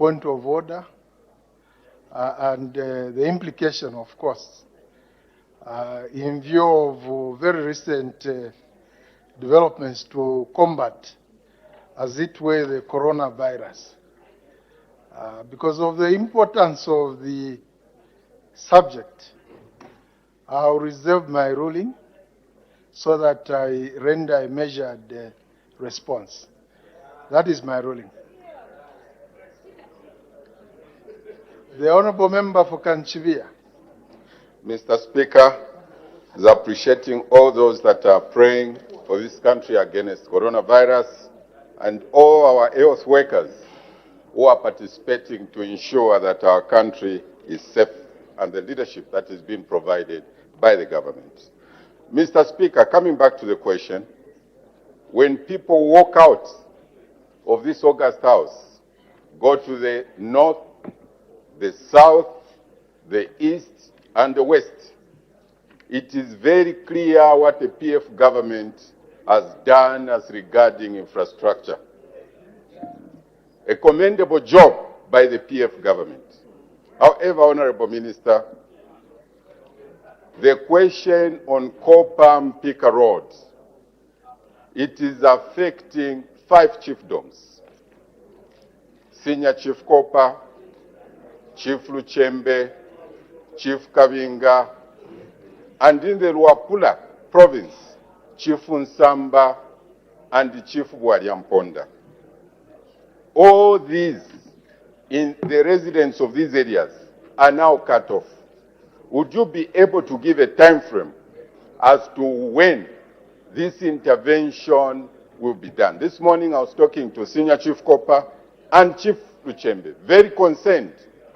point of order and the implication, of course, in view of very recent developments to combat, as it were, the coronavirus. Because of the importance of the subject, I'll reserve my ruling so that I render a measured response. That is my ruling. The Honourable Member for Kanchivia. Mr. Speaker, is appreciating all those that are praying for this country against coronavirus and all our health workers who are participating to ensure that our country is safe and the leadership that is being provided by the government. Mr. Speaker, coming back to the question, when people walk out of this August House, go to the north, the south, the east, and the west, it is very clear what the PF government has done as regarding infrastructure. A commendable job by the PF government. However, Honourable Minister, the question on Kopa Mpika Road, it is affecting 5 chiefdoms. Senior Chief Kopa, Chief Luchembe, Chief Kavinga, and in the Luapula province, Chief Nsamba and Chief Bwaliamponda. All these, in the residents of these areas, are now cut off. Would you be able to give a time frame as to when this intervention will be done? This morning I was talking to Senior Chief Kopa and Chief Luchembe, very concerned,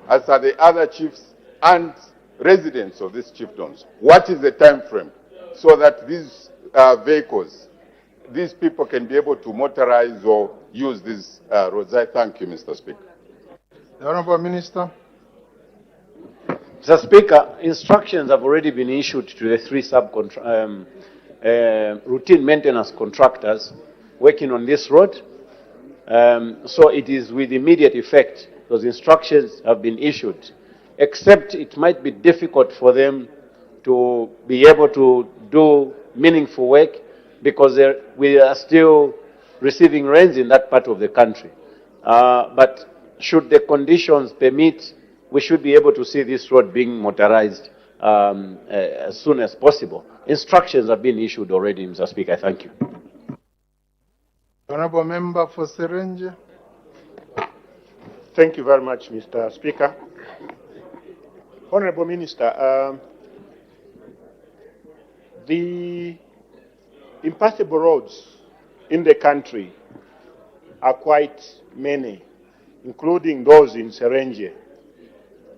as are the other chiefs and residents of these chiefdoms. What is the time frame so that these vehicles, these people can be able to motorize or use these roads? I thank you, Mr. Speaker. The Honourable Minister. Mr. Speaker, instructions have already been issued to the 3 routine maintenance contractors working on this road. So it is with immediate effect. Those instructions have been issued, except it might be difficult for them to be able to do meaningful work because we are still receiving rains in that part of the country. But should the conditions permit, we should be able to see this road being motorized as soon as possible. Instructions have been issued already, Mr. Speaker. Thank you. Honourable Member for Serenge. Thank you very much, Mr. Speaker. Honourable Minister, the impassable roads in the country are quite many, including those in Serenge.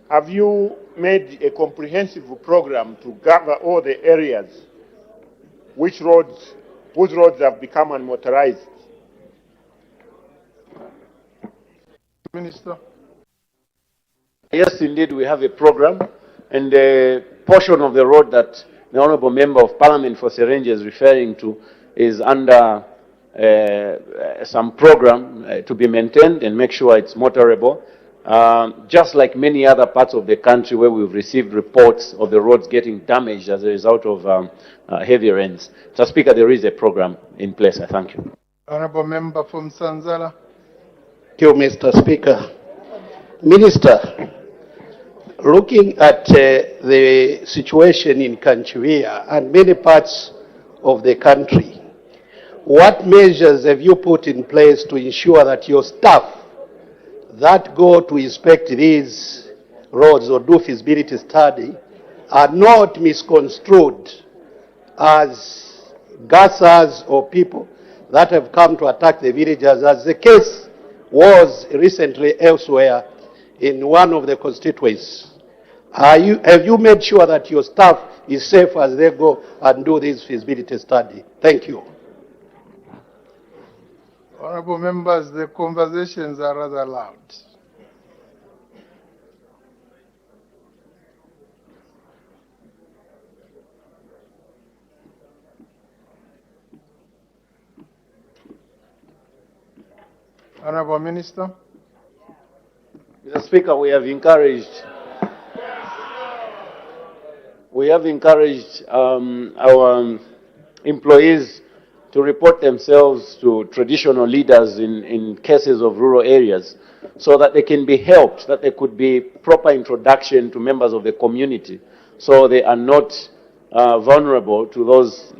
Have you made a comprehensive program to gather all the areas whose roads have become unmotorized? Minister. Yes, indeed, we have a program, and a portion of the road that the Honourable Member of Parliament for Serenge is referring to is under some program to be maintained and make sure it's motorable. Just like many other parts of the country where we've received reports of the roads getting damaged as a result of heavy rains. Mr. Speaker, there is a program in place. I thank you. Honourable Member from Sanzala. Thank you, Mr. Speaker. Minister, looking at the situation in Kanchivia and many parts of the country, what measures have you put in place to ensure that your staff that go to inspect these roads or do feasibility study are not misconstrued as gassers or people that have come to attack the villagers, as the case was recently elsewhere in one of the constituencies? Have you made sure that your staff is safe as they go and do this feasibility study? Thank you. Honourable members, the conversations are rather loud. Honourable Minister. Mr. Speaker, we have encouraged our employees to report themselves to traditional leaders in cases of rural areas so that they can be helped, that there could be proper introduction to members of the community so they are not vulnerable to those,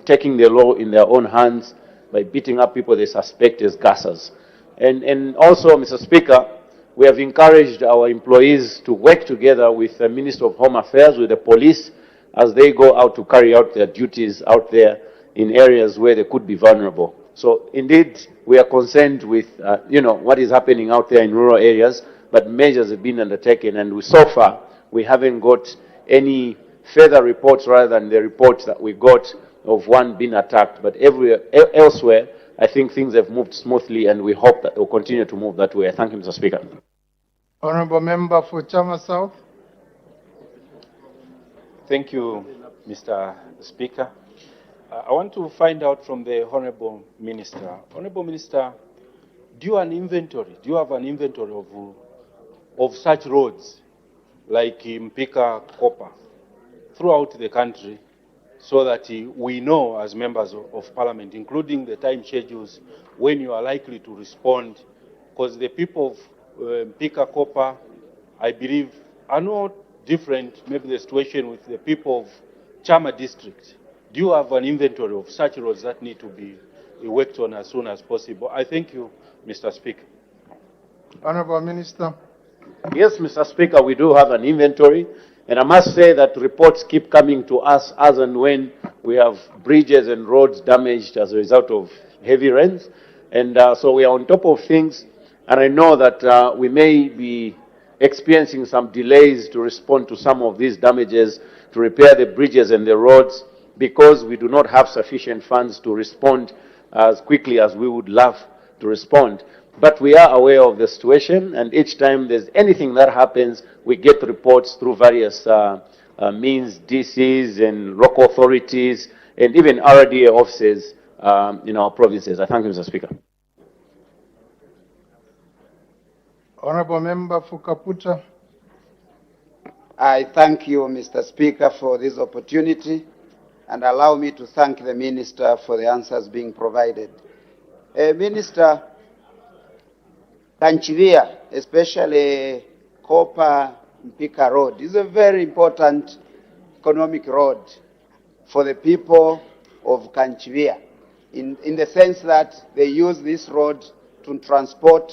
taking the law in their own hands by beating up people they suspect as gassers. And also, Mr. Speaker, we have encouraged our employees to work together with the Minister of Home Affairs, with the police, as they go out to carry out their duties out there in areas where they could be vulnerable. So, indeed, we are concerned with, what is happening out there in rural areas, but measures have been undertaken, and so far, we haven't got any further reports rather than the reports that we got of one being attacked. But elsewhere, I think things have moved smoothly, and we hope that they will continue to move that way. Thank you, Mr. Speaker. Honorable Member for Chama South. Thank you, Mr. Speaker. I want to find out from the Honorable Minister. Honorable Minister, do you have an inventory of such roads like Mpika Kopa throughout the country so that we know as members of Parliament, including the time schedules, when you are likely to respond? Because the people of Mpika Kopa, I believe, are not different, maybe the situation with the people of Chama district. Do you have an inventory of such roads that need to be worked on as soon as possible? I thank you, Mr. Speaker. Honorable Minister. Yes, Mr. Speaker, we do have an inventory, and I must say that reports keep coming to us as and when we have bridges and roads damaged as a result of heavy rains, and so we are on top of things, and I know that we may be experiencing some delays to respond to some of these damages, to repair the bridges and the roads, because we do not have sufficient funds to respond as quickly as we would love to respond. But we are aware of the situation, and each time there's anything that happens, we get reports through various means, DCs and local authorities, and even RDA offices in our provinces. I thank you, Mr. Speaker. Honorable Member for Kaputa. I thank you, Mr. Speaker, for this opportunity, and allow me to thank the Minister for the answers being provided. Minister, Kanchiria, especially Kopa Mpika Road, is a very important economic road for the people of Kanchiria, in the sense that they use this road to transport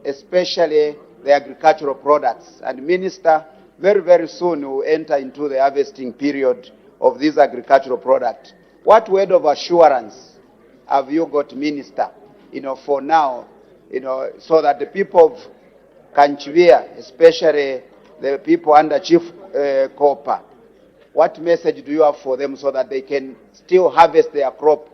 especially the agricultural products. And Minister, very, very soon we will enter into the harvesting period of these agricultural products. What word of assurance have you got, Minister, for now, so that the people of Kanchiria, especially the people under Chief Kopa, what message do you have for them so that they can still harvest their crop,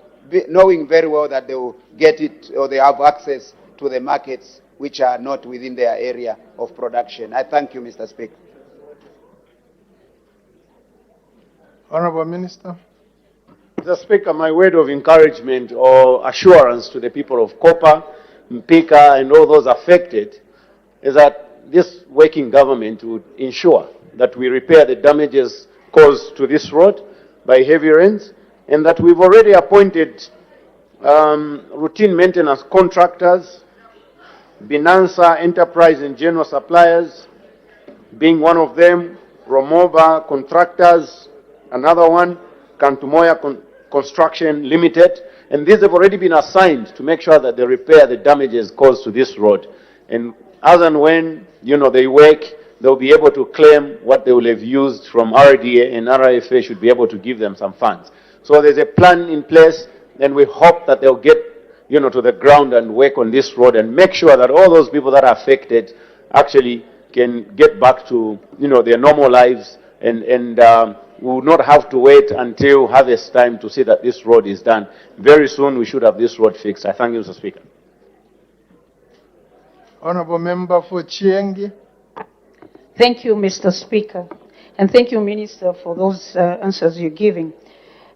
knowing very well that they will get it or they have access to the markets which are not within their area of production? I thank you, Mr. Speaker. Honorable Minister. Mr. Speaker, my word of encouragement or assurance to the people of Kopa, Mpika, and all those affected is that this working government would ensure that we repair the damages caused to this road by heavy rains, and that we've already appointed routine maintenance contractors, Binansa Enterprise and General Suppliers being one of them, Romoba Contractors, another one, Kantumoya Construction Limited, and these have already been assigned to make sure that they repair the damages caused to this road. And as and when, they work, they'll be able to claim what they will have used from RDA, and RIFA should be able to give them some funds. So there's a plan in place, and we hope that they'll get to the ground and work on this road and make sure that all those people that are affected actually can get back to, their normal lives, and we will not have to wait until harvest time to see that this road is done. Very soon we should have this road fixed. I thank you, Mr. Speaker. Honorable Member for Chiengi. Thank you, Mr. Speaker, and thank you, Minister, for those answers you're giving.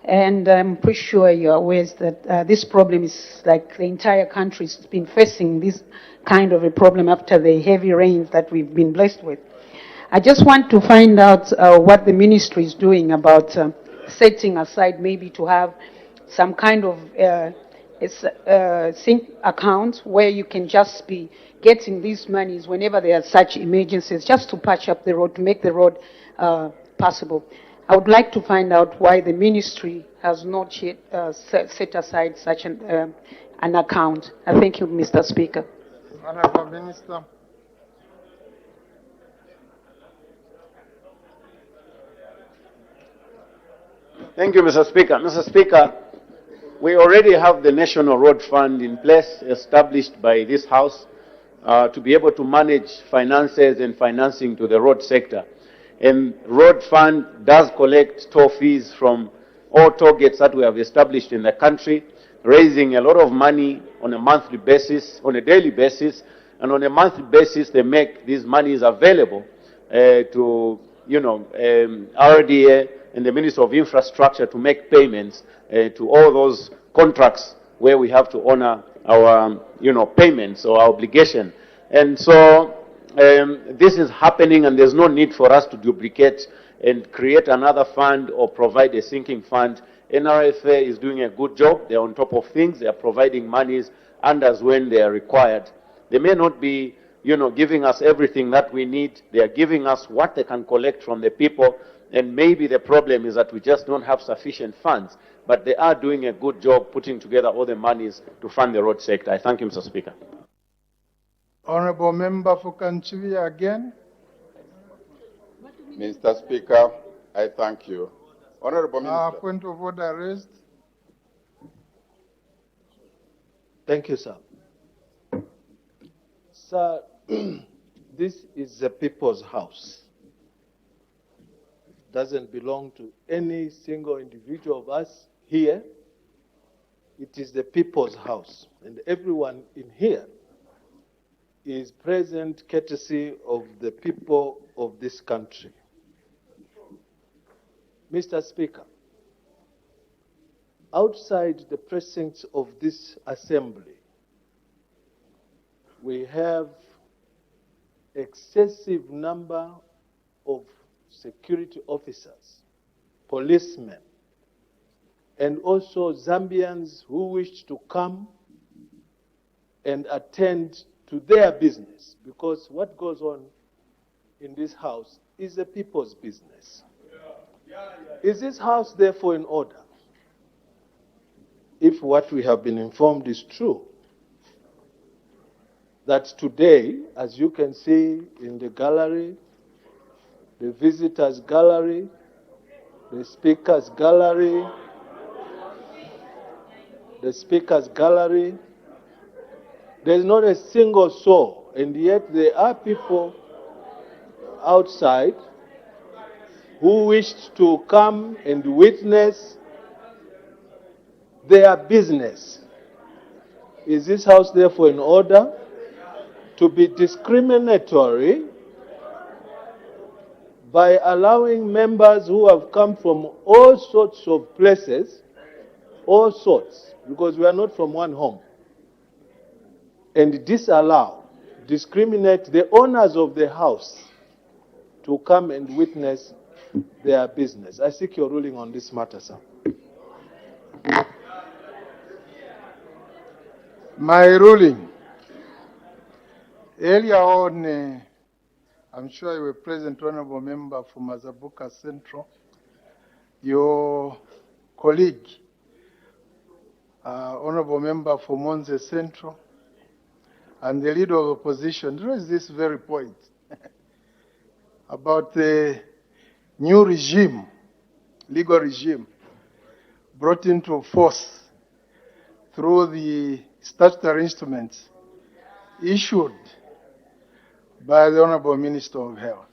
And I'm pretty sure you're aware that this problem is like the entire country's been facing this kind of a problem after the heavy rains that we've been blessed with. I just want to find out what the ministry is doing about setting aside maybe to have some kind of sync account where you can just be getting these monies whenever there are such emergencies, just to patch up the road, to make the road passable. I would like to find out why the ministry has not yet set aside such an account. Thank you, Mr. Speaker. Honorable Minister. Thank you, Mr. Speaker. Mr. Speaker, we already have the National Road Fund in place, established by this House, to be able to manage finances and financing to the road sector. And Road Fund does collect toll fees from all toll gates that we have established in the country, raising a lot of money on a monthly basis, on a daily basis, and on a monthly basis they make these monies available to, RDA and the Ministry of Infrastructure to make payments to all those contracts where we have to honor our, payments or our obligation. And so this is happening, and there's no need for us to duplicate and create another fund or provide a sinking fund. NRFA is doing a good job. They're on top of things. They are providing monies and as when they are required. They may not be, giving us everything that we need. They are giving us what they can collect from the people. And maybe the problem is that we just don't have sufficient funds. But they are doing a good job putting together all the monies to fund the road sector. I thank you, Mr. Speaker. Honorable Member for Kanchiwia again. Mr. Speaker, I thank you. Honorable Minister. Point of order raised. Thank you, sir. Sir, this is the people's house. It doesn't belong to any single individual of us here. It is the people's house, and everyone in here is present courtesy of the people of this country. Mr. Speaker, outside the precincts of this assembly, we have excessive number of security officers, policemen, and also Zambians who wish to come and attend to their business, because what goes on in this house is the people's business. Is this house therefore in order? If what we have been informed is true, that today, as you can see in the gallery, the visitors gallery, the speakers gallery, there's not a single soul, and yet there are people outside who wished to come and witness their business. Is this house therefore in order to be discriminatory by allowing members who have come from all sorts of places, all sorts, because we are not from one home, and discriminate the owners of the house to come and witness their business? I seek your ruling on this matter, sir. My ruling. Earlier on, I'm sure you were present, Honorable Member for Mazabuka Central. Your colleague, Honorable Member for Monze Central, and the leader of opposition raised this very point about the new regime, legal regime, brought into force through the statutory instruments issued by the Honorable Minister of Health.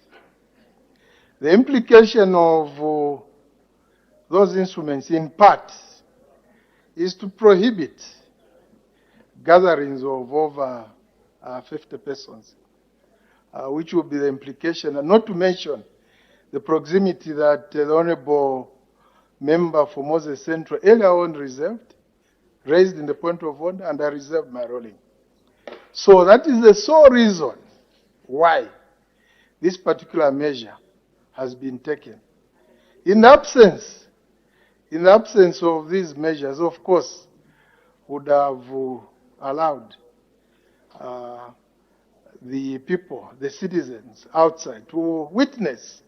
The implication of those instruments, in part, is to prohibit gatherings of over 50 persons, which will be the implication, and not to mention the proximity that the Honorable member for Moses Central, earlier on reserved, raised in the point of order, and I reserved my ruling. So that is the sole reason why this particular measure has been taken. In the absence of these measures, of course, would have allowed the people, the citizens outside to witness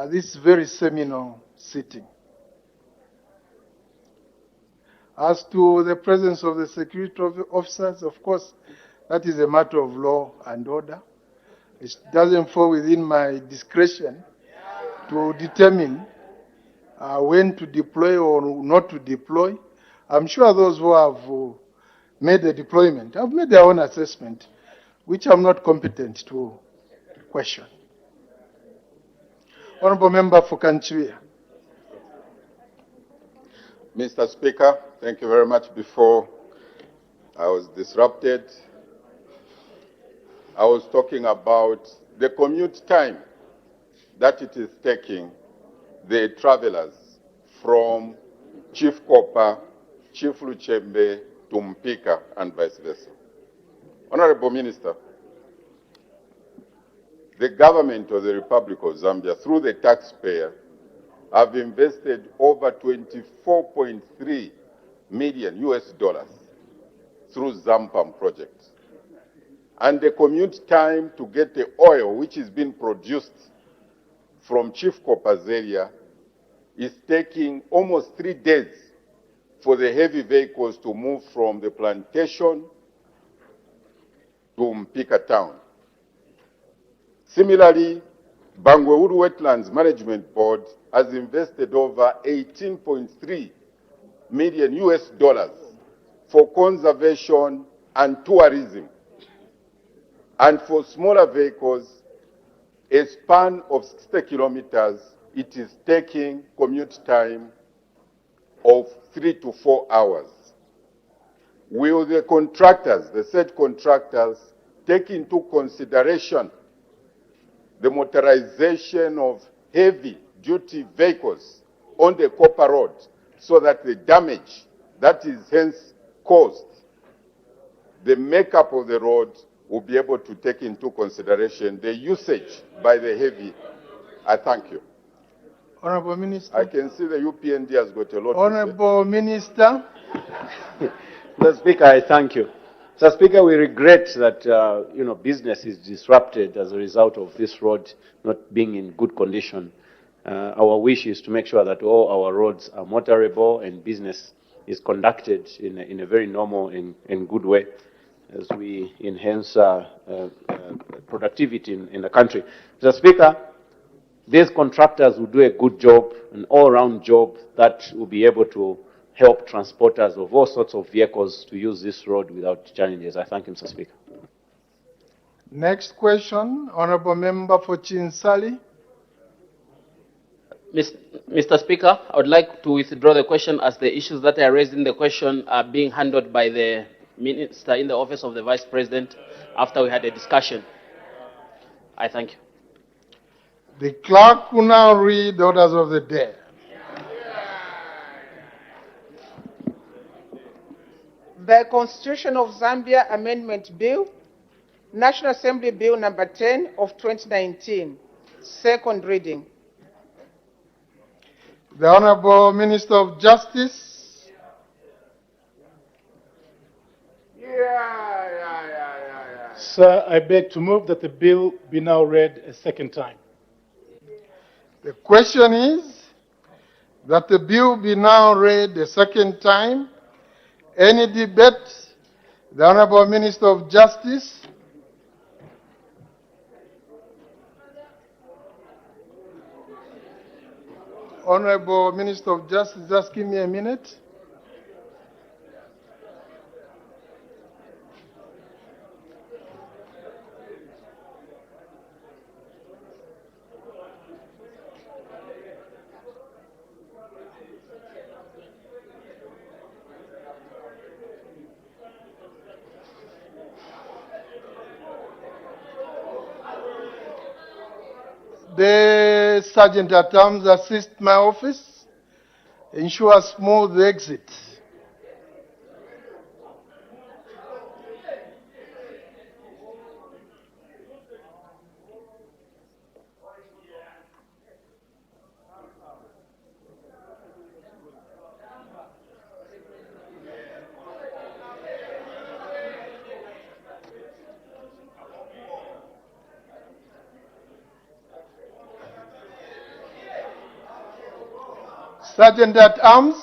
this very seminal sitting. As to the presence of the security officers, of course, that is a matter of law and order. It doesn't fall within my discretion to determine when to deploy or not to deploy. I'm sure those who have made the deployment have made their own assessment, which I'm not competent to question. Honorable Member for Kanchiwia. Mr. Speaker, thank you very much. Before I was disrupted, I was talking about the commute time that it is taking the travelers from Chief Kopa, Chief Luchembe to Mpika and vice versa. Honorable Minister, the government of the Republic of Zambia, through the taxpayer, have invested over 24.3 million US dollars through Zampam projects. And the commute time to get the oil which is being produced from Chief Kopa's area is taking almost 3 days for the heavy vehicles to move from the plantation to Mpika town. Similarly, Bangweulu Wetlands Management Board has invested over 18.3 million US dollars for conservation and tourism. And for smaller vehicles, a span of 60 kilometers, it is taking commute time of 3 to 4 hours. Will the contractors, the said contractors, take into consideration the motorization of heavy-duty vehicles on the Kopa Road so that the damage that is hence caused, the makeup of the road will be able to take into consideration the usage by the heavy? I thank you. Honorable Minister. I can see the UPND has got a lot Honorable to say. Minister. Mr. Speaker, I thank you. Mr. Speaker, we regret that business is disrupted as a result of this road not being in good condition. Our wish is to make sure that all our roads are motorable and business is conducted in a very normal and good way as we enhance productivity in the country. Mr. Speaker, these contractors will do a good job, an all-round job that will be able to help transporters of all sorts of vehicles to use this road without challenges. I thank you, Mr. Speaker. Next question, Honorable Member for Chinsali. Mr. Speaker, I would like to withdraw the question as the issues that are raised in the question are being handled by the Minister in the Office of the Vice President after we had a discussion. I thank you. The clerk will now read the orders of the day. The Constitution of Zambia Amendment Bill, National Assembly Bill number 10 of 2019, second reading. The Honorable Minister of Justice. Sir, I beg to move that the bill be now read a second time. The question is that the bill be now read a second time. Any debate? The Honorable Minister of Justice. Honorable Minister of Justice, just give me a minute. The Sergeant at Arms assist my office ensure smooth exit. Sergeant at Arms.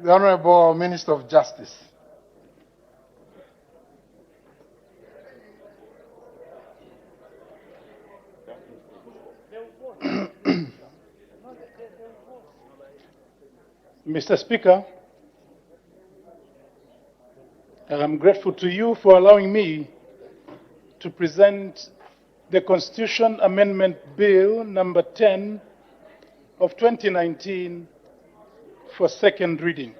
The Honorable Minister of Justice. Mr. Speaker, I'm grateful to you for allowing me to present the Constitution Amendment Bill number 10 of 2019 for second reading.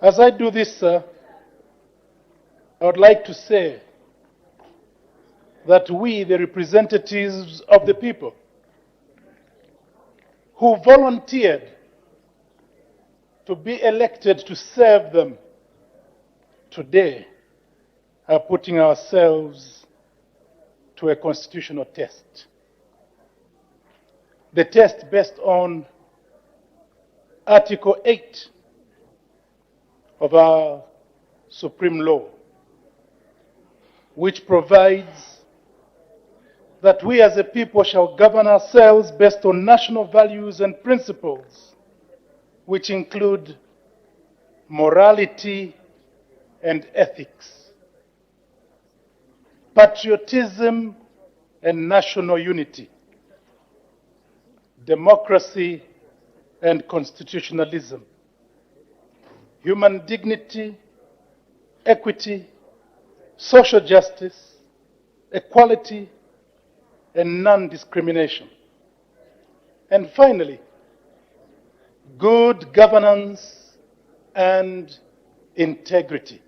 As I do this, sir, I would like to say that we, the representatives of the people, who volunteered to be elected to serve them, today are putting ourselves to a constitutional test. The test based on Article 8 of our Supreme Law, which provides that we as a people shall govern ourselves based on national values and principles, which include morality and ethics, patriotism and national unity, democracy and constitutionalism, human dignity, equity, social justice, equality, and non-discrimination. And finally, good governance and integrity.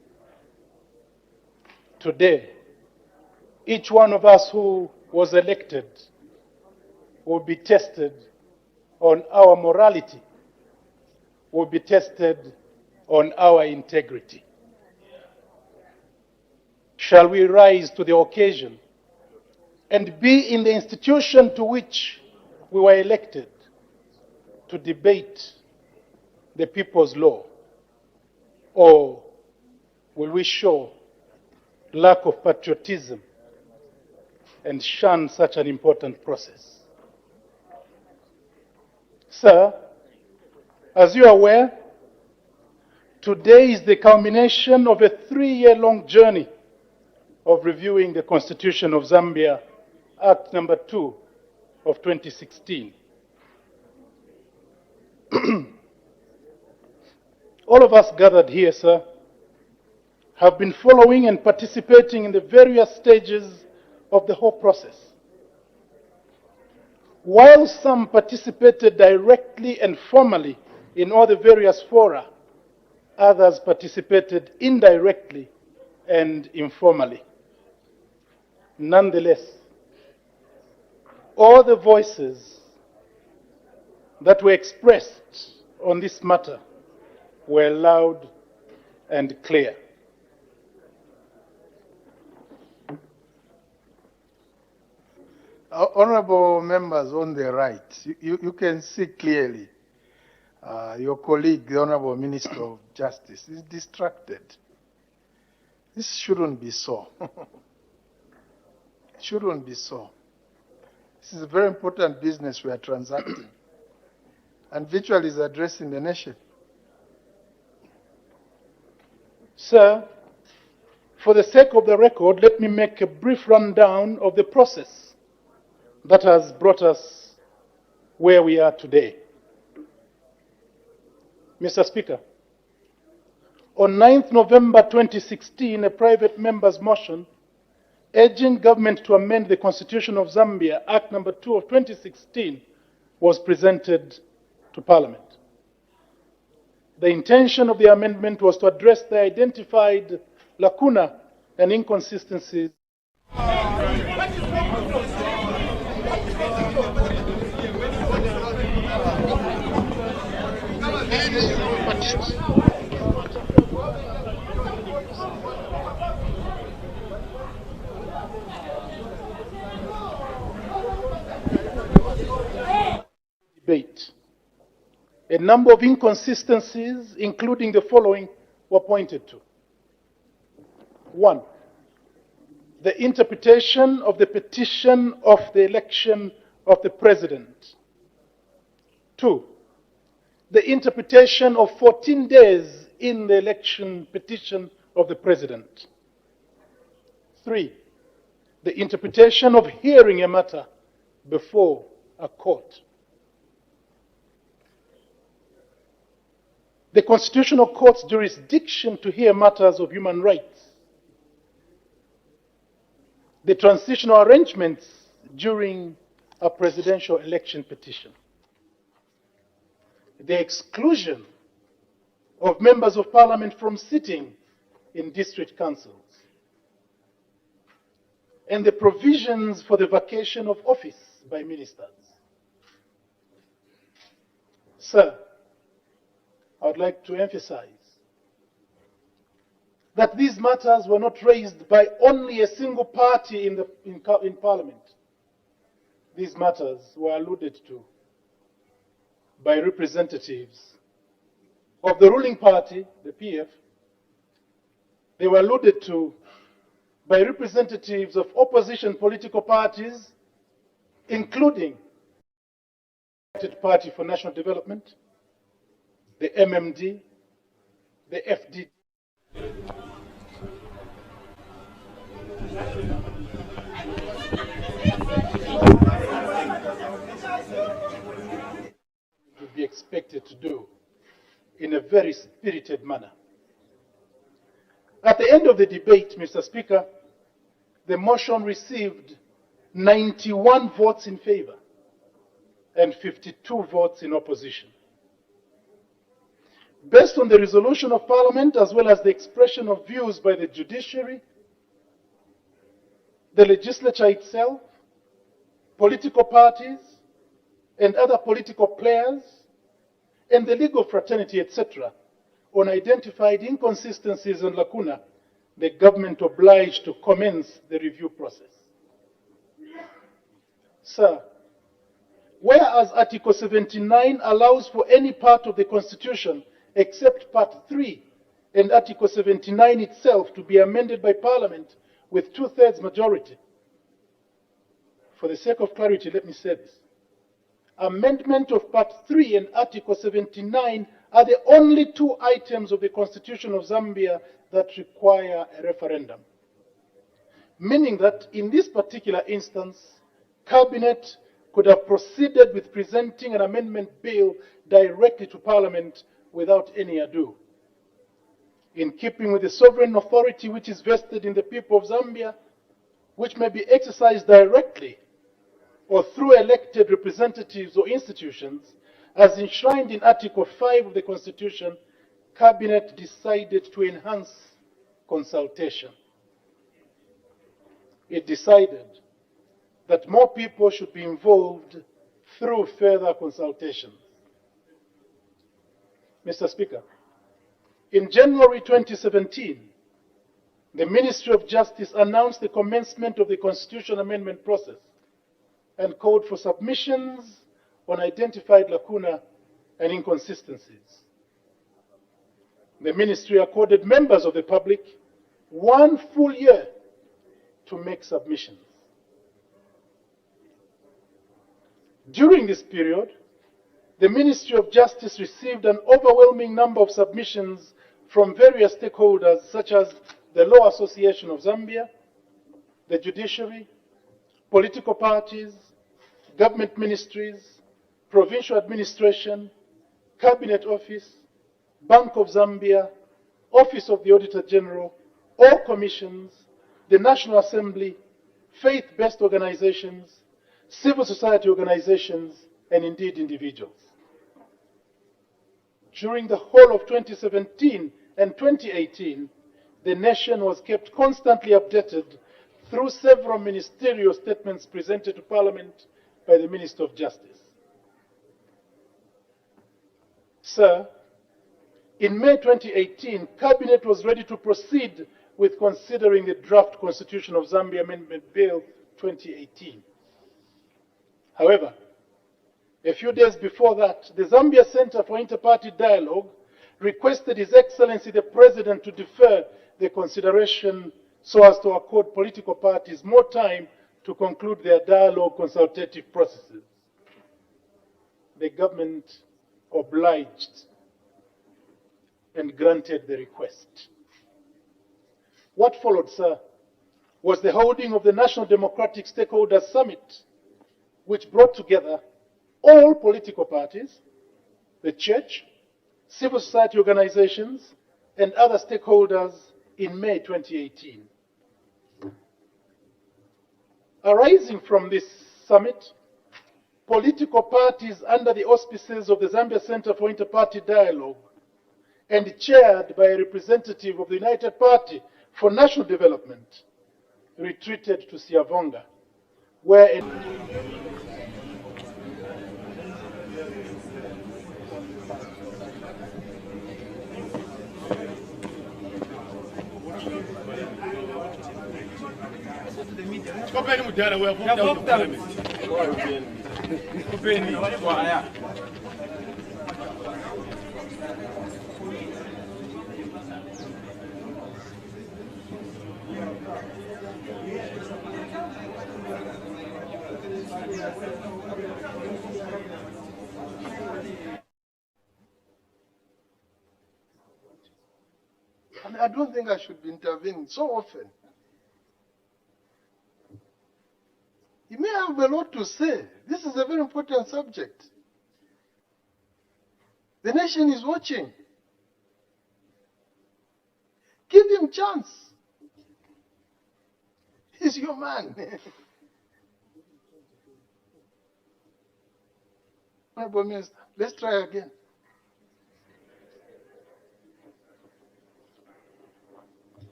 Today, each one of us who was elected will be tested on our morality, will be tested on our integrity. Shall we rise to the occasion and be in the institution to which we were elected to debate the people's law? Or will we show lack of patriotism and shun such an important process? Sir, as you are aware, today is the culmination of a 3-year-long journey of reviewing the Constitution of Zambia, Act number 2 of 2016. All of us gathered here, sir, have been following and participating in the various stages of the whole process. while some participated directly and formally in all the various fora, others participated indirectly and informally. Nonetheless, all the voices that were expressed on this matter were loud and clear. Honorable members on the right, you can see clearly your colleague, the Honorable Minister of Justice, is distracted. This shouldn't be so. It shouldn't be so. This is a very important business we are transacting. And virtually is addressing the nation. Sir, for the sake of the record, let me make a brief rundown of the process that has brought us where we are today. Mr. Speaker, on 9th November 2016, a private member's motion urging government to amend the Constitution of Zambia, Act No. 2 of 2016, was presented to Parliament. The intention of the amendment was to address the identified lacuna and inconsistencies debate. A number of inconsistencies, including the following, were pointed to. 1. The interpretation of the petition of the election of the president. 2. The interpretation of 14 days in the election petition of the president. 3. The interpretation of hearing a matter before a court. The Constitutional Court's jurisdiction to hear matters of human rights. The transitional arrangements during a presidential election petition. The exclusion of members of parliament from sitting in district councils. And the provisions for the vacation of office by ministers. Sir, I would like to emphasize that these matters were not raised by only a single party in Parliament. These matters were alluded to by representatives of the ruling party, the PF. They were alluded to by representatives of opposition political parties, including the United Party for National Development, the MMD, the FD. Would be expected to do in a very spirited manner. At the end of the debate, Mr. Speaker, the motion received 91 votes in favor and 52 votes in opposition. Based on the resolution of Parliament, as well as the expression of views by the judiciary, the legislature itself, political parties, and other political players, and the legal fraternity, etc., on identified inconsistencies and lacuna, the government obliged to commence the review process. Sir, whereas Article 79 allows for any part of the Constitution except Part 3 and Article 79 itself to be amended by Parliament with 2/3 majority. For the sake of clarity, let me say this. Amendment of Part 3 and Article 79 are the only two items of the Constitution of Zambia that require a referendum. Meaning that in this particular instance, Cabinet could have proceeded with presenting an amendment bill directly to Parliament without any ado. In keeping with the sovereign authority which is vested in the people of Zambia, which may be exercised directly or through elected representatives or institutions, as enshrined in Article 5 of the Constitution, Cabinet decided to enhance consultation. It decided that more people should be involved through further consultation. Mr. Speaker, in January 2017, the Ministry of Justice announced the commencement of the Constitution Amendment process and called for submissions on identified lacuna and inconsistencies. The Ministry accorded members of the public 1 full year to make submissions. During this period, the Ministry of Justice received an overwhelming number of submissions from various stakeholders such as the Law Association of Zambia, the judiciary, political parties, government ministries, provincial administration, Cabinet Office, Bank of Zambia, Office of the Auditor General, all commissions, the National Assembly, faith-based organizations, civil society organizations, and indeed individuals. During the whole of 2017 and 2018, the nation was kept constantly updated through several ministerial statements presented to Parliament by the Minister of Justice. Sir, in May 2018, Cabinet was ready to proceed with considering the draft Constitution of Zambia Amendment Bill 2018. However, a few days before that, the Zambia Center for Inter-Party Dialogue requested His Excellency the President to defer the consideration so as to accord political parties more time to conclude their dialogue consultative processes. The government obliged and granted the request. What followed, sir, was the holding of the National Democratic Stakeholders Summit, which brought together all political parties, the church, civil society organizations, and other stakeholders in May 2018. Arising from this summit, political parties under the auspices of the Zambia Center for Inter-Party Dialogue and chaired by a representative of the United Party for National Development retreated to Siavonga, where I don't think I should be intervening so often. He may have a lot to say. This is a very important subject. The nation is watching. Give him a chance. He's your man. Honorable Minister, let's try again.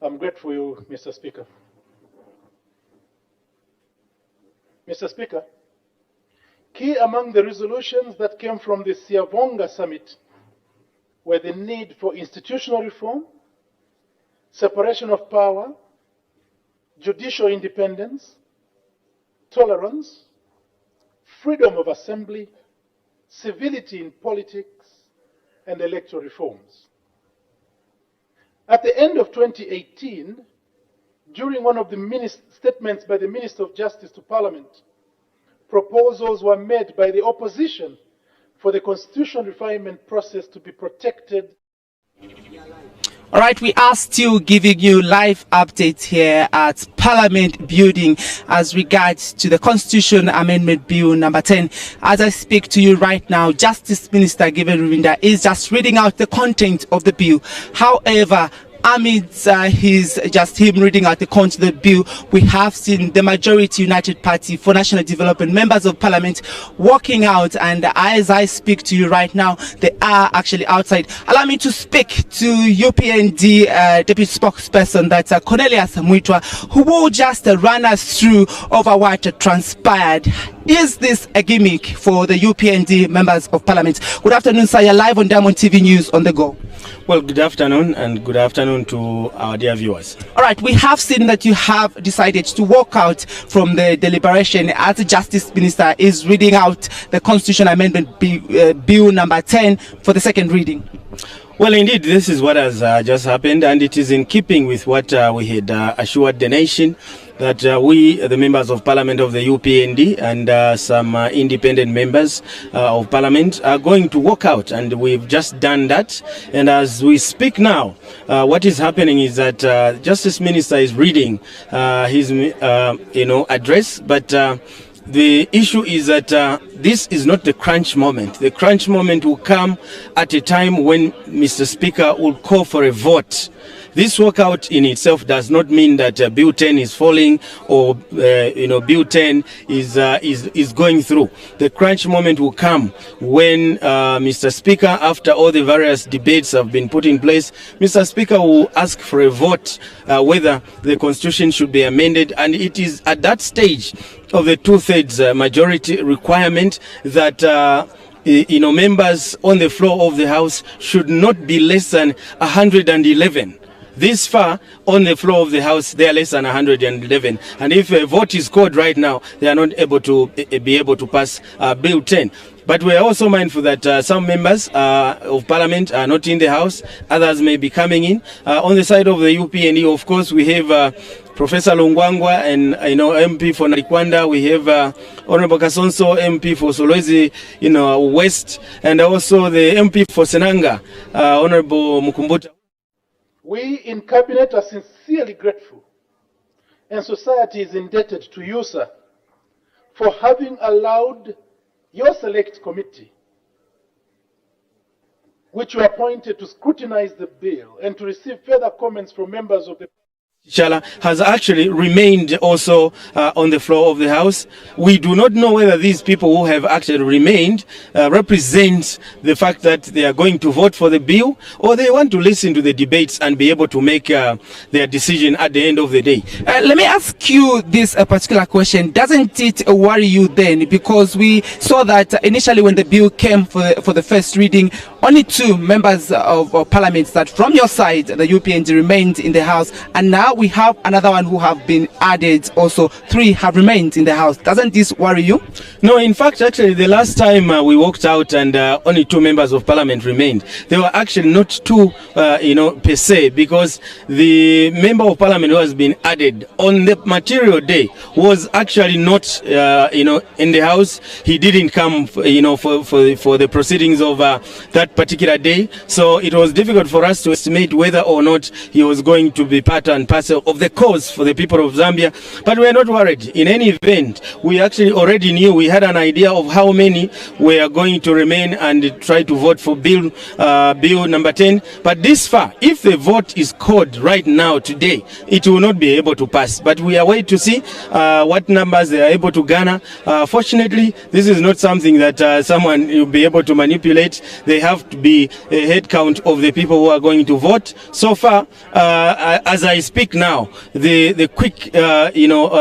I'm grateful to you, Mr. Speaker. Mr. Speaker, key among the resolutions that came from the Siavonga summit were the need for institutional reform, separation of power, judicial independence, tolerance, freedom of assembly, civility in politics, and electoral reforms. At the end of 2018, during one of the statements by the Minister of Justice to Parliament, proposals were made by the opposition for the constitutional refinement process to be protected. All right, we are still giving you live updates here at Parliament Building as regards to the Constitution Amendment Bill number 10. As I speak to you right now, Justice Minister Given Ruvinda is just reading out the content of the bill. However, amidst him reading out the content of the bill, we have seen the majority United Party for National Development members of Parliament walking out, and as I speak to you right now, they are actually outside. Allow me to speak to UPND Deputy Spokesperson, that's Cornelius Mwitwa, who will just run us through over what transpired. Is this a gimmick for the UPND members of Parliament? Good afternoon, sir. You're live on Diamond TV News on the go. Well, good afternoon, and good afternoon to our dear viewers. All right, we have seen that you have decided to walk out from the deliberation as the Justice Minister is reading out the Constitution Amendment Bill number 10 for the second reading. Well, indeed, this is what has just happened, and it is in keeping with what we had assured the nation, that we, the members of Parliament of the UPND, and some independent members of Parliament are going to walk out, and we've just done that. And as we speak now, what is happening is that Justice Minister is reading his address, but the issue is that this is not the crunch moment. The crunch moment will come at a time when Mr. Speaker will call for a vote. This walkout in itself does not mean that Bill 10 is falling, or Bill 10 is going through. The crunch moment will come when Mr. Speaker, after all the various debates have been put in place, Mr. Speaker will ask for a vote whether the Constitution should be amended, and it is at that stage of the 2/3 majority requirement that members on the floor of the House should not be less than 111. This far on the floor of the House, they are less than 111, and if a vote is called right now, they are not able to be able to pass Bill 10. But we are also mindful that some members of Parliament are not in the House; others may be coming in. On the side of the UPND, of course, we have Professor Lungwangwa, and MP for Narikwanda. We have Honorable Kasonso, MP for Solwezi, West, and also the MP for Senanga, Honorable Mukumbuta. We in Cabinet are sincerely grateful, and society is indebted to you, sir, for having allowed your select committee, which you appointed to scrutinize the bill and to receive further comments from members of the Chala has actually remained also on the floor of the House. We do not know whether these people who have actually remained represent the fact that they are going to vote for the bill, or they want to listen to the debates and be able to make their decision at the end of the day. Let me ask you this particular question. Doesn't it worry you then? Because we saw that initially when the bill came for the first reading, only 2 members of Parliament that from your side, the UPND, remained in the House, and now we have another one who have been added. Also 3 have remained in the House. Doesn't this worry you? No, in fact, actually, the last time we walked out and only 2 members of Parliament remained, they were actually not 2, per se, because the member of Parliament who has been added on the material day was actually not, in the House. He didn't come, for the proceedings of that particular day. So it was difficult for us to estimate whether or not he was going to be part and parcel of the cause for the people of Zambia. But we are not worried. In any event, we actually already knew, we had an idea of how many were going to remain and try to vote for Bill number 10. But this far, if the vote is called right now, today, it will not be able to pass. But we are waiting to see what numbers they are able to garner. Fortunately, this is not something that someone will be able to manipulate. They have to be a head count of the people who are going to vote. So far, as I speak now, the quick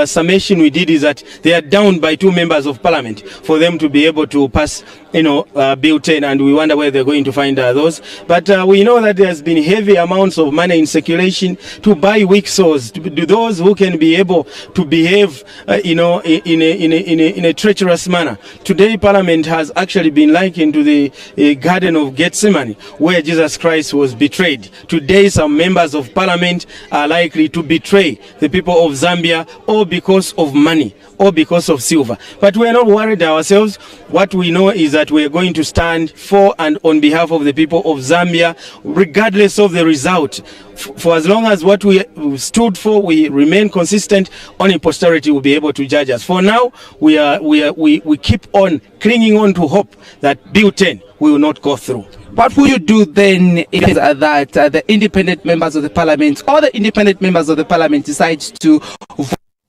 summation we did is that they are down by 2 members of Parliament for them to be able to pass Bill 10, and we wonder where they're going to find those. But we know that there's been heavy amounts of money in circulation to buy weak souls, to those who can be able to behave in a treacherous manner. Today, Parliament has actually been likened to the Garden of Gethsemane, where Jesus Christ was betrayed. Today, some members of Parliament are likely to betray the people of Zambia, or because of money, or because of silver. But we are not worried ourselves. What we know is that we are going to stand for and on behalf of the people of Zambia, regardless of the result. For as long as what we stood for, we remain consistent, only posterity will be able to judge us. For now, we keep on clinging on to hope that Bill 10 will not go through. What will you do then if that the independent members of the parliament or the independent members of the parliament decide to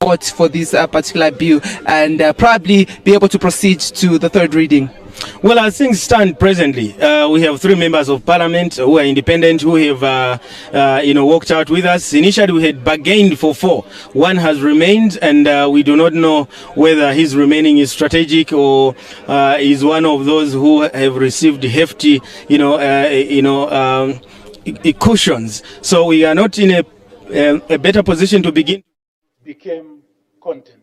vote for this particular bill and probably be able to proceed to the third reading? Well, as things stand presently, we have 3 members of parliament who are independent, who have, walked out with us. Initially, we had bargained for 4. 1 has remained, and we do not know whether his remaining is strategic or is one of those who have received hefty, cushions. So we are not in a better position to begin. Became content.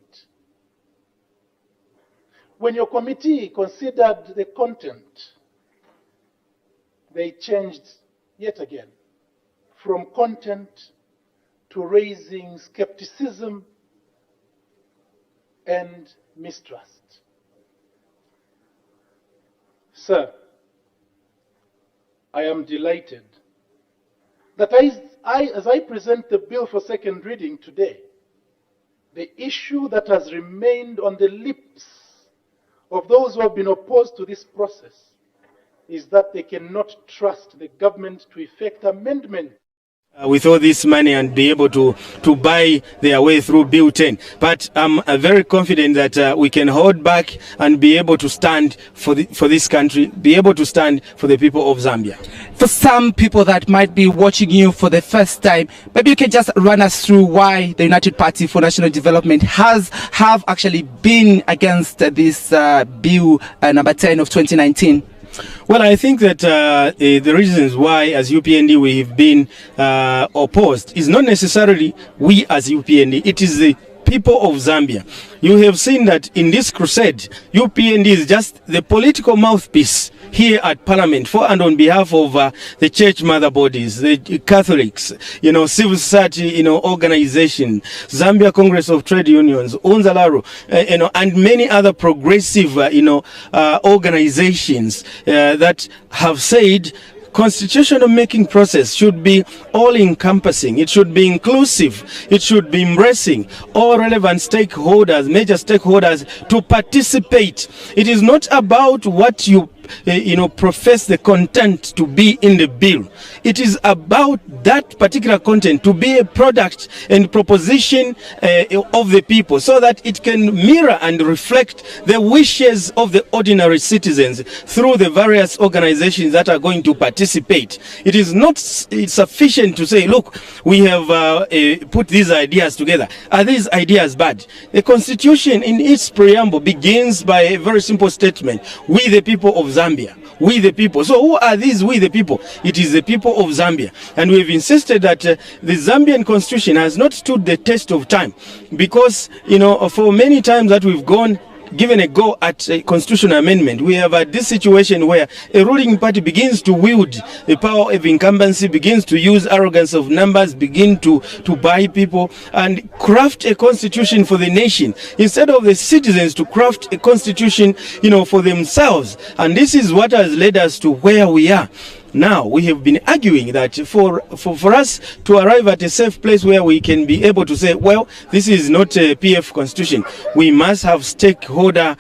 When your committee considered the content, they changed yet again from content to raising skepticism and mistrust. Sir, I am delighted that as I present the bill for second reading today, the issue that has remained on the lips of those who have been opposed to this process is that they cannot trust the government to effect amendment. With all this money and be able to buy their way through Bill 10. But I'm very confident that we can hold back and be able to stand for this country, be able to stand for the people of Zambia. For some people that might be watching you for the first time, maybe you can just run us through why the United Party for National Development have actually been against this Bill number 10 of 2019. Well, I think that the reasons why as UPND we have been opposed is not necessarily we as UPND, it is the people of Zambia. You have seen that in this crusade, UPND is just the political mouthpiece here at Parliament for and on behalf of the church mother bodies, the Catholics, civil society, organization, Zambia Congress of Trade Unions, Unzalaru, and many other progressive, organizations that have said constitutional making process should be all-encompassing. It should be inclusive. It should be embracing all relevant stakeholders, major stakeholders to participate. It is not about what you profess the content to be in the bill. It is about that particular content to be a product and proposition of the people so that it can mirror and reflect the wishes of the ordinary citizens through the various organizations that are going to participate. It is not sufficient to say, look, we have put these ideas together. Are these ideas bad? The Constitution in its preamble begins by a very simple statement: we the people of Zambia. We the people. So who are these we the people? It is the people of Zambia. And we've insisted that the Zambian constitution has not stood the test of time because, for many times that we've given a go at a constitutional amendment, we have had this situation where a ruling party begins to wield the power of incumbency, begins to use arrogance of numbers, begin to buy people and craft a constitution for the nation instead of the citizens to craft a constitution, for themselves. And this is what has led us to where we are. Now, we have been arguing that for us to arrive at a safe place where we can be able to say, well, this is not a PF constitution. We must have stakeholder,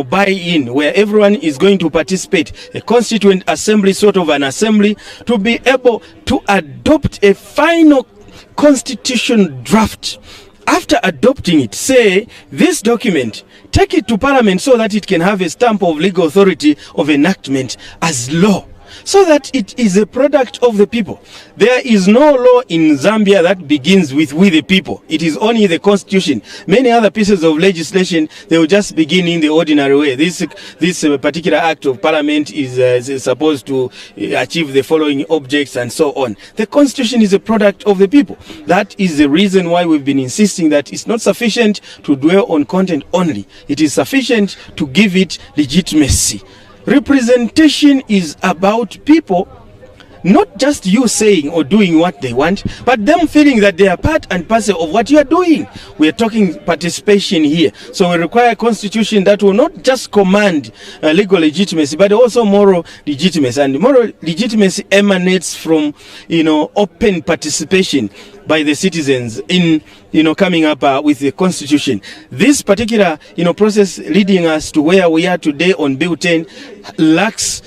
buy-in where everyone is going to participate, a constituent assembly, sort of an assembly, to be able to adopt a final constitution draft. After adopting it, say, this document, take it to Parliament so that it can have a stamp of legal authority of enactment as law, so that it is a product of the people. There is no law in Zambia that begins with we the people. It is only the constitution. Many other pieces of legislation, they will just begin in the ordinary way. This particular act of parliament is supposed to achieve the following objects and so on. The constitution is a product of the people. That is the reason why we've been insisting that it's not sufficient to dwell on content only. It is sufficient to give it legitimacy. Representation is about people, not just you saying or doing what they want, but them feeling that they are part and parcel of what you are doing. We are talking participation here. So we require a constitution that will not just command legal legitimacy, but also moral legitimacy. And moral legitimacy emanates from, open participation. by the citizens in, coming up with the constitution. This particular, process leading us to where we are today on Bill 10 lacks,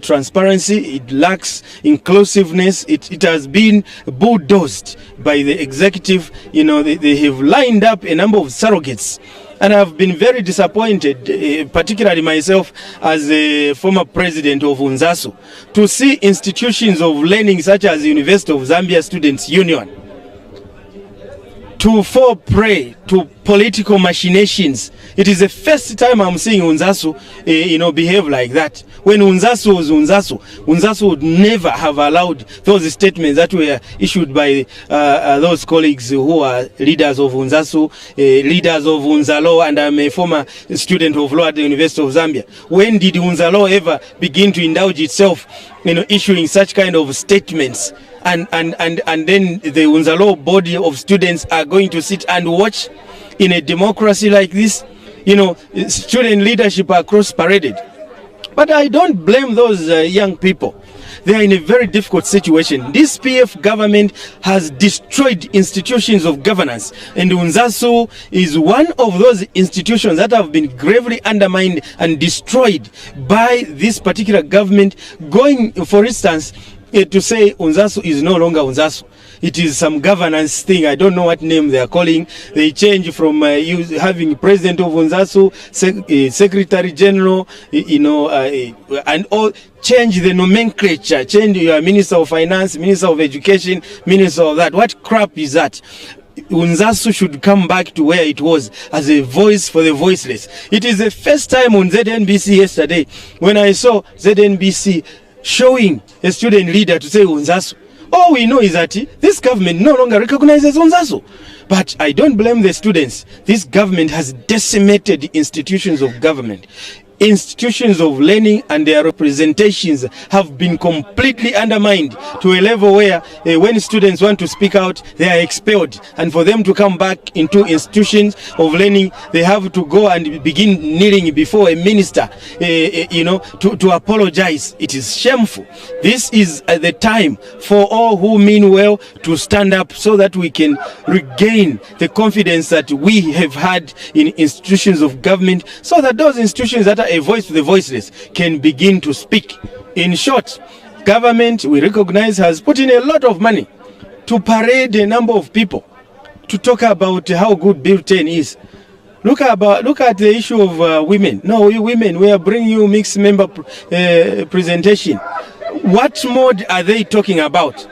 transparency. It lacks inclusiveness. It has been bulldozed by the executive. They have lined up a number of surrogates. And I've been very disappointed, particularly myself as a former president of UNZASU, to see institutions of learning such as the University of Zambia Students' Union to fall prey to political machinations. It is the first time I'm seeing UNZASU, behave like that. When UNZASU was UNZASU would never have allowed those statements that were issued by those colleagues who are leaders of UNZASU, leaders of UNZALO, and I'm a former student of law at the University of Zambia. When did UNZALO ever begin to indulge itself, issuing such kind of statements? And then the UNZALO body of students are going to sit and watch in a democracy like this? Student leadership are cross-paraded. But I don't blame those young people. They are in a very difficult situation. This PF government has destroyed institutions of governance, and UNZASU is one of those institutions that have been gravely undermined and destroyed by this particular government. Going, for instance, to say UNZASU is no longer UNZASU. It is some governance thing. I don't know what name they are calling. They change from having president of UNZASU, secretary general, and all, change the nomenclature, change your minister of finance, minister of education, minister of that. What crap is that? UNZASU should come back to where it was, as a voice for the voiceless. It is the first time on ZNBC yesterday when I saw ZNBC showing a student leader to say UNZASU. All we know is that this government no longer recognizes UNZASU. But I don't blame the students. This government has decimated the institutions of government. Institutions of learning and their representations have been completely undermined to a level where when students want to speak out, they are expelled. And for them to come back into institutions of learning, they have to go and begin kneeling before a minister, to apologize. It is shameful. This is the time for all who mean well to stand up so that we can regain the confidence that we have had in institutions of government, so that those institutions that are a voice to the voiceless can begin to speak. In short, government, we recognize, has put in a lot of money to parade a number of people to talk about how good Bill 10 is. Look at the issue of women. No, women, we are bringing you mixed member presentation. What more are they talking about?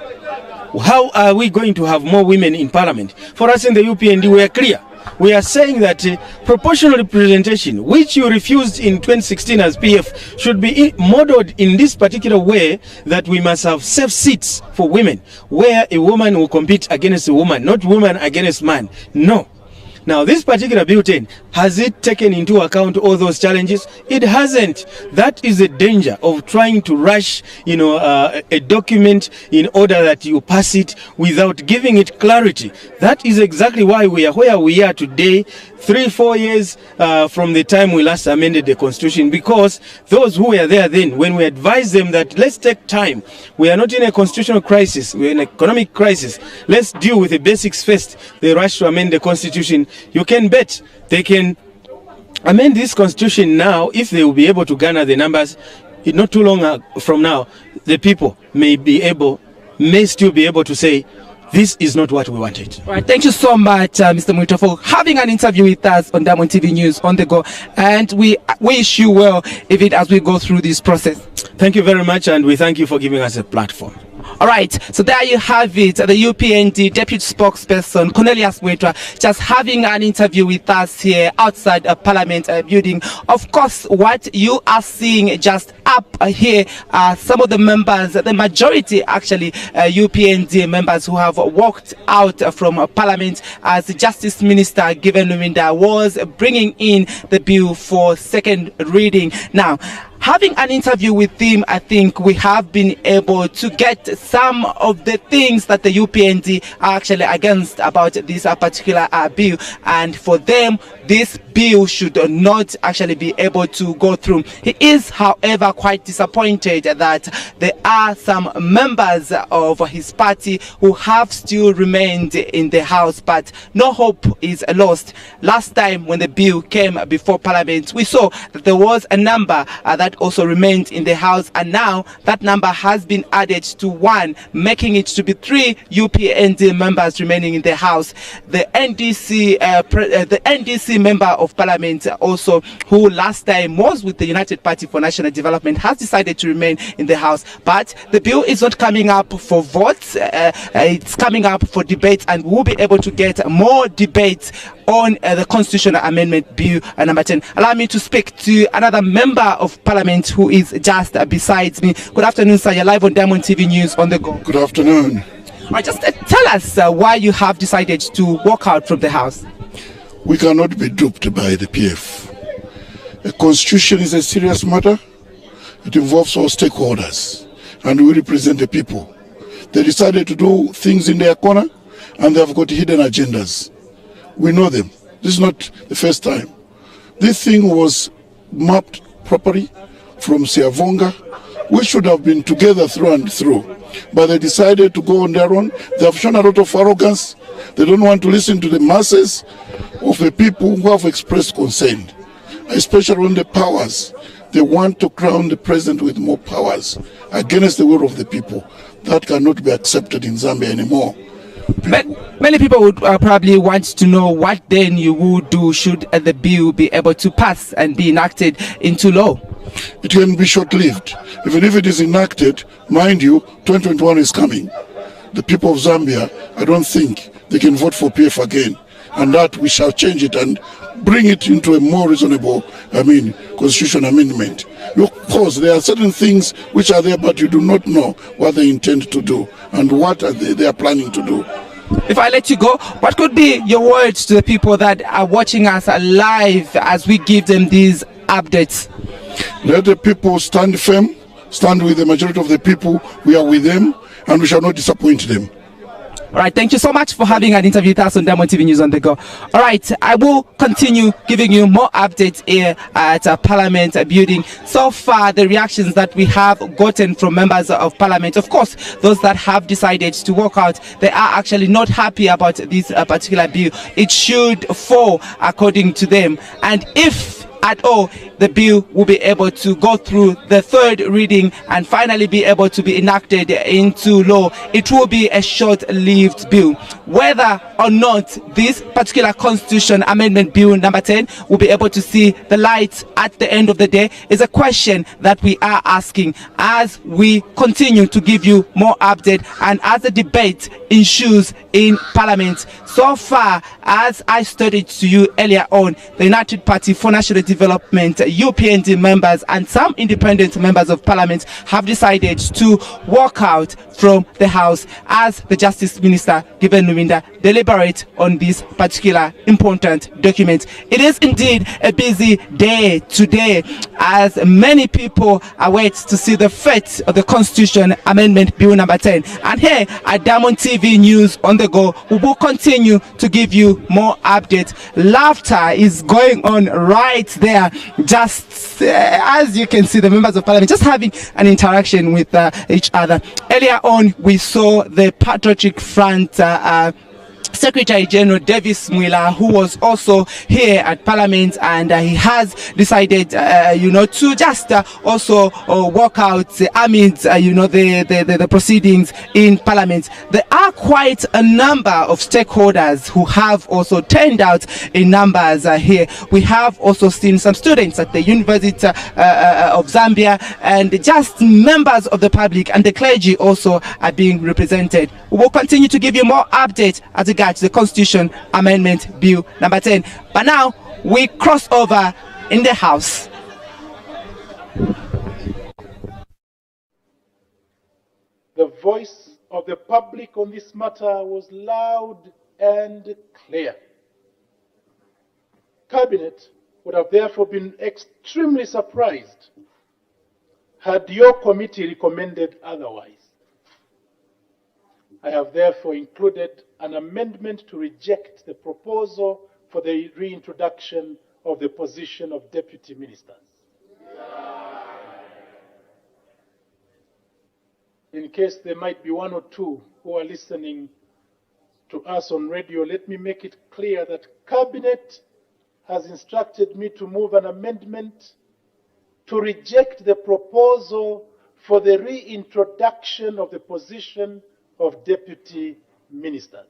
How are we going to have more women in parliament? For us in the UPND, we are clear. We are saying that proportional representation, which you refused in 2016 as PF, should be modeled in this particular way, that we must have safe seats for women, where a woman will compete against a woman, not woman against man. No. Now, this particular Bill 10, has it taken into account all those challenges? It hasn't. That is the danger of trying to rush, a document in order that you pass it without giving it clarity. That is exactly why we are where we are today, 3-4 years from the time we last amended the Constitution, because those who were there then, when we advised them that let's take time, we are not in a constitutional crisis, we're in an economic crisis, let's deal with the basics first, they rushed to amend the Constitution. You can bet they can amend this Constitution now if they will be able to garner the numbers. Not too long from now, the people may still be able to say, this is not what we wanted. All right, thank you so much, Mr. Muito, for having an interview with us on Diamond TV News on the go. And we wish you well as we go through this process. Thank you very much, and we thank you for giving us a platform. All right, so there you have it, the UPND Deputy Spokesperson Cornelius Mwetwa just having an interview with us here outside a Parliament building. Of course, what you are seeing just up here are some of the members, the majority actually, UPND members who have walked out from Parliament as Justice Minister Given Luminda was bringing in the bill for second reading. Now, having an interview with him, I think we have been able to get some of the things that the UPND are actually against about this particular bill, and for them this bill should not actually be able to go through. He is, however, quite disappointed that there are some members of his party who have still remained in the House, but no hope is lost. Last time when the bill came before Parliament, we saw that there was a number that also remained in the House, and now that number has been added to 1, making it to be 3 UPND members remaining in the House. The NDC member of Parliament also, who last time was with the United Party for National Development, has decided to remain in the House. But the bill is not coming up for votes. It's coming up for debate, and we'll be able to get more debates on the Constitutional Amendment Bill number 10. Allow me to speak to another member of Parliament who is just besides me. Good afternoon, sir. You're live on Diamond TV News on the go. Good afternoon. All right, just tell us why you have decided to walk out from the House. We cannot be duped by the PF. A constitution is a serious matter. It involves all stakeholders, and we represent the people. They decided to do things in their corner, and they have got hidden agendas. We know them. This is not the first time. This thing was mapped properly from Siavonga. We should have been together through and through, but they decided to go on their own. They have shown a lot of arrogance. They don't want to listen to the masses of the people who have expressed concern, especially on the powers. They want to crown the president with more powers against the will of the people. That cannot be accepted in Zambia anymore. Many people would probably want to know what then you would do should the bill be able to pass and be enacted into law. It can be short-lived. Even if it is enacted, mind you, 2021 is coming. The people of Zambia, I don't think they can vote for PF again. And that we shall change it and bring it into a more reasonable, constitutional amendment. Of course, there are certain things which are there, but you do not know what they intend to do and what they are planning to do. If I let you go, what could be your words to the people that are watching us live as we give them these updates? Let the people stand firm, stand with the majority of the people. We are with them, and we shall not disappoint them. All right, thank you so much for having an interview with us on Diamond TV News on the go. All right, I will continue giving you more updates here at Parliament building. So far, the reactions that we have gotten from members of Parliament, of course, those that have decided to walk out, they are actually not happy about this particular bill. It should fall according to them. And if at all the bill will be able to go through the 3rd reading and finally be able to be enacted into law, it will be a short-lived bill. Whether or not this particular Constitution Amendment Bill number 10 will be able to see the light at the end of the day is a question that we are asking as we continue to give you more update and as the debate ensues in Parliament. So far, as I stated to you earlier on, the United Party for National Development, UPND members and some independent members of Parliament have decided to walk out from the House as the Justice Minister, Given Numinda, deliberate on this particular important document. It is indeed a busy day today as many people await to see the fate of the Constitution Amendment Bill number 10. And here at Diamond TV News on the go, we will continue to give you more updates. Laughter is going on right there, just as you can see the members of Parliament just having an interaction with each other. Earlier on, we saw the Patriotic Front Secretary General Davis Mwila, who was also here at Parliament, and he has decided, to just also walk out amid, the proceedings in Parliament. There are quite a number of stakeholders who have also turned out in numbers here. We have also seen some students at the University of Zambia, and just members of the public and the clergy also are being represented. We will continue to give you more updates as regards the Constitution Amendment Bill number 10. But now we cross over in the House. The voice of the public on this matter was loud and clear. Cabinet would have therefore been extremely surprised had your committee recommended otherwise. I have therefore included an amendment to reject the proposal for the reintroduction of the position of deputy ministers. In case there might be one or two who are listening to us on radio, let me make it clear that Cabinet has instructed me to move an amendment to reject the proposal for the reintroduction of the position of deputy ministers.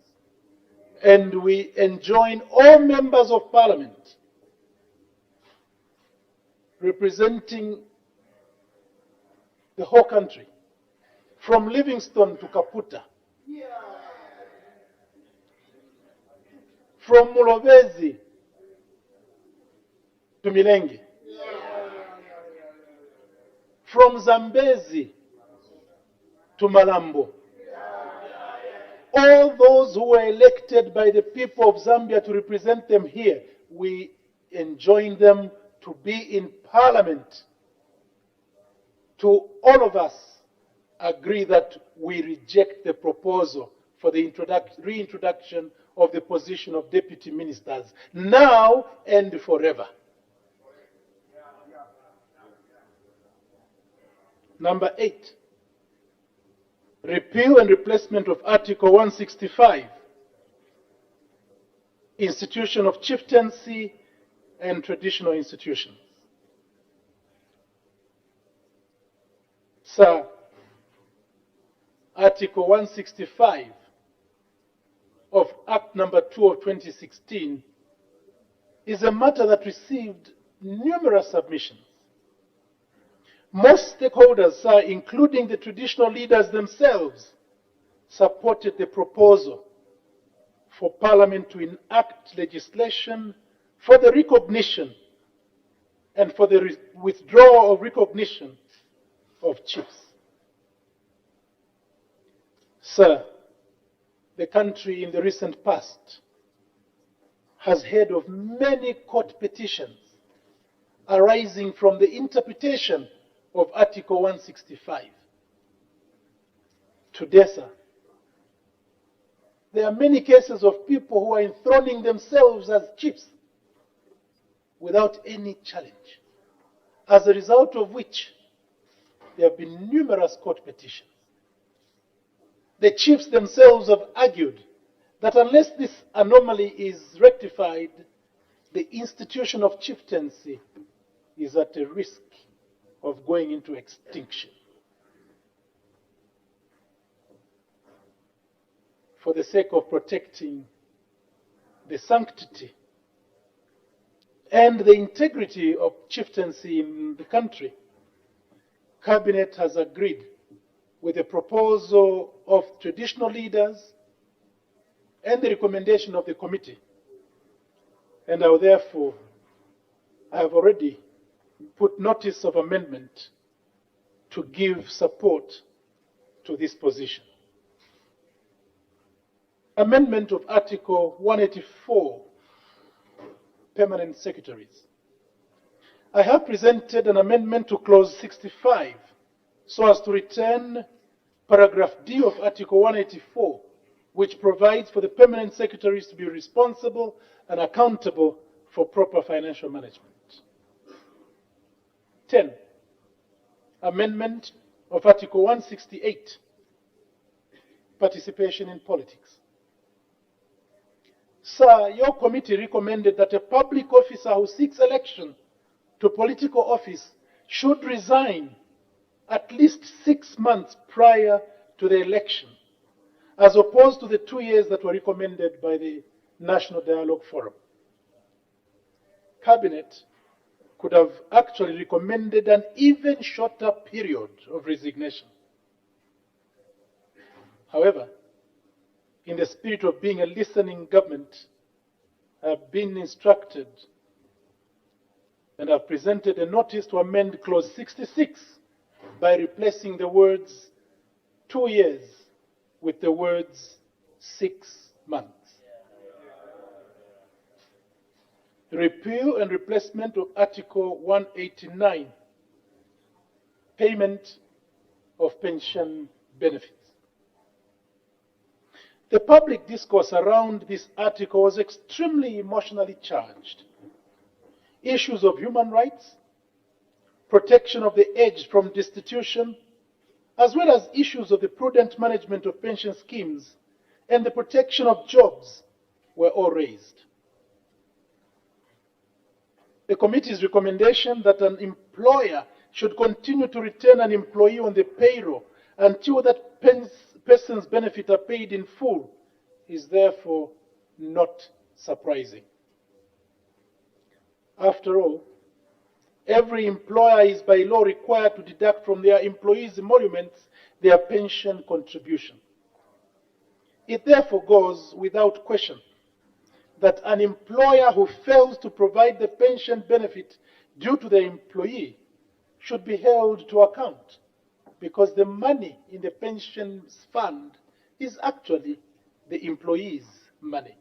And we enjoin all members of parliament representing the whole country, from Livingstone to Kaputa, from Mulobezi to Milenge, from Zambezi to Malambo. All those who were elected by the people of Zambia to represent them here, we enjoin them to be in parliament. To all of us agree that we reject the proposal for the reintroduction of the position of deputy ministers, now and forever. Number 8, repeal and replacement of Article 165, institution of chieftaincy and traditional institutions. Sir, Article 165 of Act number 2 of 2016 is a matter that received numerous submissions. Most stakeholders, sir, including the traditional leaders themselves, supported the proposal for Parliament to enact legislation for the recognition and for the withdrawal of recognition of chiefs. Sir, the country in the recent past has heard of many court petitions arising from the interpretation of Article 165. Today, sir, there are many cases of people who are enthroning themselves as chiefs without any challenge, as a result of which there have been numerous court petitions. The chiefs themselves have argued that unless this anomaly is rectified, the institution of chieftaincy is at a risk of going into extinction. For the sake of protecting the sanctity and the integrity of chieftaincy in the country, Cabinet has agreed with the proposal of traditional leaders and the recommendation of the committee. And I have already put notice of amendment to give support to this position. Amendment of Article 184, Permanent Secretaries. I have presented an amendment to Clause 65 so as to return Paragraph D of Article 184, which provides for the permanent secretaries to be responsible and accountable for proper financial management. 10. Amendment of Article 168, participation in politics. Sir, your committee recommended that a public officer who seeks election to political office should resign at least 6 months prior to the election, as opposed to the 2 years that were recommended by the National Dialogue Forum. Cabinet could have actually recommended an even shorter period of resignation. However, in the spirit of being a listening government, I have been instructed and have presented a notice to amend Clause 66 by replacing the words 2 years with the words 6 months. Repeal and replacement of Article 189, payment of pension benefits. The public discourse around this article was extremely emotionally charged. Issues of human rights, protection of the aged from destitution, as well as issues of the prudent management of pension schemes and the protection of jobs were all raised. The committee's recommendation that an employer should continue to retain an employee on the payroll until that person's benefits are paid in full is therefore not surprising. After all, every employer is by law required to deduct from their employees' emoluments their pension contribution. It therefore goes without question that an employer who fails to provide the pension benefit due to the employee should be held to account, because the money in the pensions fund is actually the employee's money.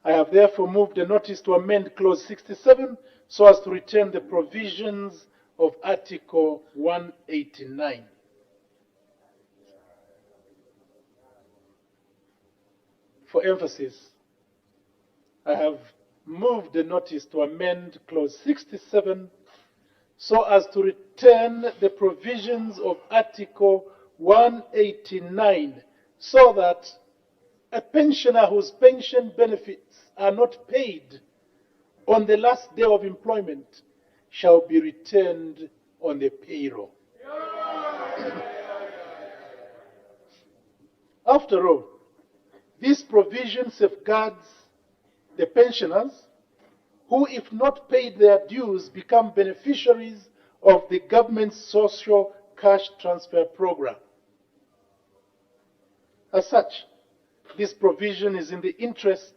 I have therefore moved a notice to amend Clause 67 so as to retain the provisions of Article 189. For emphasis, I have moved the notice to amend Clause 67 so as to retain the provisions of Article 189, so that a pensioner whose pension benefits are not paid on the last day of employment shall be retained on the payroll. After all, this provision safeguards the pensioners who, if not paid their dues, become beneficiaries of the government's social cash transfer program. As such, this provision is in the interest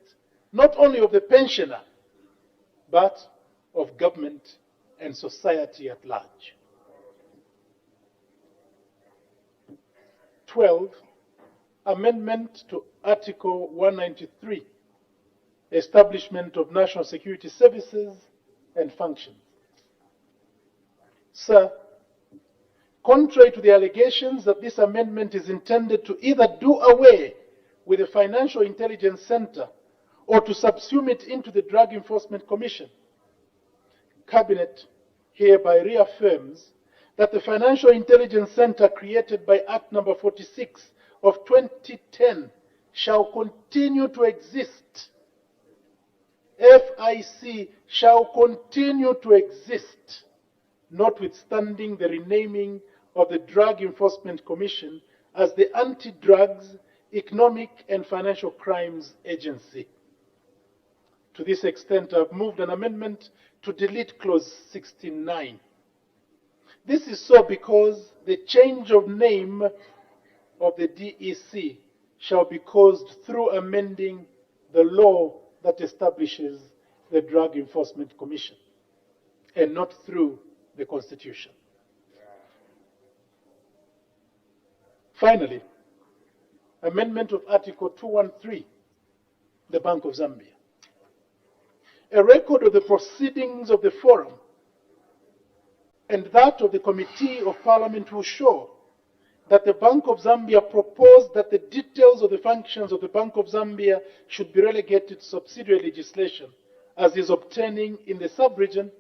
not only of the pensioner, but of government and society at large. 12. Amendment to Article 193, Establishment of National Security Services and Functions. Sir, contrary to the allegations that this amendment is intended to either do away with the Financial Intelligence Center or to subsume it into the Drug Enforcement Commission, Cabinet hereby reaffirms that the Financial Intelligence Center created by Act Number 46 of 2010 shall continue to exist. FIC shall continue to exist, notwithstanding the renaming of the Drug Enforcement Commission as the Anti-Drugs, Economic and Financial Crimes Agency. To this extent, I have moved an amendment to delete Clause 69. This is so because the change of name of the DEC shall be caused through amending the law that establishes the Drug Enforcement Commission, and not through the Constitution. Finally, amendment of Article 213, the Bank of Zambia. A record of the proceedings of the forum and that of the Committee of Parliament will show that the Bank of Zambia proposed that the details of the functions of the Bank of Zambia should be relegated to subsidiary legislation, as is obtaining in the sub-region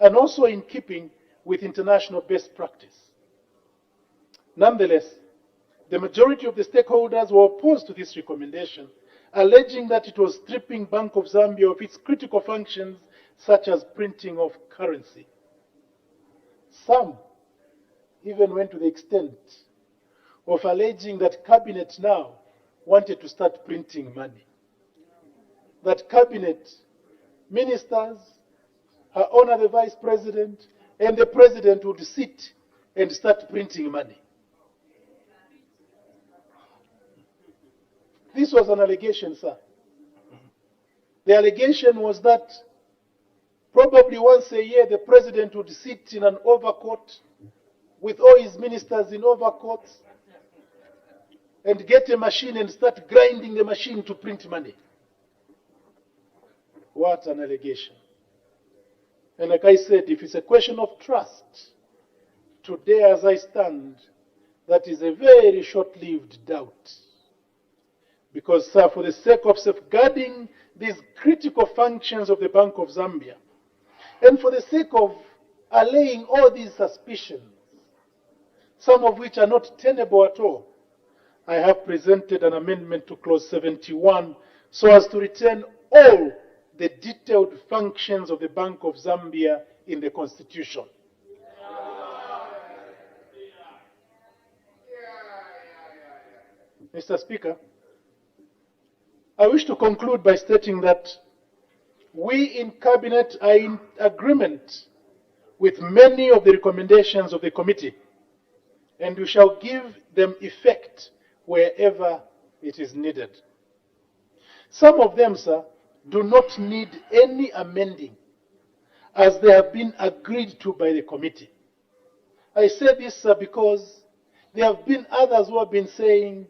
and also in keeping with international best practice. Nonetheless, the majority of the stakeholders were opposed to this recommendation, alleging that it was stripping Bank of Zambia of its critical functions, such as printing of currency. Some even went to the extent of alleging that Cabinet now wanted to start printing money. That Cabinet, ministers, Her Honor the Vice President, and the President would sit and start printing money. This was an allegation, sir. The allegation was that probably once a year the President would sit in an overcoat with all his ministers in overcoats and get a machine and start grinding the machine to print money. What an allegation. And like I said, if it's a question of trust, today as I stand, that is a very short-lived doubt. Because, sir, for the sake of safeguarding these critical functions of the Bank of Zambia, and for the sake of allaying all these suspicions, some of which are not tenable at all, I have presented an amendment to Clause 71 so as to retain all the detailed functions of the Bank of Zambia in the Constitution. Mr. Speaker, I wish to conclude by stating that we in Cabinet are in agreement with many of the recommendations of the committee, and we shall give them effect wherever it is needed. Some of them, sir, do not need any amending, as they have been agreed to by the committee. I say this, sir, because there have been others who have been saying,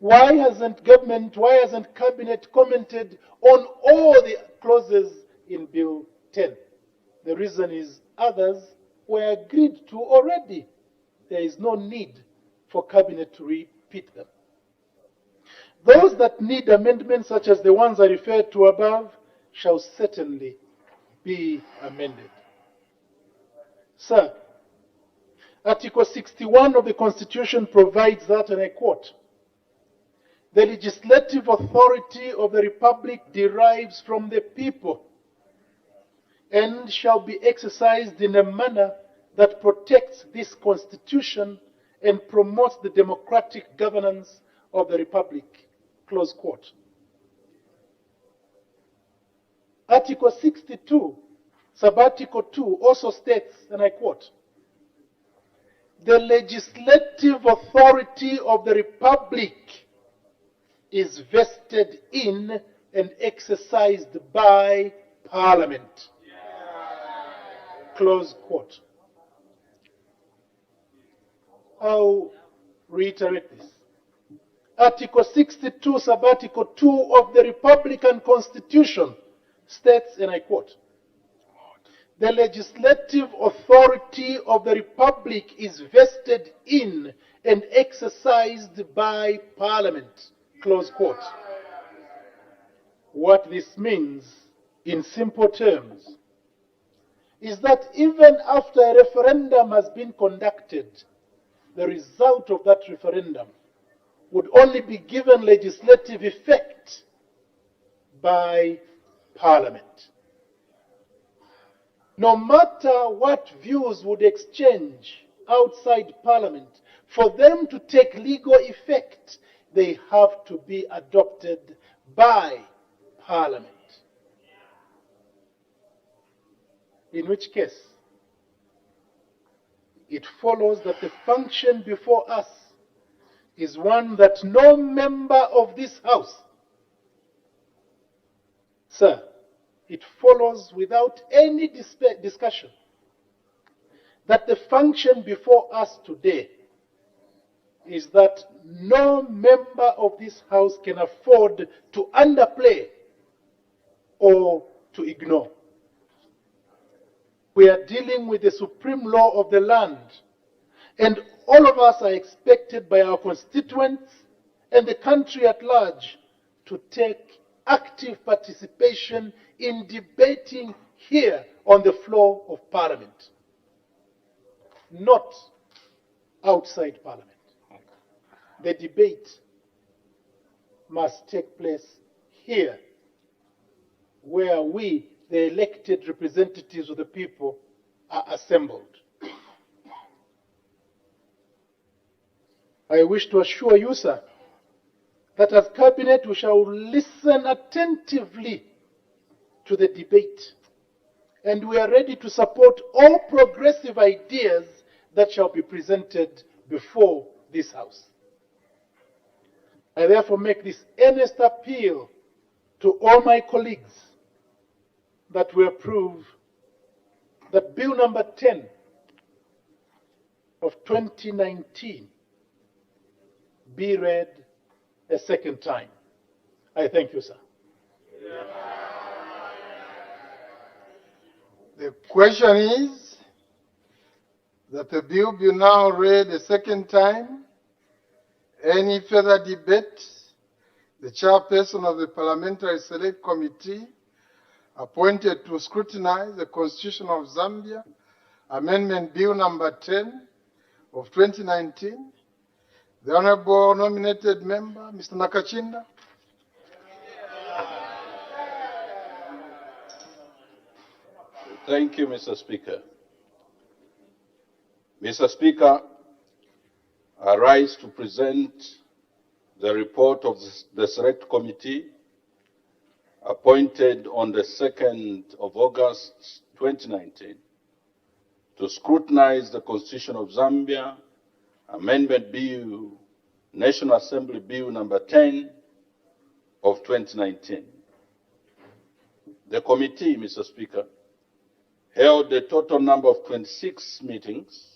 why hasn't Cabinet commented on all the clauses in Bill 10? The reason is others were agreed to already. There is no need for Cabinet to repeat them. Those that need amendments, such as the ones I referred to above, shall certainly be amended. Sir, Article 61 of the Constitution provides that, and I quote, "The legislative authority of the Republic derives from the people and shall be exercised in a manner that protects this Constitution and promotes the democratic governance of the Republic." Close quote. Article 62, Subarticle 2 also states, and I quote, "The legislative authority of the Republic is vested in and exercised by Parliament." Close quote. I'll reiterate this. Article 62, Subarticle 2 of the Republican Constitution states, and I quote, "The legislative authority of the Republic is vested in and exercised by Parliament." Close quote. What this means, in simple terms, is that even after a referendum has been conducted, the result of that referendum would only be given legislative effect by Parliament. No matter what views would exchange outside Parliament, for them to take legal effect, they have to be adopted by Parliament. In which case, it follows that the function before us is one that no member of this House, sir, it follows without any discussion that the function before us today is that no member of this House can afford to underplay or to ignore. We are dealing with the supreme law of the land, and all of us are expected by our constituents and the country at large to take active participation in debating here on the floor of Parliament, not outside Parliament. The debate must take place here, where we, the elected representatives of the people, are assembled. I wish to assure you, sir, that as Cabinet we shall listen attentively to the debate, and we are ready to support all progressive ideas that shall be presented before this House. I therefore make this earnest appeal to all my colleagues that we approve that Bill number 10 of 2019 be read a second time. I thank you, sir. The question is that the bill be now read a second time. Any further debate? The chairperson of the Parliamentary Select Committee appointed to scrutinize the Constitution of Zambia, Amendment Bill number 10 of 2019. The Honorable nominated member, Mr. Nakachinda. Thank you, Mr. Speaker. Mr. Speaker, I rise to present the report of the Select Committee appointed on the 2nd of August 2019 to scrutinize the Constitution of Zambia, Amendment Bill, National Assembly Bill number 10 of 2019. The committee, Mr. Speaker, held a total number of 26 meetings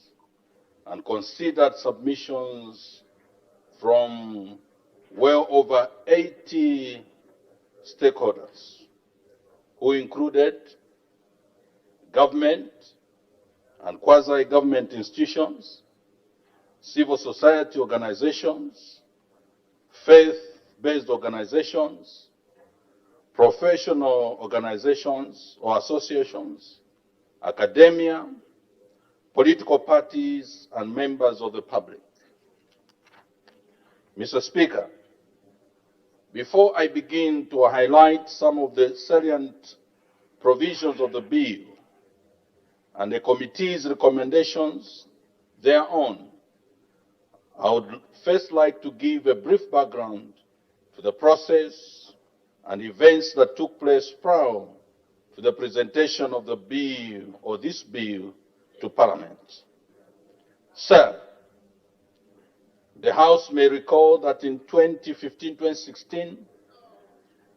and considered submissions from well over 80 stakeholders, who included government and quasi-government institutions, civil society organizations, faith-based organizations, professional organizations or associations, academia, political parties, and members of the public. Mr. Speaker, before I begin to highlight some of the salient provisions of the bill and the committee's recommendations thereon, I would first like to give a brief background to the process and events that took place prior to the presentation of the bill or this bill to Parliament. Sir, the House may recall that in 2015-2016,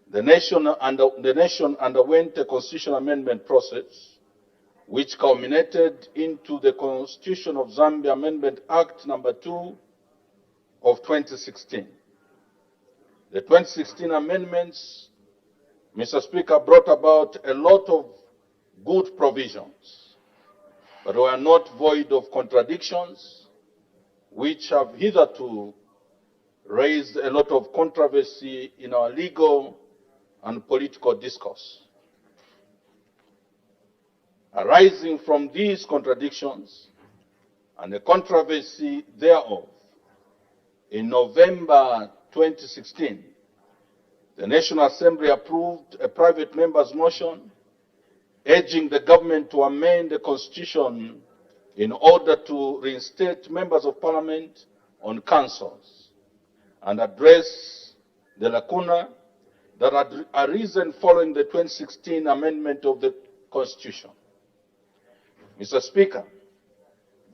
the nation underwent a constitutional amendment process which culminated into the Constitution of Zambia Amendment Act number 2 of 2016. The 2016 amendments, Mr. Speaker, brought about a lot of good provisions, but were not void of contradictions, which have hitherto raised a lot of controversy in our legal and political discourse. Arising from these contradictions and the controversy thereof, in November 2016, the National Assembly approved a private member's motion urging the government to amend the Constitution in order to reinstate members of Parliament on councils and address the lacuna that had arisen following the 2016 amendment of the Constitution. Mr. Speaker,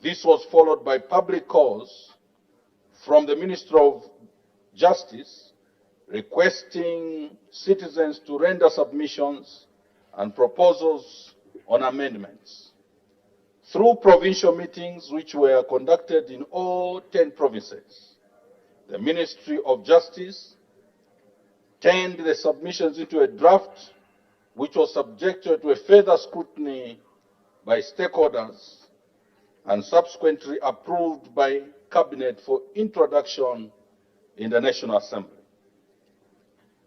this was followed by public calls from the Minister of Justice requesting citizens to render submissions and proposals on amendments. Through provincial meetings which were conducted in all 10 provinces, the Ministry of Justice turned the submissions into a draft which was subjected to a further scrutiny by stakeholders and subsequently approved by Cabinet for introduction in the National Assembly.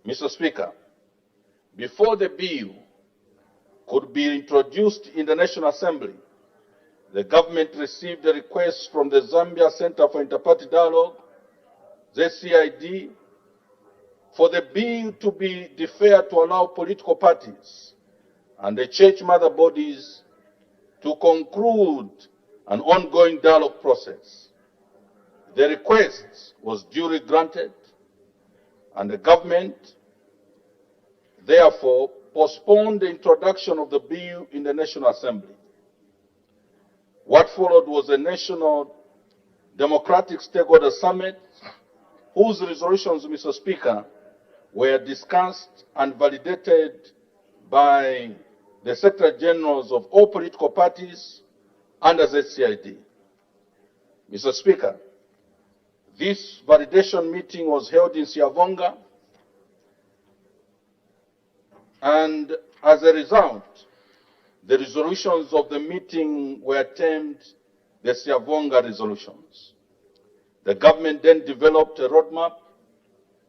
Mr. Speaker, before the bill could be introduced in the National Assembly, the government received a request from the Zambia Center for Interparty Dialogue, ZCID, for the bill to be deferred to allow political parties and the church mother bodies to conclude an ongoing dialogue process. The request was duly granted, and the government therefore postponed the introduction of the bill in the National Assembly. What followed was a National Democratic Stakeholder Summit, whose resolutions, Mr. Speaker, were discussed and validated by the Secretary Generals of all political parties under ZCID. Mr. Speaker, this validation meeting was held in Siavonga, and as a result, The resolutions of the meeting were termed the Siavonga resolutions. The government then developed a roadmap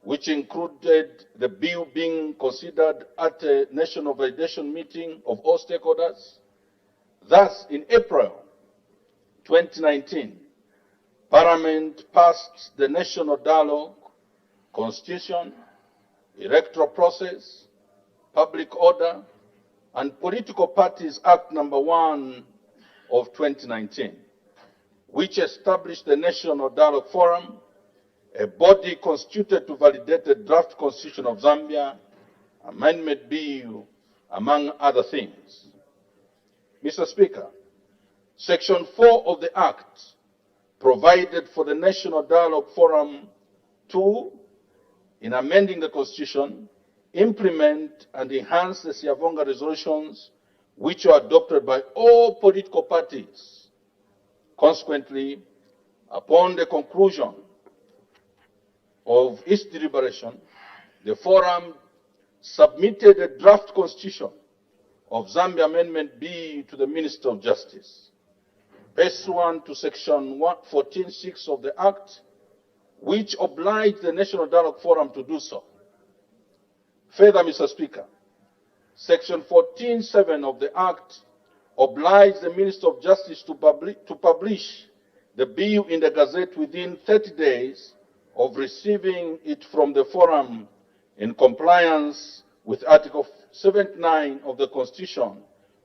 which included the bill being considered at a national validation meeting of all stakeholders. Thus, in April 2019, Parliament passed the National Dialogue, Constitution, Electoral Process, Public Order, and Political Parties Act No. 1 of 2019, which established the National Dialogue Forum, a body constituted to validate the draft Constitution of Zambia, Amendment Bill, among other things. Mr. Speaker, Section 4 of the Act provided for the National Dialogue Forum to, in amending the Constitution, implement and enhance the Siavonga resolutions which were adopted by all political parties. Consequently, upon the conclusion of its deliberation, the Forum submitted a draft Constitution of Zambia Amendment B to the Minister of Justice, pursuant to Section 14(6) of the Act, which obliged the National Dialogue Forum to do so. Further, Mr. Speaker, Section 14(7) of the Act obliged the Minister of Justice to publish the bill in the Gazette within 30 days of receiving it from the Forum in compliance with Article 79 of the Constitution,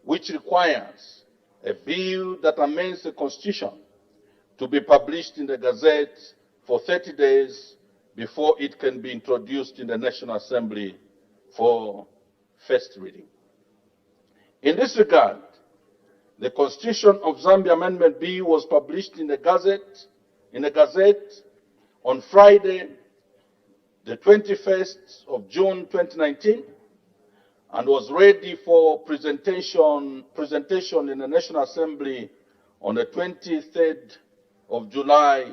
which requires a bill that amends the Constitution to be published in the Gazette for 30 days before it can be introduced in the National Assembly for first reading. In this regard, the Constitution of Zambia Amendment Bill was published in the Gazette on Friday, the 21st of June 2019, and was ready for presentation in the National Assembly on the 23rd of July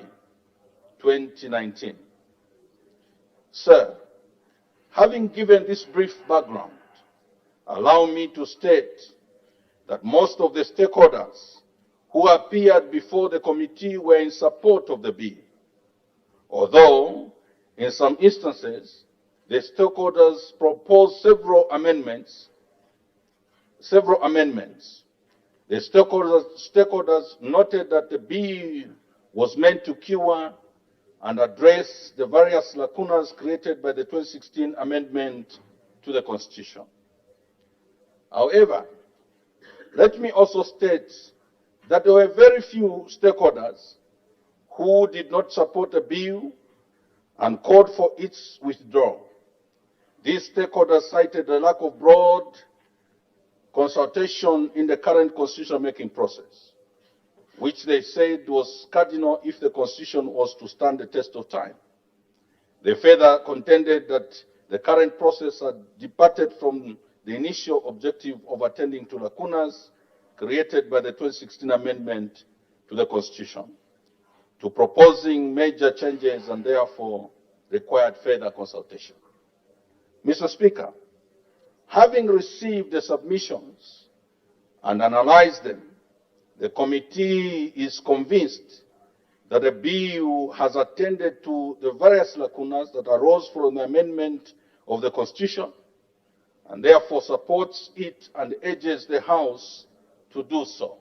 2019. Sir, having given this brief background, allow me to state that most of the stakeholders who appeared before the committee were in support of the bill, although in some instances the stakeholders proposed several amendments. The stakeholders noted that the bill was meant to cure and address the various lacunas created by the 2016 amendment to the Constitution. However, let me also state that there were very few stakeholders who did not support the bill and called for its withdrawal. These stakeholders cited the lack of broad consultation in the current constitution-making process, which they said was cardinal if the Constitution was to stand the test of time. They further contended that the current process had departed from the initial objective of attending to lacunas created by the 2016 amendment to the Constitution, to proposing major changes and therefore required further consultation. Mr. Speaker, having received the submissions and analyzed them, the committee is convinced that the bill has attended to the various lacunas that arose from the amendment of the Constitution and therefore supports it and urges the House to do so.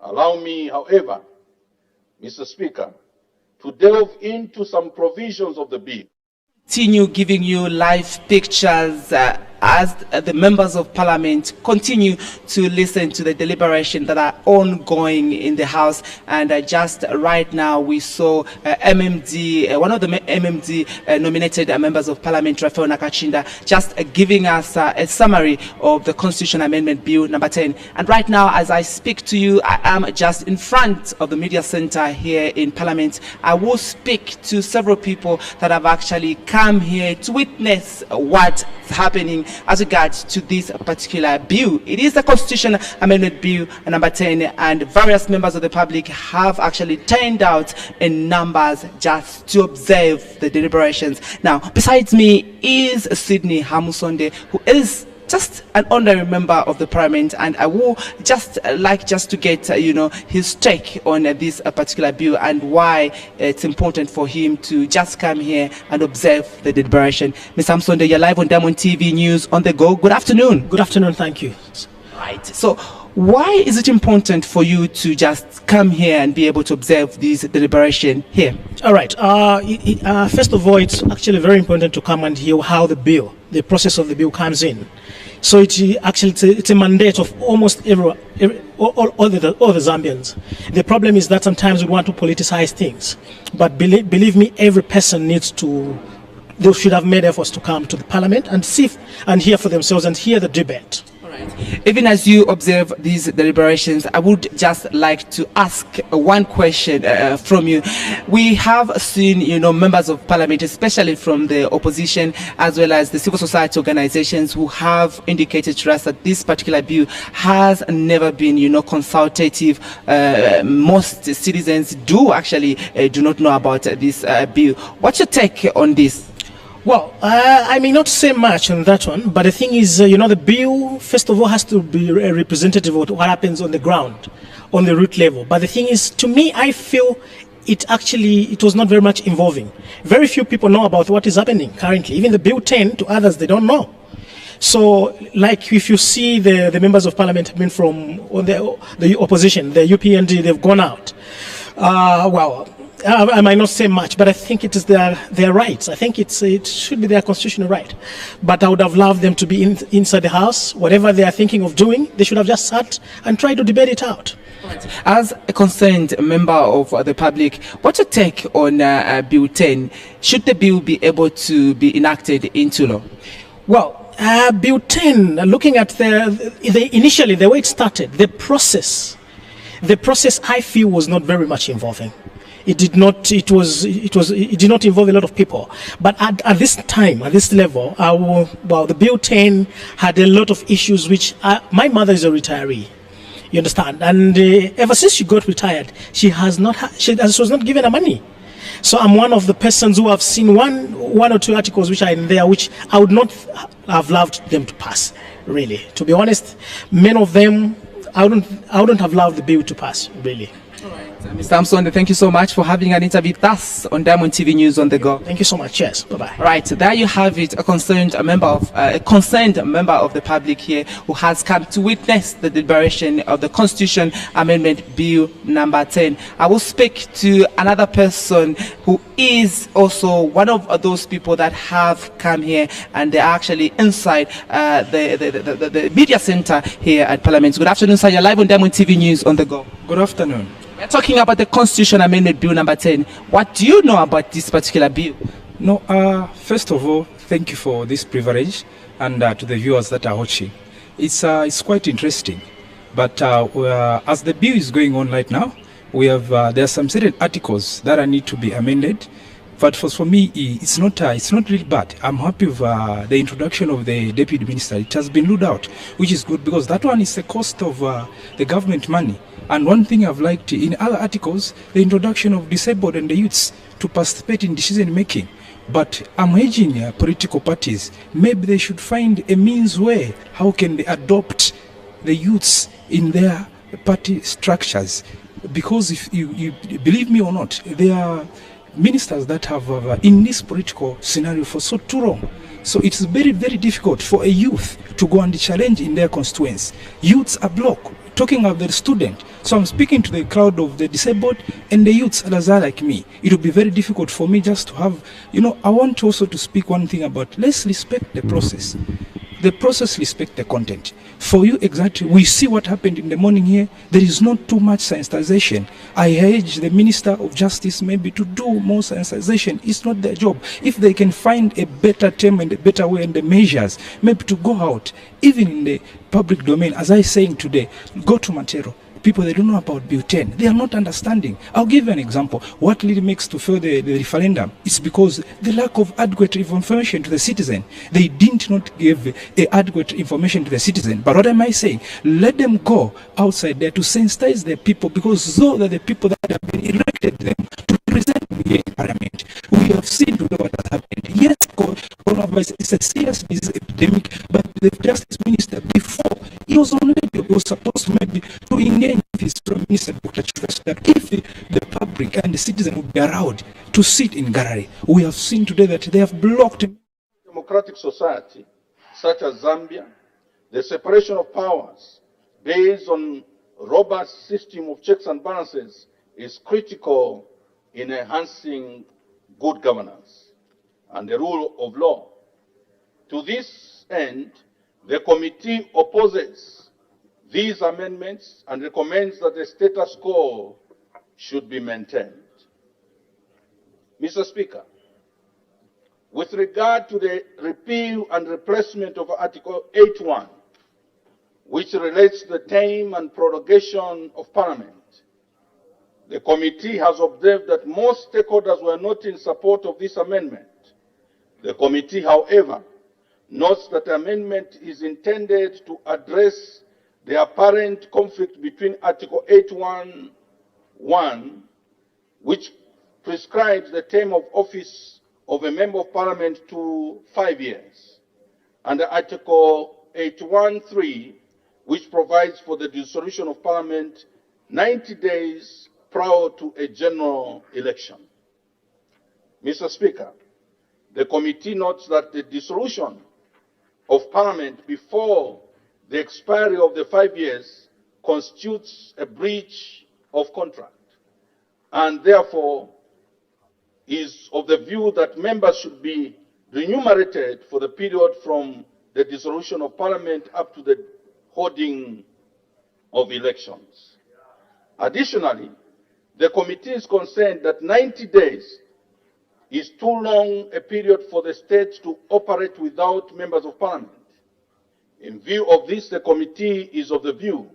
Allow me, however, Mr. Speaker, to delve into some provisions of the bill. Continue giving you live pictures as the members of parliament continue to listen to the deliberation that are ongoing in the House. And just right now we saw MMD, one of the MMD nominated members of parliament, Raphael Nakachinda, just giving us a summary of the Constitution Amendment Bill number 10. And right now, as I speak to you, I am just in front of the media center here in Parliament. I will speak to several people that have actually come here to witness what's happening as regards to this particular bill. It is the Constitution Amendment Bill number 10, and various members of the public have actually turned out in numbers just to observe the deliberations. Now, besides me is Sydney Hamusonde, who is just an honorary member of the parliament, and I would just like to get his take on this particular bill and why it's important for him to just come here and observe the deliberation. Mr. Amsonde, you're live on Diamond TV News on the go. Good afternoon. Good afternoon. Thank you. Right. So, why is it important for you to just come here and be able to observe this deliberation here? All right. First of all, it's actually very important to come and hear how the process of the bill comes in. So it's a mandate of almost all the Zambians. The problem is that sometimes we want to politicize things, but believe me, every person they should have made efforts to come to the parliament and see and hear for themselves and hear the debate. Even as you observe these deliberations, I would just like to ask one question from you. We have seen, members of parliament, especially from the opposition, as well as the civil society organizations, who have indicated to us that this particular bill has never been, consultative. Most citizens do not know about this bill. What's your take on this? Well, I may not say much on that one, but the thing is, the bill, first of all, has to be a representative of what happens on the ground, on the root level. But the thing is, to me, I feel it was not very much involving. Very few people know about what is happening currently. Even the Bill 10, to others, they don't know. So, like, if you see the members of parliament have been from the opposition, the UPND, they've gone out. I might not say much, but I think it is their rights. I think it should be their constitutional right. But I would have loved them to be inside the house. Whatever they are thinking of doing, they should have just sat and tried to debate it out. As a concerned member of the public, what's your take on Bill 10? Should the bill be able to be enacted into law? Well, Bill 10, looking at initially the way it started, the process I feel was not very much involving. It did not involve a lot of people. But at this time, at this level, the Bill 10 had a lot of issues which, my mother is a retiree, you understand? And ever since she got retired, she was not given her money. So I'm one of the persons who have seen one or two articles which are in there, which I would not have loved them to pass, really. To be honest, many of them, I wouldn't have loved the bill to pass, really. Mr. Amsonde, thank you so much for having an interview with us on Diamond TV News on the go. Thank you so much. Yes. Bye-bye. Right, there you have it, a concerned member of the public here who has come to witness the deliberation of the Constitution Amendment Bill number 10. I will speak to another person who is also one of those people that have come here, and they're actually inside the media center here at Parliament. Good afternoon, sir. You're live on Diamond TV News on the go. Good afternoon. We're talking about the Constitution Amendment Bill number 10. What do you know about this particular bill? No, first of all, thank you for this privilege, and to the viewers that are watching. It's quite interesting. But as the bill is going on right now, we have there are some certain articles that need to be amended. But for me, it's not really bad. I'm happy with the introduction of the Deputy Minister. It has been ruled out, which is good, because that one is the cost of the government money. And one thing I've liked in other articles, the introduction of disabled and the youths to participate in decision making. But I'm urging political parties, maybe they should find a means where, how can they adopt the youths in their party structures? Because if you believe me or not, there are ministers that have in this political scenario for so too long. So it's very, very difficult for a youth to go and challenge in their constituents. Youths are blocked. Talking of the student, so I'm speaking to the crowd of the disabled and the youths that are like me. It will be very difficult for me just to have, I want also to speak one thing about, let's respect the process. The process respect the content. For you exactly, we see what happened in the morning here. There is not too much sensitization. I urge the Minister of Justice maybe to do more sensitization. It's not their job. If they can find a better term and a better way and the measures, maybe to go out, even in the public domain, as I saying today, go to Matero. People, they don't know about Bill 10. They are not understanding. I'll give you an example. What really makes to fail the referendum is because the lack of adequate information to the citizen. They did not give adequate information to the citizen. But what am I saying? Let them go outside there to sensitize the people, because those are the people that have been elected them to represent me in Parliament. We have seen today what has happened. Yes, coronavirus is a serious disease epidemic, but the Justice Minister before. He was on radio. He was supposed maybe to engage with his Prime Minister, Dr. Chifas, that if the public and the citizen would be allowed to sit in gallery. We have seen today that they have blocked. Democratic society, such as Zambia, the separation of powers based on robust system of checks and balances is critical in enhancing good governance and the rule of law. To this end, the committee opposes these amendments and recommends that the status quo should be maintained. Mr. Speaker, with regard to the repeal and replacement of Article 8.1, which relates to the term and prorogation of Parliament, the committee has observed that most stakeholders were not in support of this amendment. The committee, however, notes that the amendment is intended to address the apparent conflict between Article 8.1.1, which prescribes the term of office of a Member of Parliament to 5 years, and Article 8.1.3, which provides for the dissolution of Parliament 90 days prior to a general election. Mr. Speaker, the committee notes that the dissolution of Parliament before the expiry of the 5 years constitutes a breach of contract, and therefore is of the view that members should be remunerated for the period from the dissolution of Parliament up to the holding of elections. Additionally, the committee is concerned that 90 days is too long a period for the state to operate without members of Parliament. In view of this, the committee is of the view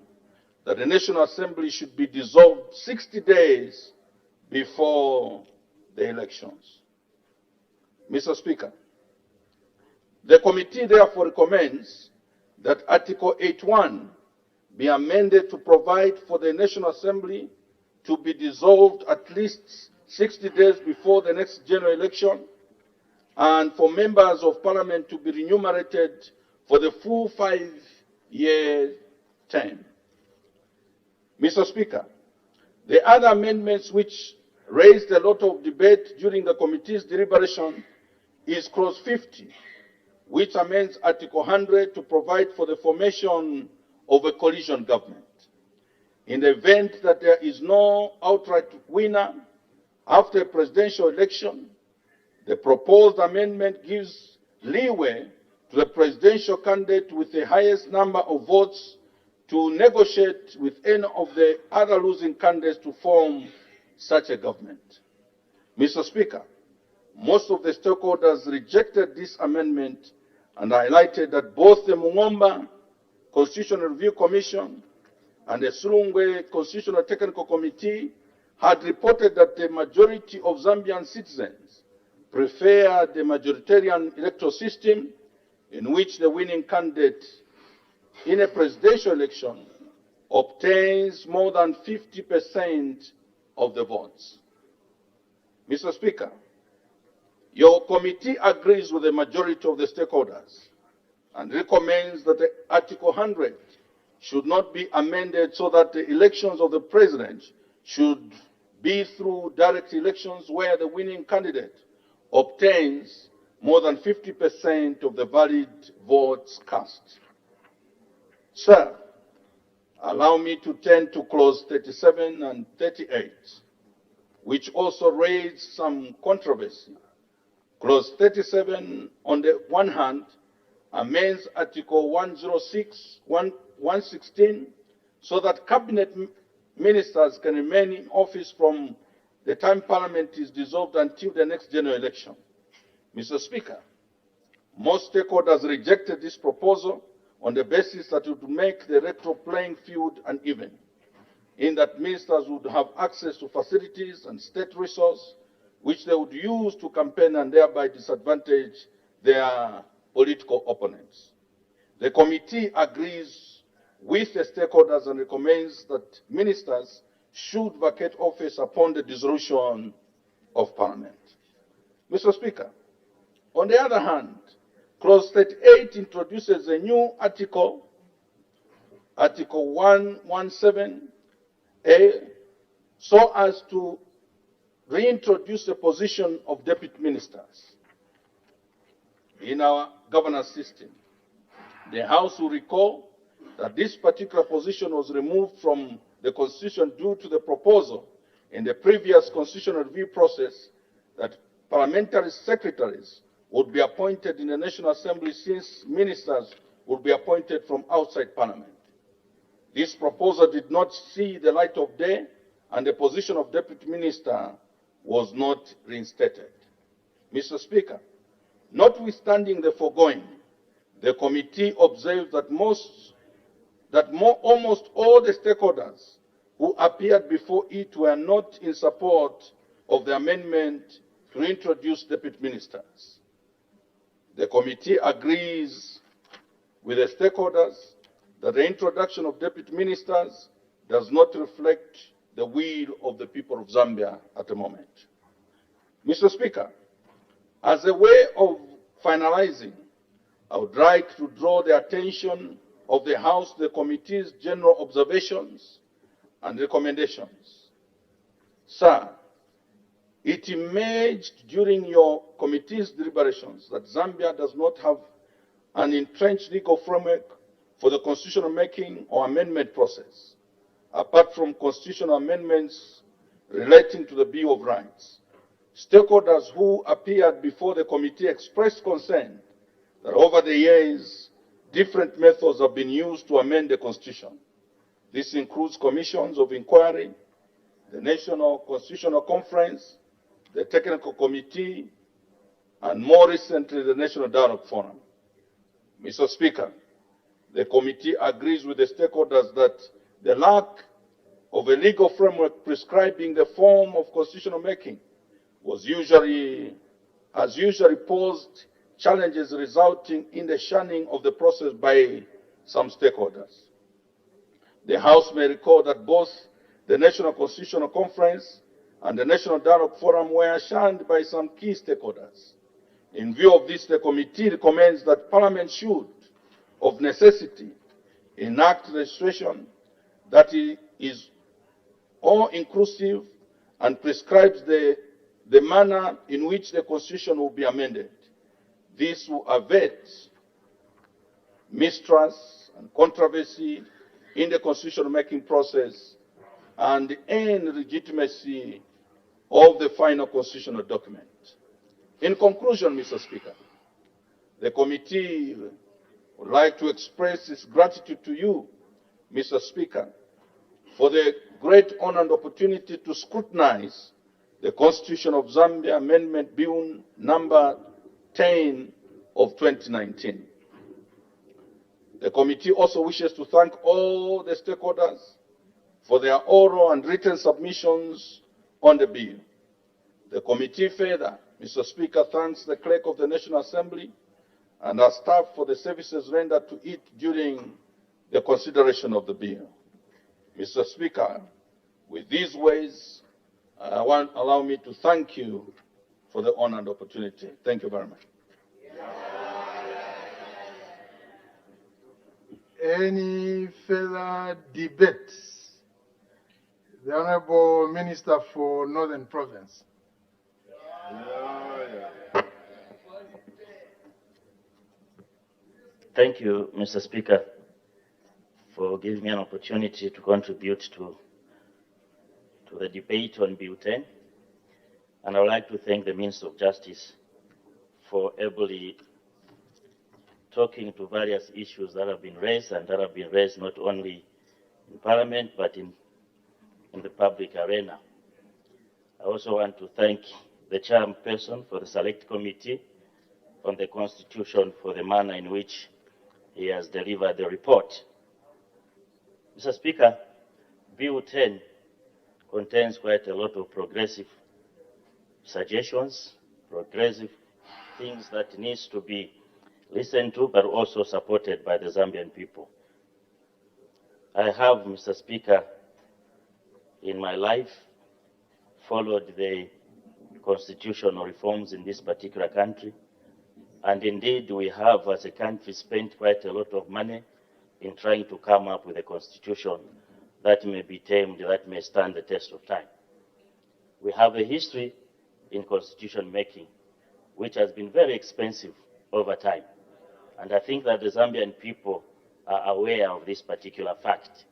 that the National Assembly should be dissolved 60 days before the elections. Mr. Speaker, the committee therefore recommends that Article 8.1 be amended to provide for the National Assembly to be dissolved at least 60 days before the next general election, and for members of Parliament to be remunerated for the full 5-year term. Mr. Speaker, the other amendments which raised a lot of debate during the committee's deliberation is Clause 50, which amends Article 100 to provide for the formation of a coalition government. In the event that there is no outright winner after a presidential election, the proposed amendment gives leeway to the presidential candidate with the highest number of votes to negotiate with any of the other losing candidates to form such a government. Mr. Speaker, most of the stakeholders rejected this amendment and highlighted that both the Mungomba Constitutional Review Commission and the Surungwe Constitutional Technical Committee had reported that the majority of Zambian citizens prefer the majoritarian electoral system in which the winning candidate in a presidential election obtains more than 50% of the votes. Mr. Speaker, your committee agrees with the majority of the stakeholders and recommends that the Article 100 should not be amended so that the elections of the president should be through direct elections where the winning candidate obtains more than 50% of the valid votes cast. Sir, allow me to turn to Clause 37 and 38, which also raised some controversy. Clause 37, on the one hand, amends Article 116 so that cabinet ministers can remain in office from the time Parliament is dissolved until the next general election. Mr. Speaker, most stakeholders rejected this proposal on the basis that it would make the electoral playing field uneven, in that ministers would have access to facilities and state resources which they would use to campaign and thereby disadvantage their political opponents. The committee agrees with the stakeholders and recommends that ministers should vacate office upon the dissolution of Parliament. Mr. Speaker, on the other hand, Clause 38 introduces a new article, Article 117A, so as to reintroduce the position of deputy ministers in our governance system. The House will recall that this particular position was removed from the Constitution due to the proposal in the previous constitutional review process that parliamentary secretaries would be appointed in the National Assembly, since ministers would be appointed from outside Parliament. This proposal did not see the light of day, and the position of deputy minister was not reinstated. Mr. Speaker, notwithstanding the foregoing, the committee observed that almost all the stakeholders who appeared before it were not in support of the amendment to introduce deputy ministers. The committee agrees with the stakeholders that the introduction of deputy ministers does not reflect the will of the people of Zambia at the moment. Mr. Speaker, as a way of finalizing, I would like to draw the attention of the House to the committee's general observations and recommendations. Sir, it emerged during your committee's deliberations that Zambia does not have an entrenched legal framework for the constitutional making or amendment process, apart from constitutional amendments relating to the Bill of Rights. Stakeholders who appeared before the committee expressed concern that over the years, different methods have been used to amend the Constitution. This includes commissions of inquiry, the National Constitutional Conference, the Technical Committee, and more recently, the National Dialogue Forum. Mr. Speaker, the committee agrees with the stakeholders that the lack of a legal framework prescribing the form of constitutional making has usually posed challenges resulting in the shunning of the process by some stakeholders. The House may recall that both the National Constitutional Conference and the National Dialogue Forum were shunned by some key stakeholders. In view of this, the committee recommends that Parliament should, of necessity, enact legislation that is all-inclusive and prescribes the manner in which the Constitution will be amended. This will avert mistrust and controversy in the constitution-making process and end legitimacy of the final constitutional document. In conclusion, Mr. Speaker, the committee would like to express its gratitude to you, Mr. Speaker, for the great honor and opportunity to scrutinize the Constitution of Zambia Amendment Bill number 10 of 2019. The committee also wishes to thank all the stakeholders for their oral and written submissions on the bill. The committee further, Mr. Speaker, thanks the Clerk of the National Assembly and our staff for the services rendered to it during the consideration of the bill. Mr. Speaker, with these words, allow me to thank you for the honor and opportunity. Thank you very much. Any further debates? The Honorable Minister for Northern Province. Thank you, Mr. Speaker, for giving me an opportunity to contribute to the debate on Bill 10. And I would like to thank the Minister of Justice for ably talking to various issues that have been raised, and that have been raised not only in Parliament but in the public arena. I also want to thank the chairperson for the Select Committee on the Constitution for the manner in which he has delivered the report. Mr. Speaker, Bill 10 contains quite a lot of progressive suggestions, progressive things that needs to be listened to, but also supported by the Zambian people. I have, Mr. Speaker, in my life, followed the constitutional reforms in this particular country. And indeed, we have, as a country, spent quite a lot of money in trying to come up with a constitution that may be tamed, that may stand the test of time. We have a history in constitution making, which has been very expensive over time. And I think that the Zambian people are aware of this particular fact.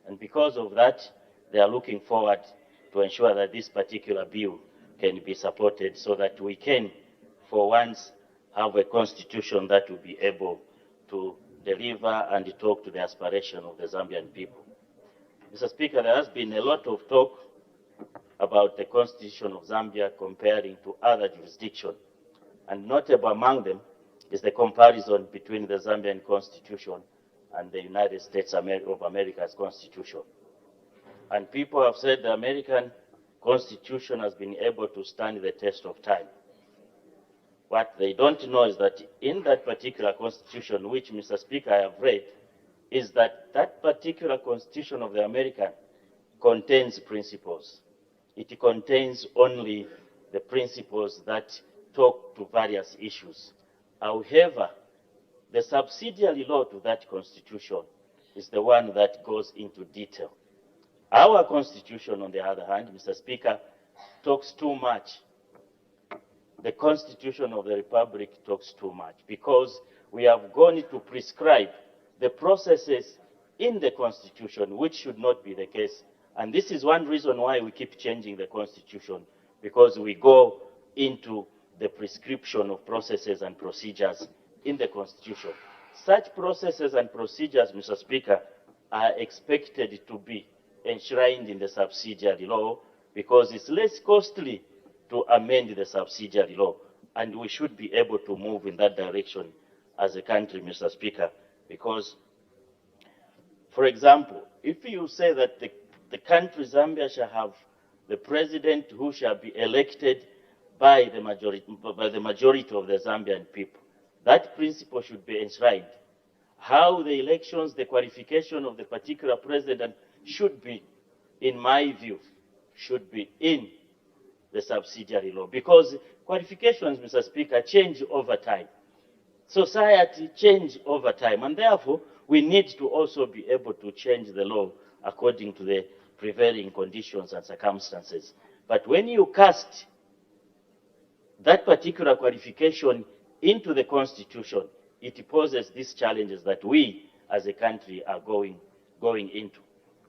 And because of that, they are looking forward to ensure that this particular bill can be supported so that we can, for once, have a constitution that will be able to deliver and talk to the aspiration of the Zambian people. Mr. Speaker, there has been a lot of talk about the constitution of Zambia comparing to other jurisdictions, and notable among them is the comparison between the Zambian constitution and the United States of America's constitution. And people have said the American constitution has been able to stand the test of time. What they don't know is that in that particular constitution, which, Mr. Speaker, I have read, is that that particular constitution of the American contains principles. It contains only the principles that talk to various issues. However, the subsidiary law to that constitution is the one that goes into detail. Our constitution, on the other hand, Mr. Speaker, talks too much. The Constitution of the Republic talks too much because we have gone to prescribe the processes in the Constitution, which should not be the case. And this is one reason why we keep changing the Constitution, because we go into the prescription of processes and procedures in the Constitution. Such processes and procedures, Mr. Speaker, are expected to be enshrined in the subsidiary law because it's less costly to amend the subsidiary law. And we should be able to move in that direction as a country, Mr. Speaker, because, for example, if you say that the country Zambia shall have the president who shall be elected by the majority of the Zambian people, that principle should be enshrined. How the elections, the qualification of the particular president should be, in my view, should be in the subsidiary law. Because qualifications, Mr. Speaker, change over time. Society change over time. And therefore, we need to also be able to change the law according to the prevailing conditions and circumstances. But when you cast that particular qualification into the Constitution, it poses these challenges that we as a country are going into.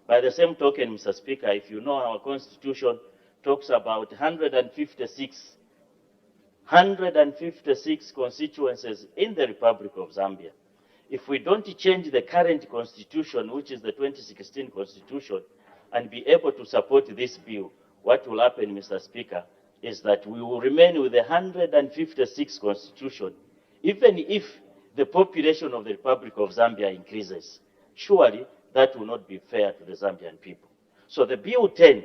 By the same token, Mr. Speaker, if you know, our Constitution talks about 156 constituencies in the Republic of Zambia. If we don't change the current Constitution, which is the 2016 Constitution, and be able to support this bill, what will happen, Mr. Speaker, is that we will remain with the 156 Constitution, even if the population of the Republic of Zambia increases. Surely, that will not be fair to the Zambian people. So the Bill 10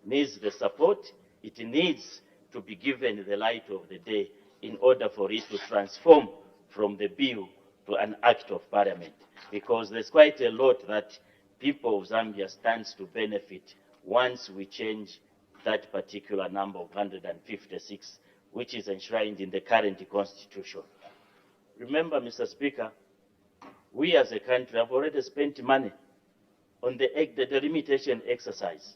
needs the support. It needs to be given the light of the day in order for it to transform from the bill to an act of parliament. Because there's quite a lot that people of Zambia stands to benefit once we change that particular number of 156, which is enshrined in the current constitution. Remember, Mr. Speaker, we as a country have already spent money on the delimitation exercise.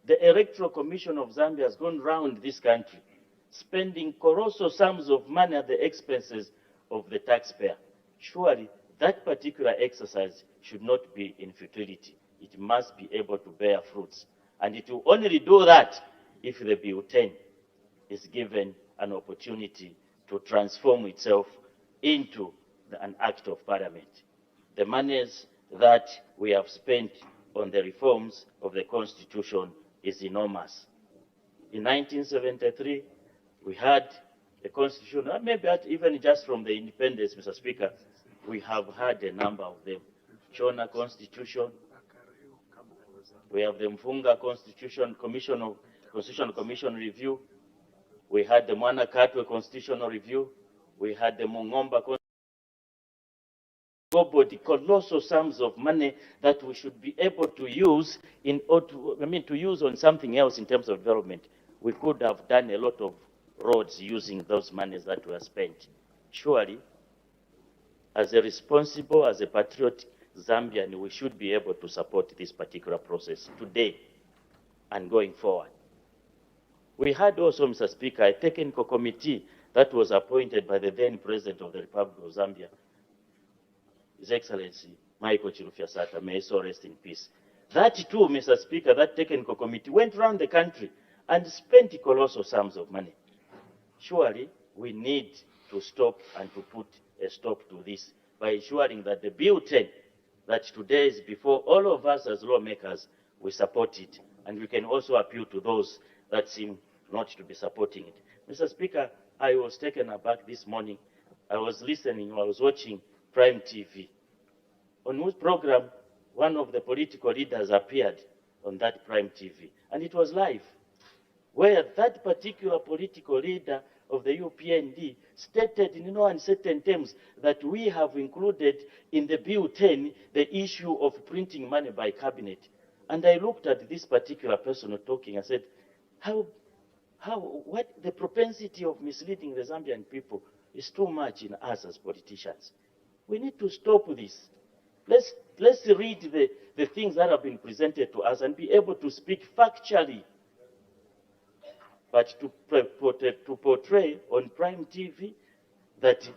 The Electoral Commission of Zambia has gone round this country, spending colossal sums of money at the expenses of the taxpayer. Surely, that particular exercise should not be in futility. It must be able to bear fruits. And it will only do that if the Bill 10 is given an opportunity to transform itself into an act of parliament. The monies that we have spent on the reforms of the Constitution is enormous. In 1973, we had a Constitution, maybe even just from the independence, Mr. Speaker, we have had a number of them. Chona Constitution, we have the Mfunga Constitutional Commission Review, we had the Mwanakatwe Constitutional Review, we had the Mungomba Constitution, colossal sums of money that we should be able to use to use on something else in terms of development. We could have done a lot of roads using those monies that were spent. Surely, as a responsible, as a patriotic Zambian, we should be able to support this particular process today and going forward. We had also, Mr. Speaker, a technical committee that was appointed by the then President of the Republic of Zambia, His Excellency Michael Chilufya Sata, may he so rest in peace. That too, Mr. Speaker, that technical committee went around the country and spent colossal sums of money. Surely, we need to stop and to put a stop to this by ensuring that the Bill 10, that today is before all of us as lawmakers, we support it. And we can also appeal to those that seem not to be supporting it. Mr. Speaker, I was taken aback this morning. I was watching Prime TV, on whose program one of the political leaders appeared on that Prime TV. And it was live, where that particular political leader of the UPND stated in no uncertain terms that we have included in the Bill 10 the issue of printing money by cabinet. And I looked at this particular person talking and said, what the propensity of misleading the Zambian people is too much in us as politicians. We need to stop this. Let's read the things that have been presented to us and be able to speak factually. But to portray on Prime TV that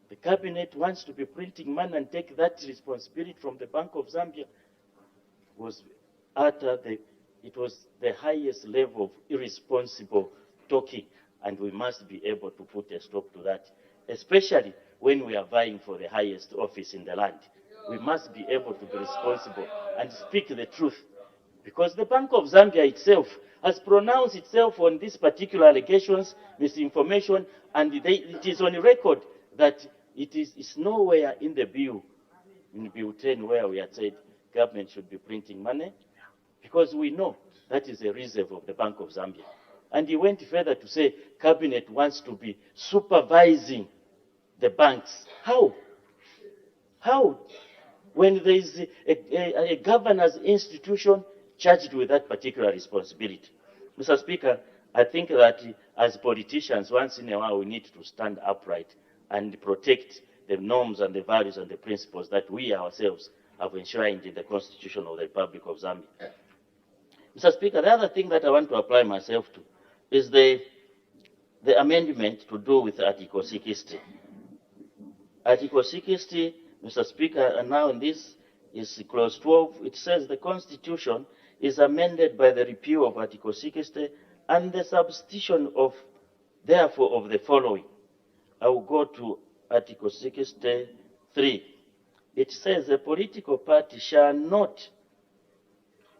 the cabinet wants to be printing money and take that responsibility from the Bank of Zambia was it was the highest level of irresponsible talking, and we must be able to put a stop to that, especially when we are vying for the highest office in the land. We must be able to be responsible and speak the truth, because the Bank of Zambia itself has pronounced itself on these particular allegations, misinformation, and it is on record that it's nowhere in the bill, in Bill 10, where we had said government should be printing money, because we know that is a reserve of the Bank of Zambia. And he went further to say cabinet wants to be supervising the banks. How? How? When there is a governor's institution charged with that particular responsibility. Mr. Speaker, I think that as politicians, once in a while, we need to stand upright and protect the norms and the values and the principles that we ourselves have enshrined in the Constitution of the Republic of Zambia. Mr. Speaker, the other thing that I want to apply myself to is the amendment to do with Article 60. Article 60, Mr. Speaker, and now in this is Clause 12, it says the Constitution is amended by the repeal of Article 60 and the substitution of, therefore, of the following. I will go to Article 63. It says a political party shall not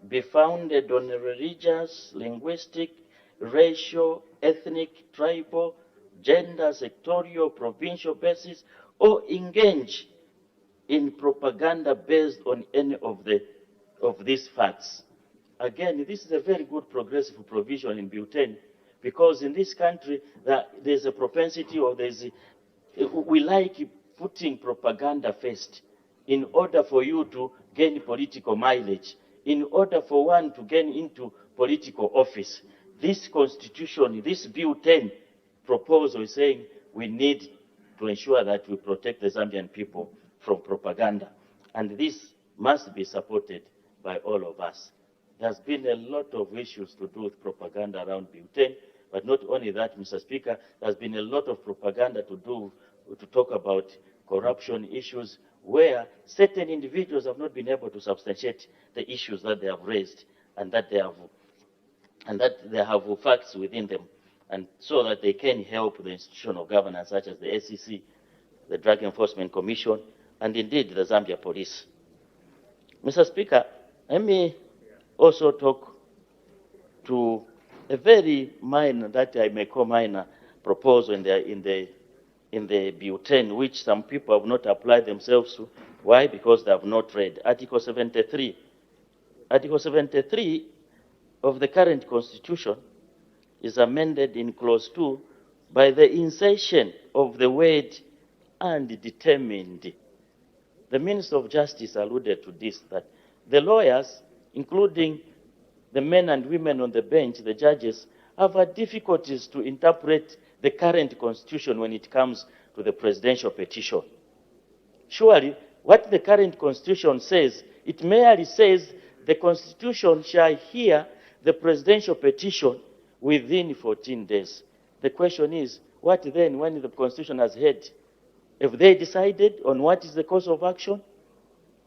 be founded on a religious, linguistic, racial, ethnic, tribal, gender, sectorial, provincial basis, or engage in propaganda based on any of these facts. Again, this is a very good progressive provision in Bill 10, because in this country there's a propensity, or we like putting propaganda first in order for you to gain political mileage, in order for one to gain into political office. This constitution, this Bill 10 proposal is saying we need to ensure that we protect the Zambian people from propaganda. And this must be supported by all of us. There's been a lot of issues to do with propaganda around Bill 10, but not only that, Mr. Speaker, there's been a lot of propaganda to talk about corruption issues, where certain individuals have not been able to substantiate the issues that they have raised, and that they have facts within them, and so that they can help the institutional governance such as the SEC, the Drug Enforcement Commission, and indeed the Zambia Police. Mr. Speaker, let me also talk to a very minor, that I may call minor, proposal in the Bill 10, which some people have not applied themselves to. Why? Because they have not read Article 73. Article 73 of the current Constitution is amended in Clause 2 by the insertion of the word "and determined." The Minister of Justice alluded to this, that the lawyers, including the men and women on the bench, the judges, have had difficulties to interpret the current constitution when it comes to the presidential petition. Surely, what the current constitution says, it merely says the constitution shall hear the presidential petition within 14 days. The question is, what then when the constitution has heard? Have they decided on what is the course of action?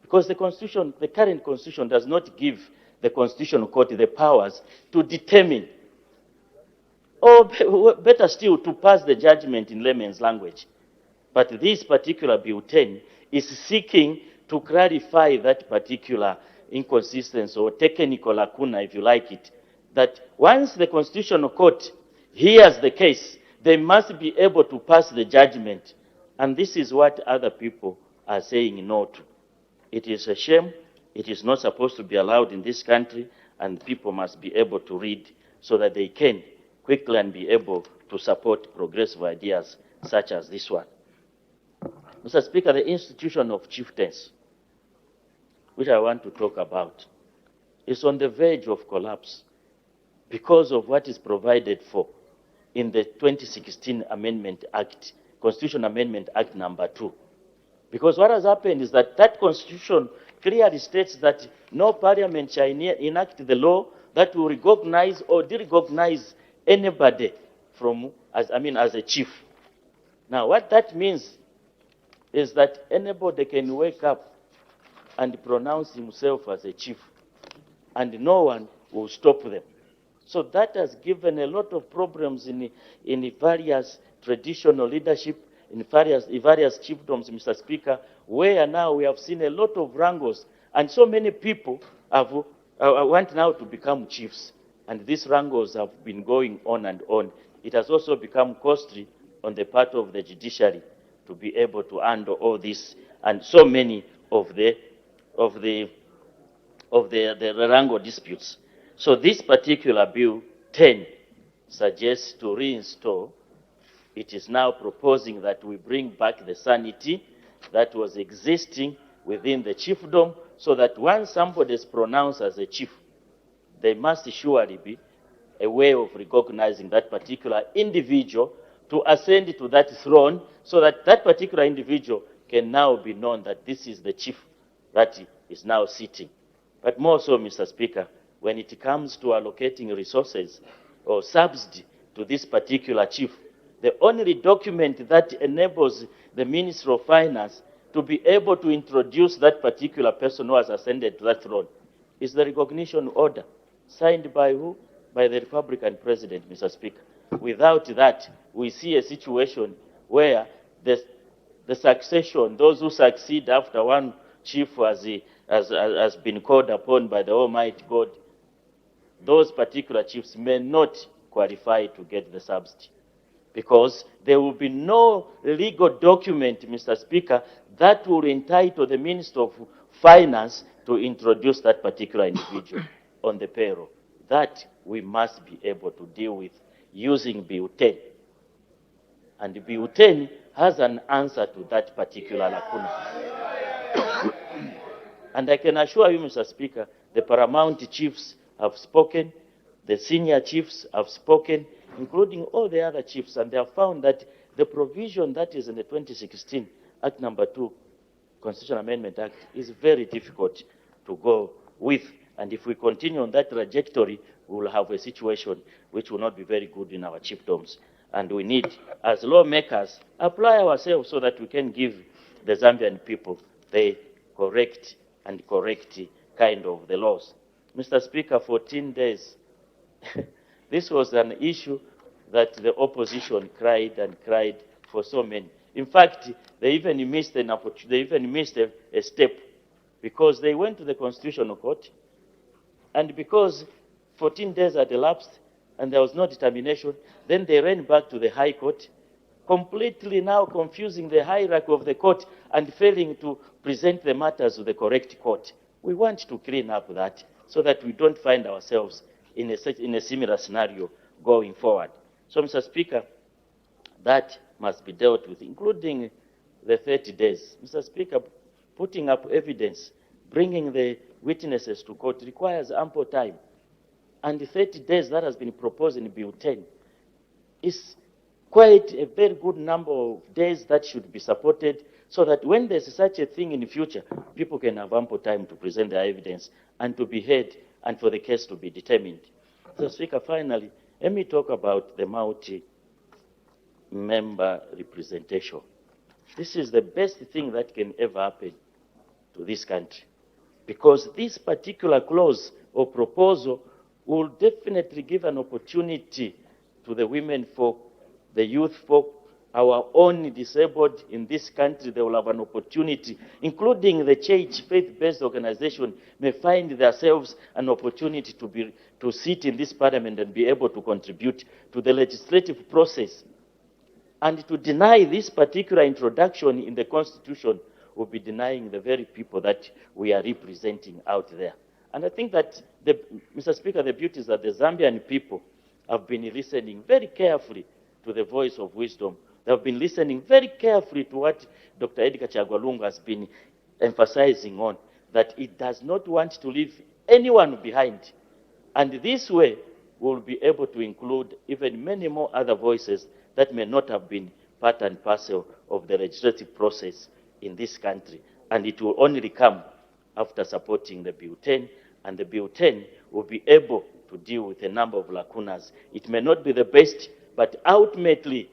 Because the constitution, the current constitution does not give the constitutional court the powers to determine, or better still, to pass the judgment in layman's language. But this particular Bill 10 is seeking to clarify that particular inconsistency or technical lacuna, if you like it, that once the constitutional court hears the case, they must be able to pass the judgment. And this is what other people are saying no to. It is a shame. It is not supposed to be allowed in this country, and people must be able to read so that they can quickly and be able to support progressive ideas such as this one. Mr. Speaker, the institution of chieftains, which I want to talk about, is on the verge of collapse because of what is provided for in the 2016 Amendment Act, Constitution Amendment Act number 2. Because what has happened is that that constitution clearly states that no parliament shall enact the law that will recognize or derecognize anybody from, as a chief. Now, what that means is that anybody can wake up and pronounce himself as a chief, and no one will stop them. So that has given a lot of problems in various traditional leadership, in various chiefdoms, Mr. Speaker, where now we have seen a lot of wrangles, and so many people want now to become chiefs. And these wrangles have been going on and on. It has also become costly on the part of the judiciary to be able to handle all this, and so many of the wrangle disputes. So this particular Bill 10 suggests to reinstall. It is now proposing that we bring back the sanity that was existing within the chiefdom, so that once somebody is pronounced as a chief, there must surely be a way of recognizing that particular individual to ascend to that throne, so that that particular individual can now be known that this is the chief that is now sitting. But more so, Mr. Speaker, when it comes to allocating resources or subsidy to this particular chief, the only document that enables the Minister of Finance to be able to introduce that particular person who has ascended to that throne is the recognition order, signed by who? By the Republican President, Mr. Speaker. Without that, we see a situation where the succession, those who succeed after one chief has been called upon by the Almighty God, those particular chiefs may not qualify to get the subsidy, because there will be no legal document, Mr. Speaker, that will entitle the Minister of Finance to introduce that particular individual on the payroll. That we must be able to deal with using Bill 10. And Bill 10 has an answer to that particular lacuna. And I can assure you, Mr. Speaker, the paramount chiefs have spoken, the senior chiefs have spoken, including all the other chiefs, and they have found that the provision that is in the 2016 Act number 2, Constitutional Amendment Act, is very difficult to go with. And if we continue on that trajectory, we will have a situation which will not be very good in our chiefdoms. And we need, as lawmakers, apply ourselves so that we can give the Zambian people the correct kind of the laws. Mr. Speaker, 14 days. This was an issue that the opposition cried and cried for so many. In fact, they even missed an opportunity. They even missed a step, because they went to the Constitutional Court, and because 14 days had elapsed and there was no determination, then they ran back to the High Court, completely now confusing the hierarchy of the court and failing to present the matters to the correct court. We want to clean up that so that we don't find ourselves in a similar scenario going forward. So, Mr. Speaker, that must be dealt with, including the 30 days. Mr. Speaker, putting up evidence, bringing the witnesses to court requires ample time. And the 30 days that has been proposed in Bill 10 is quite a very good number of days that should be supported so that when there's such a thing in the future, people can have ample time to present their evidence and to be heard and for the case to be determined. So, Speaker, finally, let me talk about the multi-member representation. This is the best thing that can ever happen to this country, because this particular clause or proposal will definitely give an opportunity to the women folk, the youth folk, our own disabled in this country. They will have an opportunity, including the church, faith-based organization, may find themselves an opportunity to sit in this parliament and be able to contribute to the legislative process. And to deny this particular introduction in the Constitution will be denying the very people that we are representing out there. And I think that, Mr. Speaker, the beauty is that the Zambian people have been listening very carefully to the voice of wisdom. They have been listening very carefully to what Dr. Edgar Chagwa Lungu has been emphasizing on, that it does not want to leave anyone behind. And this way, we'll be able to include even many more other voices that may not have been part and parcel of the legislative process in this country. And it will only come after supporting the Bill 10, and the Bill 10 will be able to deal with a number of lacunas. It may not be the best, but ultimately,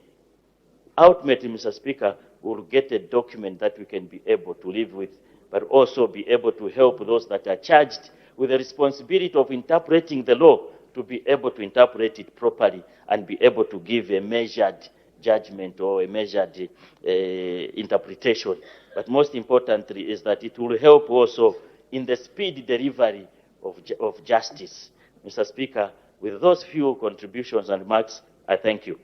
Mr. Speaker, we'll get a document that we can be able to live with, but also be able to help those that are charged with the responsibility of interpreting the law to be able to interpret it properly and be able to give a measured judgment or a measured interpretation. But most importantly is that it will help also in the speedy delivery of justice. Mr. Speaker, with those few contributions and remarks, I thank you.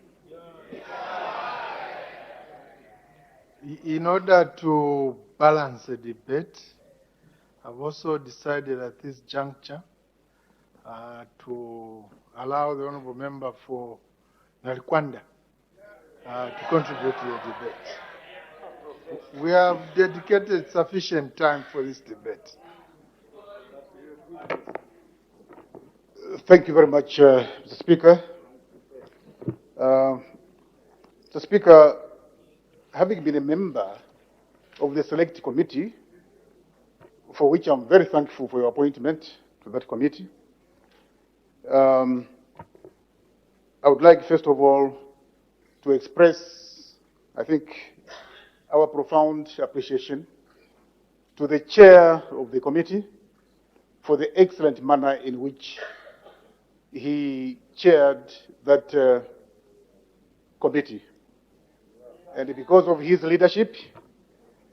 In order to balance the debate, I've also decided at this juncture to allow the Honourable Member for Nalikwanda to contribute to the debate. We have dedicated sufficient time for this debate. Thank you very much, Mr. Speaker. Mr. Speaker, having been a member of the Select Committee, for which I'm very thankful for your appointment to that committee, I would like, first of all, to express, I think, our profound appreciation to the chair of the committee for the excellent manner in which he chaired that committee. And because of his leadership,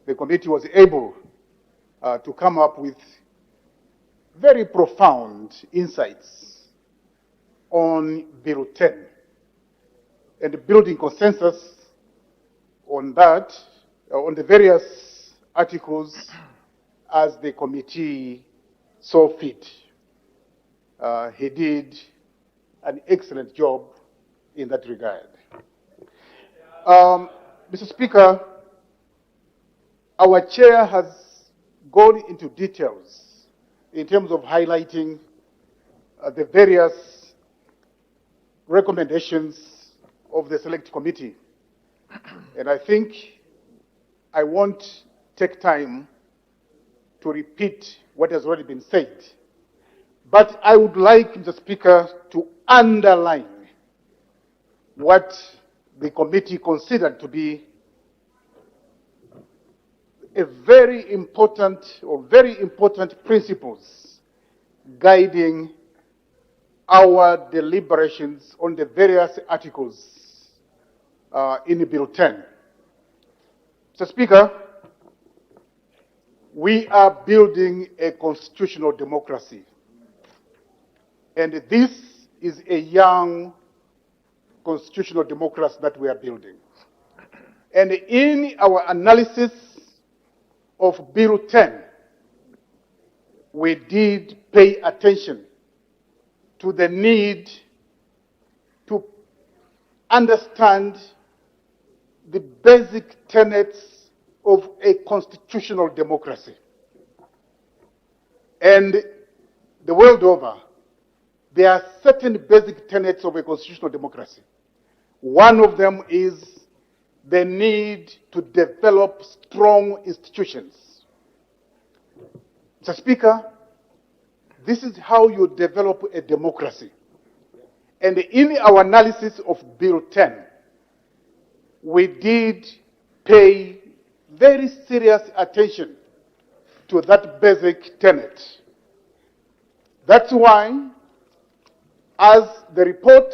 the committee was able to come up with very profound insights on Bill 10 and building consensus on that, on the various articles as the committee saw fit. He did an excellent job in that regard. Mr. Speaker, our chair has gone into details in terms of highlighting the various recommendations of the Select Committee. And I think I won't take time to repeat what has already been said. But I would like, Mr. Speaker, to underline what the committee considered to be a very important principles guiding our deliberations on the various articles in Bill 10. Mr. Speaker, we are building a constitutional democracy, and this is a young constitutional democracy that we are building. And in our analysis of Bill 10, we did pay attention to the need to understand the basic tenets of a constitutional democracy. And the world over, there are certain basic tenets of a constitutional democracy. One of them is the need to develop strong institutions. Mr. Speaker, this is how you develop a democracy. And in our analysis of Bill 10, we did pay very serious attention to that basic tenet. That's why, as the report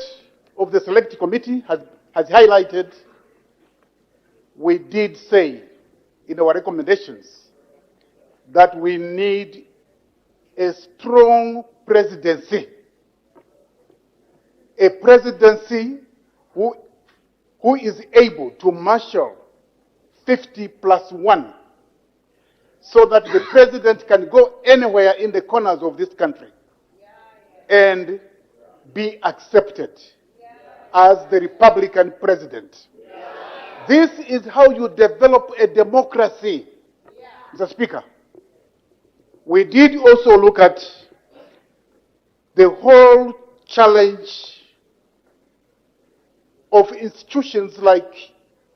of the Select Committee has highlighted, we did say in our recommendations that we need a strong presidency, a presidency who is able to marshal 50+1, so that the president can go anywhere in the corners of this country and be accepted as the Republican president. This is how you develop a democracy, Mr. Speaker. We did also look at the whole challenge of institutions like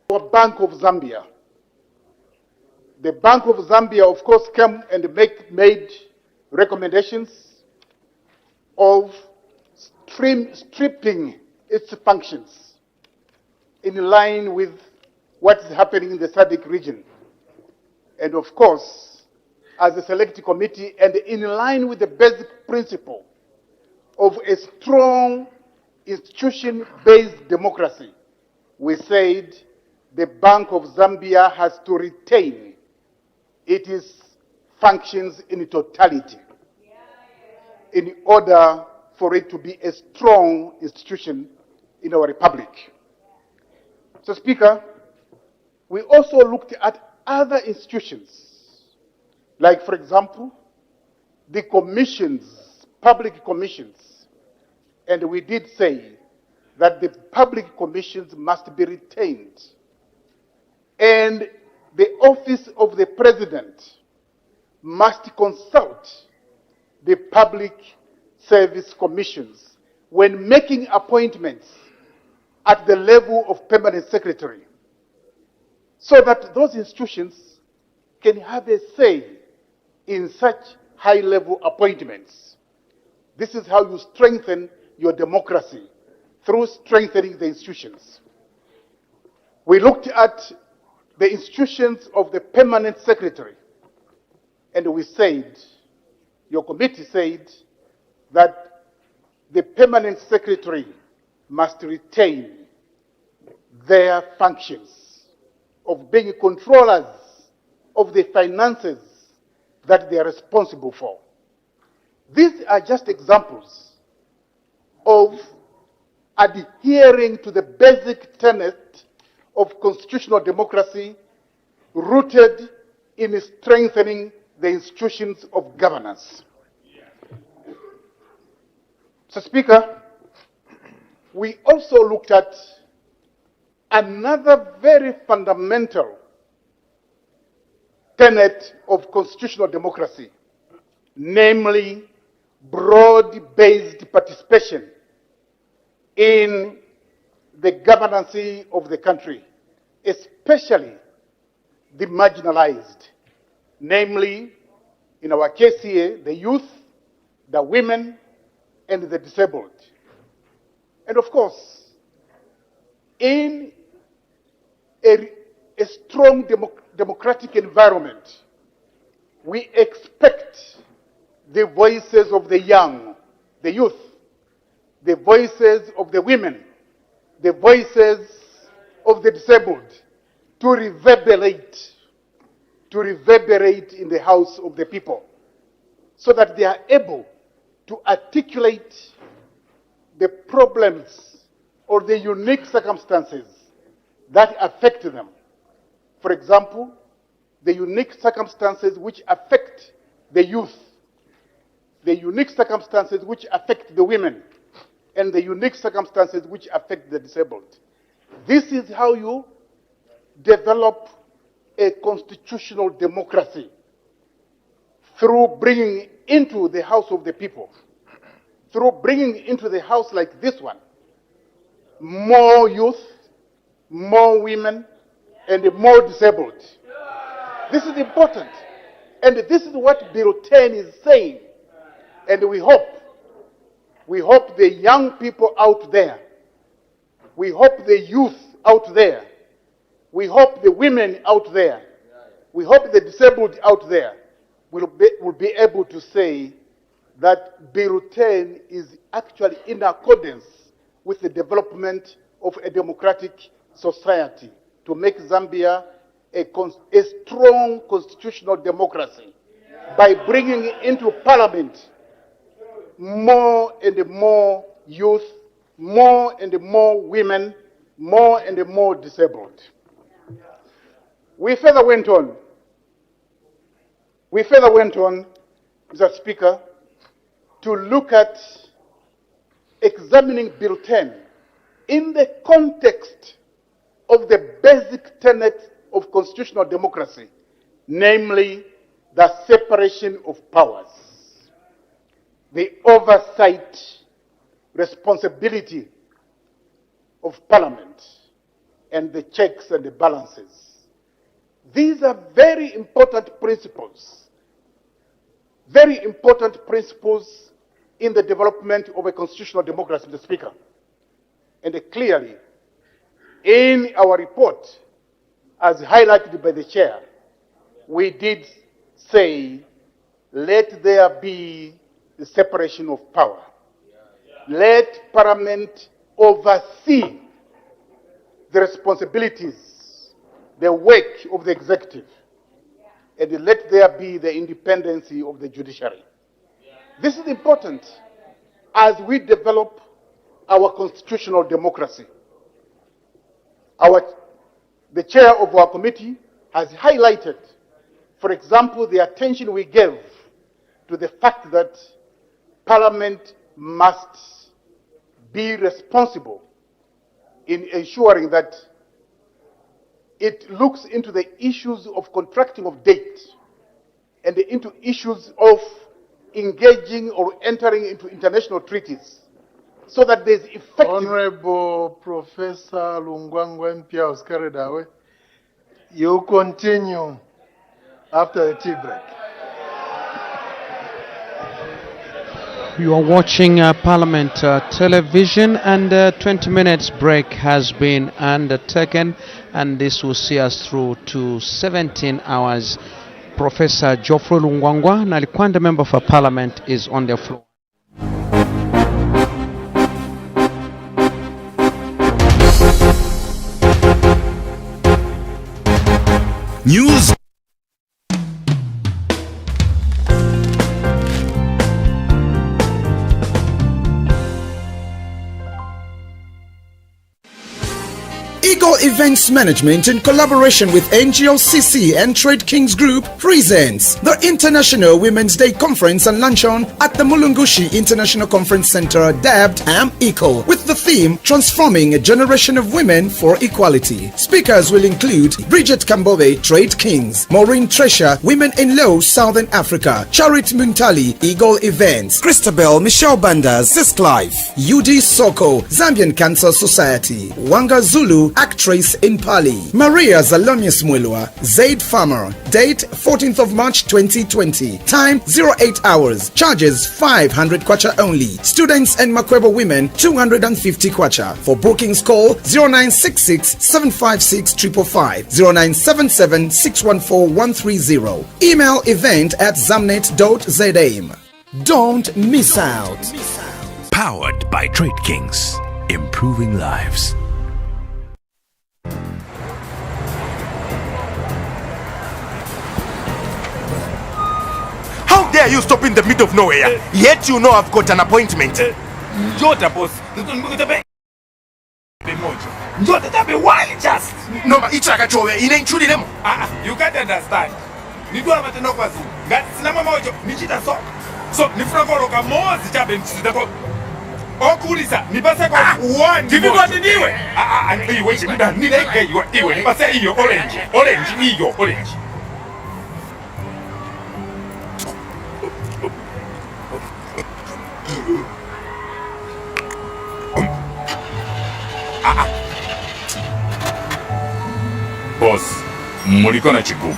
the Bank of Zambia. The Bank of Zambia, of course, came and made recommendations of stripping its functions in line with what is happening in the SADC region. And of course, as a Select Committee, and in line with the basic principle of a strong institution-based democracy, we said the Bank of Zambia has to retain its functions in totality in order for it to be a strong institution in our republic. So, Speaker, we also looked at other institutions, like, for example, the commissions, public commissions, and we did say that the public commissions must be retained, and the office of the president must consult the public service commissions when making appointments at the level of permanent secretary, so that those institutions can have a say in such high-level appointments. This is how you strengthen your democracy, through strengthening the institutions. We looked at the institutions of the permanent secretary, and we said, your committee said, that the permanent secretary must retain their functions of being controllers of the finances that they are responsible for. These are just examples of adhering to the basic tenet of constitutional democracy rooted in strengthening the institutions of governance. So, Speaker, we also looked at another very fundamental tenet of constitutional democracy, namely broad-based participation in the governance of the country, especially the marginalized, namely, in our case here, the youth, the women, and the disabled. And of course, in a strong democratic environment, we expect the voices of the young, the youth, the voices of the women, the voices of the disabled to reverberate in the house of the people, so that they are able to articulate the problems or the unique circumstances that affect them. For example, the unique circumstances which affect the youth, the unique circumstances which affect the women, and the unique circumstances which affect the disabled. This is how you develop a constitutional democracy, through bringing into the house of the people, through bringing into the house like this one, more youth, more women, and more disabled. This is important. And this is what Bill 10 is saying. And we hope the young people out there, we hope the youth out there, we hope the women out there, we hope the disabled out there will be able to say that Bill 10 is actually in accordance with the development of a democratic society to make Zambia a strong constitutional democracy by bringing into parliament more and more youth, more and more women, more and more disabled. We further went on, Mr. Speaker, to look at examining Bill 10 in the context of the basic tenets of constitutional democracy, namely the separation of powers, the oversight responsibility of Parliament, and the checks and the balances. These are very important principles in the development of a constitutional democracy, Mr. Speaker. And clearly, in our report, as highlighted by the chair, we did say, let there be the separation of power. Let Parliament oversee the responsibilities, the work of the executive, and let there be the independence of the judiciary. This is important as we develop our constitutional democracy. The chair of our committee has highlighted, for example, the attention we gave to the fact that Parliament must be responsible in ensuring that it looks into the issues of contracting of debt and into issues of engaging or entering into international treaties so that there's effective... Honorable Professor Lungwangwa Mpia was carried away. You continue after the tea break. You are watching Parliament television, and a 20 minutes break has been undertaken, and this will see us through to 17 hours. Professor Geoffrey Lungwangwa Nalikwanda, member for Parliament, is on the floor. News. Eagle Events Management, in collaboration with NGOCC and Trade Kings Group, presents the International Women's Day Conference and Luncheon at the Mulungushi International Conference Center, dubbed AMECO, with the theme Transforming a Generation of Women for Equality. Speakers will include Bridget Kambobe, Trade Kings; Maureen Treasure, Women in Law, Southern Africa; Charit Muntali, Eagle Events; Christabel Michelle Banda, Zisk Life; UD Soko, Zambian Cancer Society; Wanga Zulu, actress in Pali; Maria Zalomius Mwelwa, Zaid Farmer. Date 14th of March 2020. Time 08 hours. Charges 500 kwacha only. Students and Makwebo women 250 kwacha. For bookings call 0966 756 555, 0977 614 130. Email event@zamnet.zam. Don't miss out. Powered by Trade Kings, improving lives. How dare you stop in the middle of nowhere? Yet you know I've got an appointment. Njota boss. Njota tabe why just? No, but it's like a chore. You can't understand. Nidwa matendo kwazi. Ngati sina mama ojo nichita so. So nifuna koloka mozi chabe nchitako. Okulisa nipase kwa one. Give it what niwe. Iwe chida nileke iwe nipase iyo orange. Orange iyo orange. muliko na chigumu.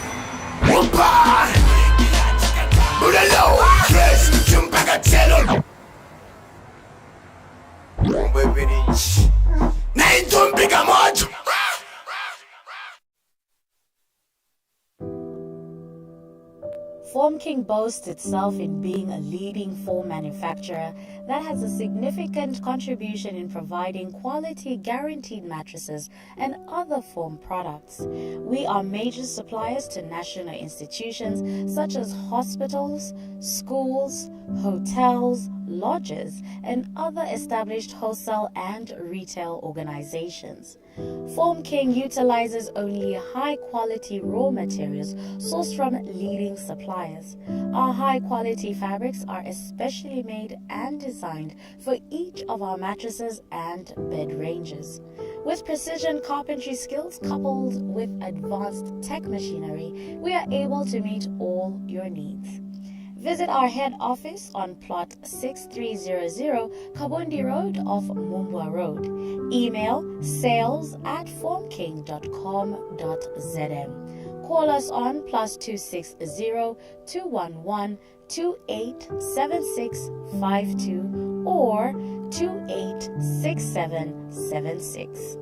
Form King boasts itself in being a leading foam manufacturer that has a significant contribution in providing quality guaranteed mattresses and other foam products. We are major suppliers to national institutions such as hospitals, schools, hotels, lodges, and other established wholesale and retail organizations. Form King utilizes only high-quality raw materials sourced from leading suppliers. Our high-quality fabrics are especially made and designed for each of our mattresses and bed ranges. With precision carpentry skills coupled with advanced tech machinery, we are able to meet all your needs. Visit our head office on plot 6300 Kabundi Road off Mumbwa Road. Email sales@formking.com.zm. Call us on +260 211 287652 or 286776.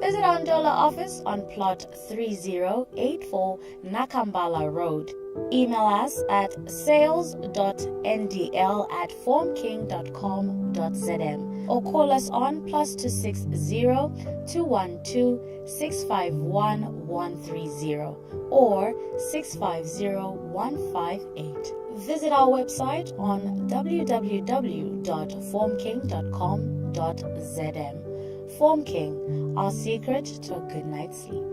Visit our Ndola office on plot 3084 Nakambala Road. Email us at sales.ndl@formking.com.zm or call us on +260 212 651 130 or 650 158. Visit our website on www.formking.com.zm. Form King, our secret to a good night's sleep.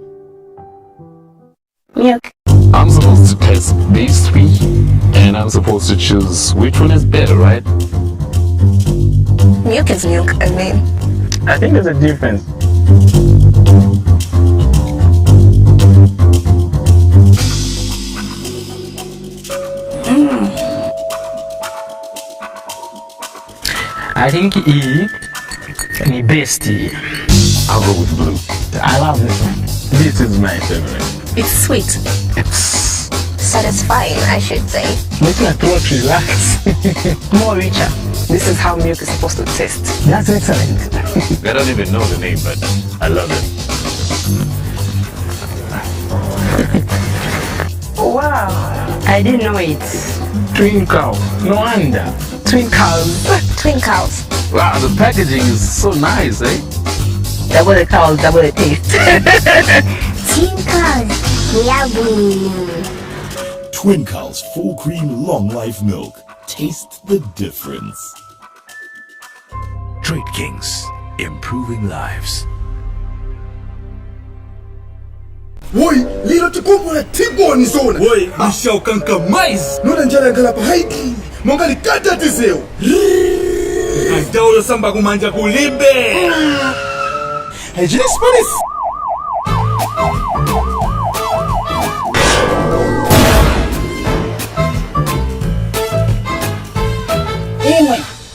Milk. I'm supposed to test these three, and I'm supposed to choose which one is better, right? Milk is milk, I mean. I think there's a difference. I think E is best. I'll go with blue. I love this one. This is my favorite. It's sweet. Satisfying, I should say. Making a throat relax. More richer. This is how milk is supposed to taste. That's excellent. I don't even know the name, but I love it. Wow. I didn't know it. Twin cow. No wonder. Twin cows. Twin cows. Wow, the packaging is so nice, eh? Double the cows, double the taste. Twin cows. Yummy. Twin Cows full cream long life milk. Taste the difference. Trade Kings, improving lives. Woi, lilo tikumu na tigoni zona. Woi, misha ukanka mais. Nuna njala ngala pa haiki. Mongali kata tizeo. Ajaulo samba kumanja kulimbe. Hey, Jini Spanish.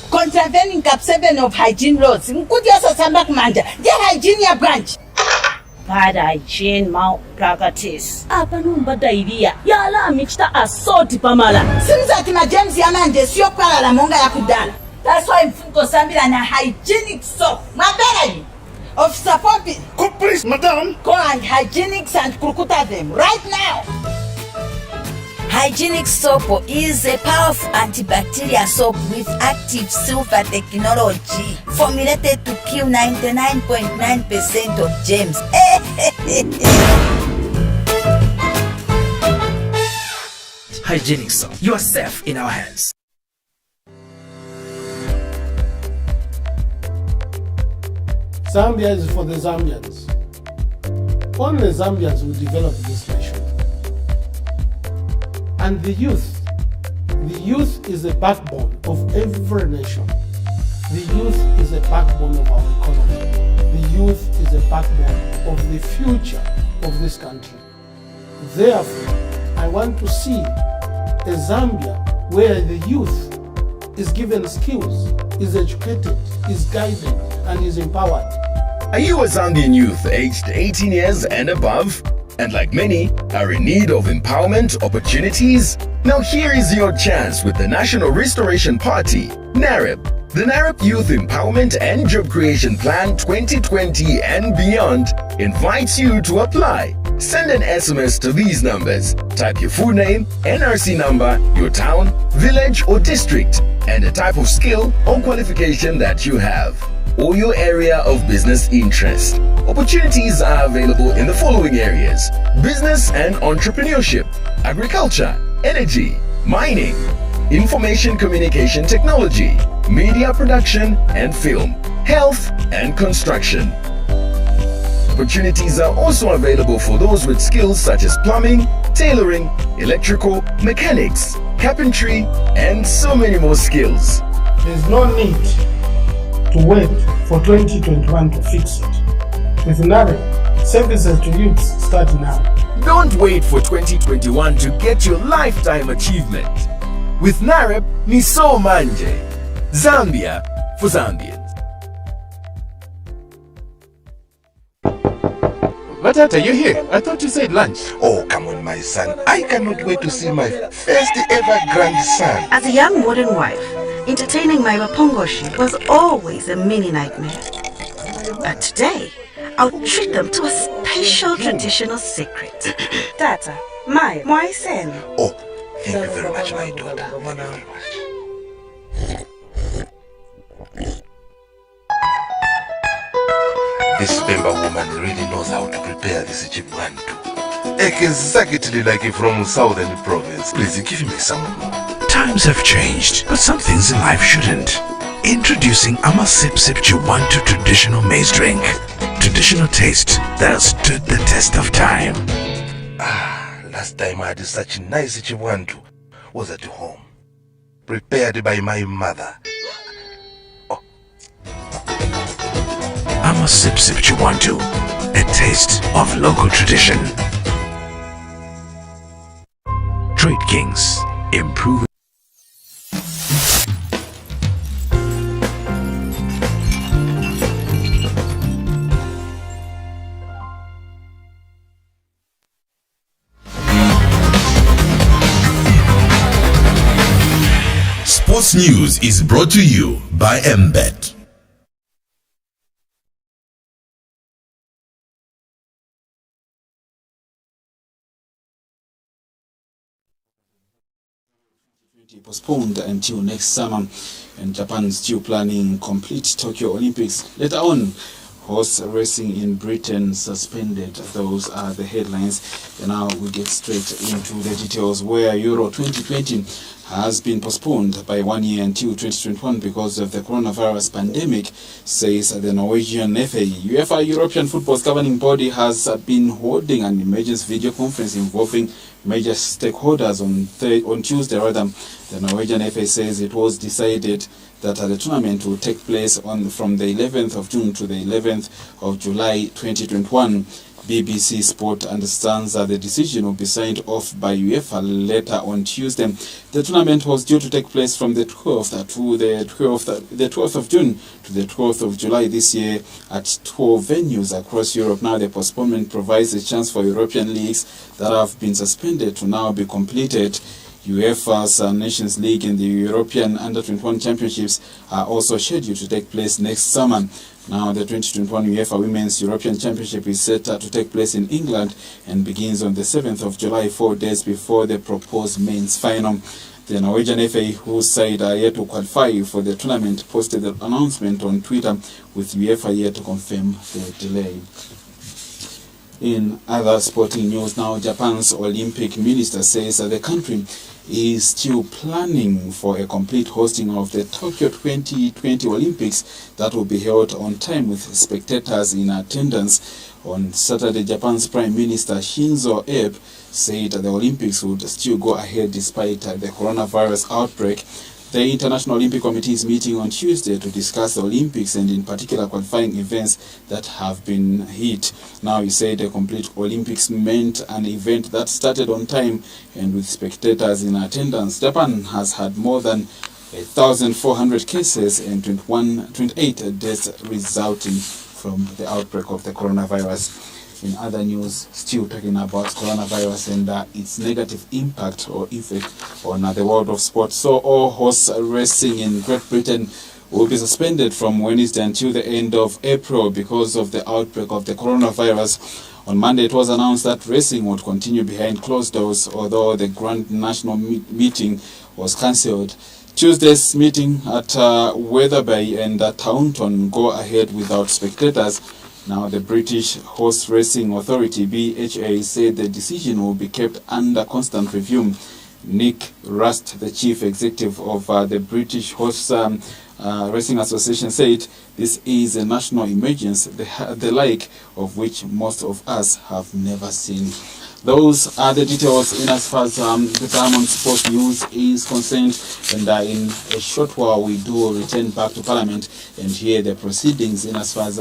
Contravening Cap 7 of hygiene laws. Mkudiasa samba kumanja. Je hygiene ya branch. Bad hygiene malpractice. Apa numbada iria. Yala michita assault pamala. Simzati majenzi ya manje sio pala la monga ya kudala. That's why mfungo sambila na hygienic soap. Mabela you. Officer Poppy. Go please, madam. Go and hygienics and kurukuta them right now. Hygienic soap is a powerful antibacterial soap with active silver technology formulated to kill 99.9% of germs. Hygienic soap. You are safe in our hands. Zambia is for the Zambians. Only Zambians will develop this nation. And the youth is the backbone of every nation. The youth is the backbone of our economy. The youth is the backbone of the future of this country. Therefore, I want to see a Zambia where the youth is given skills, is educated, is guided, and is empowered. Are you a Zambian youth aged 18 years and above? and like many, are in need of empowerment opportunities? Now here is your chance with the National Restoration Party, NAREP. The NAREP Youth Empowerment and Job Creation Plan 2020 and beyond invites you to apply. Send an SMS to these numbers. Type your full name, NRC number, your town, village or district, and the type of skill or qualification that you have, or your area of business interest. Opportunities are available in the following areas: business and entrepreneurship, agriculture, energy, mining, information communication technology, media production and film, health and construction. Opportunities are also available for those with skills such as plumbing, tailoring, electrical, mechanics, carpentry, and so many more skills. There's no need to wait for 2021 to fix it. With NAREP, services to youths start now. Don't wait for 2021 to get your lifetime achievement. With NAREP, Niso Manje. Zambia for Zambians. Batata, you're here. I thought you said lunch. Oh, come on, my son. I cannot wait to see my first ever grandson. As a young modern wife, entertaining my Wapongoshi was always a mini nightmare. But today, I'll treat them to a special traditional secret. Tata, my sen. Oh, thank you very much, my daughter. Thank you very much. This Bemba woman really knows how to prepare this chibwantu. Exactly like from southern province. Please give me some more. Times have changed, but some things in life shouldn't. Introducing Amasipsip Chibwantu traditional maize drink. Traditional taste that has stood the test of time. Last time I had such nice chibwantu was at home, prepared by my mother. Amasipsip Chibwantu, a taste of local tradition. Trade Kings, improve. Sports News is brought to you by MBet. Postponed until next summer, and Japan still planning complete Tokyo Olympics. Later on, horse racing in Britain suspended. Those are the headlines. And now we get straight into the details, where Euro 2020 has been postponed by 1 year until 2021 because of the coronavirus pandemic, says the Norwegian FA. UEFA, European Football's governing body, has been holding an emergency video conference involving major stakeholders on Tuesday. The Norwegian FA says it was decided that the tournament will take place from the 11th of June to the 11th of July 2021. BBC Sport understands that the decision will be signed off by UEFA later on Tuesday. The tournament was due to take place from the 12th to the 12th of June to the 12th of July this year at 12 venues across Europe. Now the postponement provides a chance for European leagues that have been suspended to now be completed. UEFA's Nations League and the European Under-21 Championships are also scheduled to take place next summer. Now, the 2021 UEFA Women's European Championship is set to take place in England and begins on the 7th of July, 4 days before the proposed men's final. The Norwegian FA, whose side are yet to qualify for the tournament, posted the announcement on Twitter, with UEFA yet to confirm the delay. In other sporting news now, Japan's Olympic minister says that the country is still planning for a complete hosting of the Tokyo 2020 Olympics that will be held on time with spectators in attendance. On Saturday, Japan's Prime Minister Shinzo Abe said that the Olympics would still go ahead despite the coronavirus outbreak. The International Olympic Committee is meeting on Tuesday to discuss the Olympics and in particular qualifying events that have been hit. Now, he said a complete Olympics meant an event that started on time and with spectators in attendance. Japan has had more than 1,400 cases and 28 deaths resulting from the outbreak of the coronavirus. In other news, still talking about coronavirus and its negative impact or effect on the world of sport. So all horse racing in Great Britain will be suspended from Wednesday until the end of April because of the outbreak of the coronavirus. On Monday, it was announced that racing would continue behind closed doors, although the Grand National meeting was cancelled. Tuesday's meeting at Wetherby and Taunton go ahead without spectators. Now, the British Horse Racing Authority, BHA, said the decision will be kept under constant review. Nick Rust, the chief executive of the British Horse Racing Association, said this is a national emergency, the like of which most of us have never seen. Those are the details in as far as the Diamond Sports News is concerned. And in a short while, we do return back to Parliament and hear the proceedings in as far as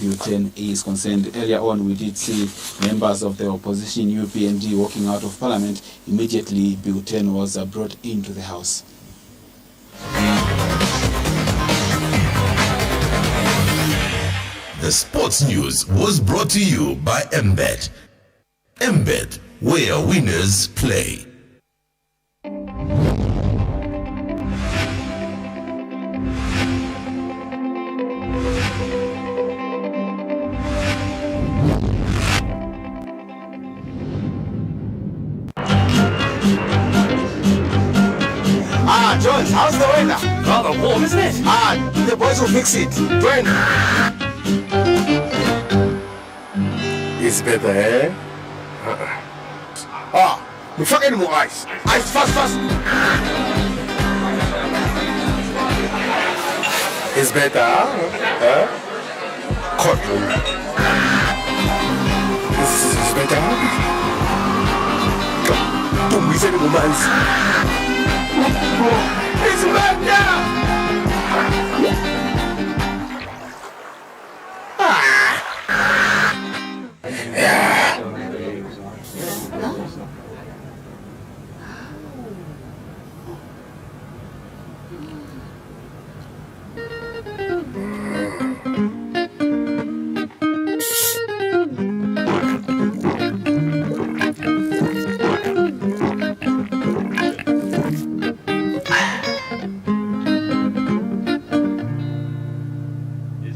Bhutan is concerned. Earlier on, we did see members of the opposition UPND walking out of Parliament. Immediately, Bhutan was brought into the House. The sports news was brought to you by Mbet. Mbet, where winners play. Jones, how's the weather? Rather warm, isn't it? The boys will fix it. When? It's better, eh? We fucking more ice. Ice, fast. It's better, huh? Cotton. This is better. Boom, we said it, woman's. It's better!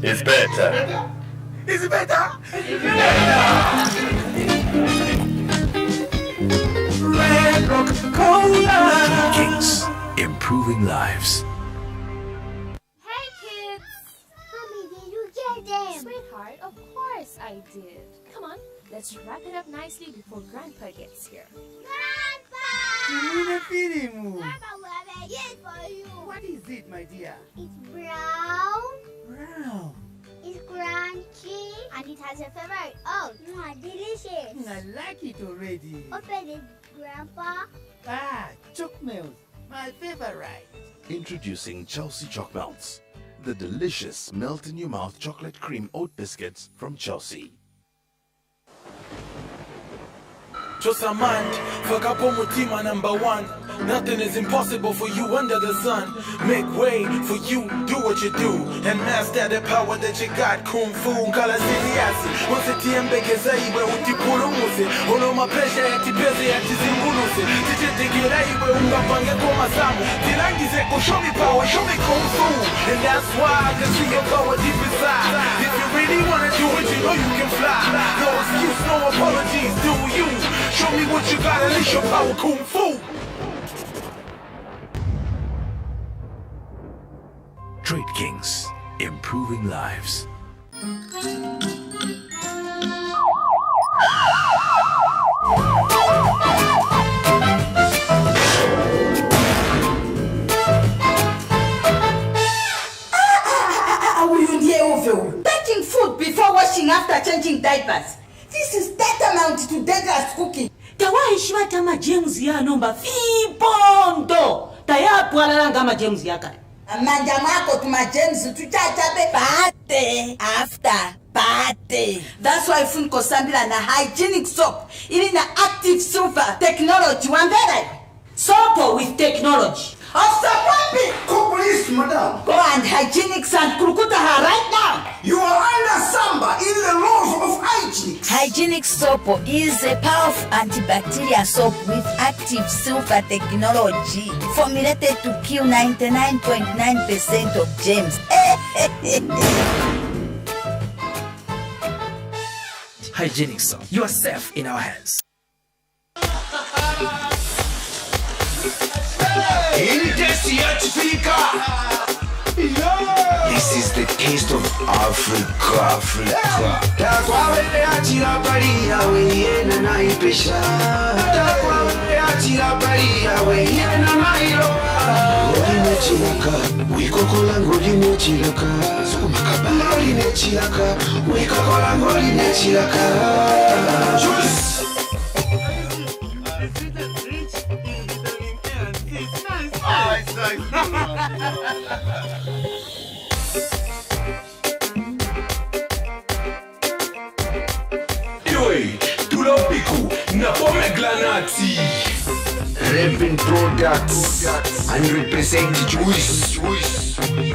It's better. It's better. Red Coca-Cola. Kings, improving lives. Hey kids! Mommy, did you get them? Sweetheart, of course I did. Come on, let's wrap it up nicely before Grandpa gets here. Grandpa, we have a gift for you. What is it, my dear? It's brown. Brown. It's crunchy. And it has a favorite. Oh, delicious. I like it already. Open it, Grandpa. Choc Melts, my favorite. Introducing Chelsea Choc Melts, the delicious melt-in-your-mouth chocolate cream oat biscuits from Chelsea. Chosamand, Fakapo Mutima #1. Nothing is impossible for you under the sun. Make way for you, do what you do, and master the power that you got. Kung Fu, Kala Siliasi, Mosetiembe Gezaiwe, Utipulumusi, Ono Mapesha, Atipezi, Atizimbulusi, Tichitigiraiwe, Ungapange Komasamu, Tilangi show me power, show me Kung Fu, and that's why I can see your power deep inside. If you really wanna do it, you know you can fly. No excuse, no apologies, do you? Show me what you got, unleash your power, Kung Fu. Trade Kings, improving lives. Taking food before washing after changing diapers. This is tantamount to dangerous cooking. Tawaishwa tama James ya nomba fibondo. Tayapwala ngama James yaka. Amanda mako tuma James tutatabe pate after pate. That's why Funko Sambila na hygienic soap. Ili na active silver technology wambele. Soap with technology. Of Sapambi. police, madam. Go and hygienics and kurukuta her right now. You are under Samba in the laws of hygienics. Hygienic soap is a powerful antibacterial soap with active sulfur technology formulated to kill 99.9% of germs. Hygienic soap. You are safe in our hands. This is the taste of Africa. Revin products 100% juice.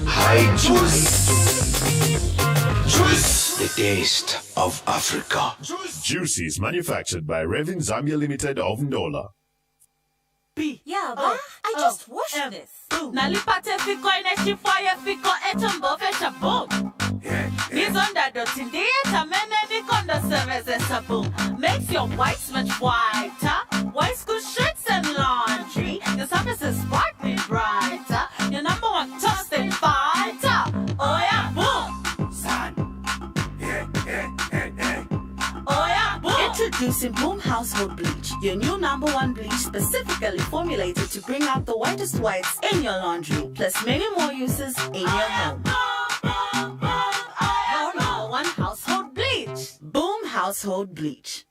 High juice. Juice. The taste of Africa. Juicy is manufactured by Revin Zambia Limited of Ndola. Yeah, but I just washed this. Nalipate fiko ineshifaya fiko etambo fecha boom. Nizonda doti ndiye tamene nikondo sereze sabun. Makes your white much whiter. White school shirts and laundry. Your surface is sparkling brighter. Your number one toasted fighter. Oh yeah, boom. Son. Oh yeah, boom. Introducing Boom Household Bleach, your new #1 bleach specifically formulated to bring out the whitest whites in your laundry, plus many more uses in your home. Your #1 household bleach. Boom Household Bleach.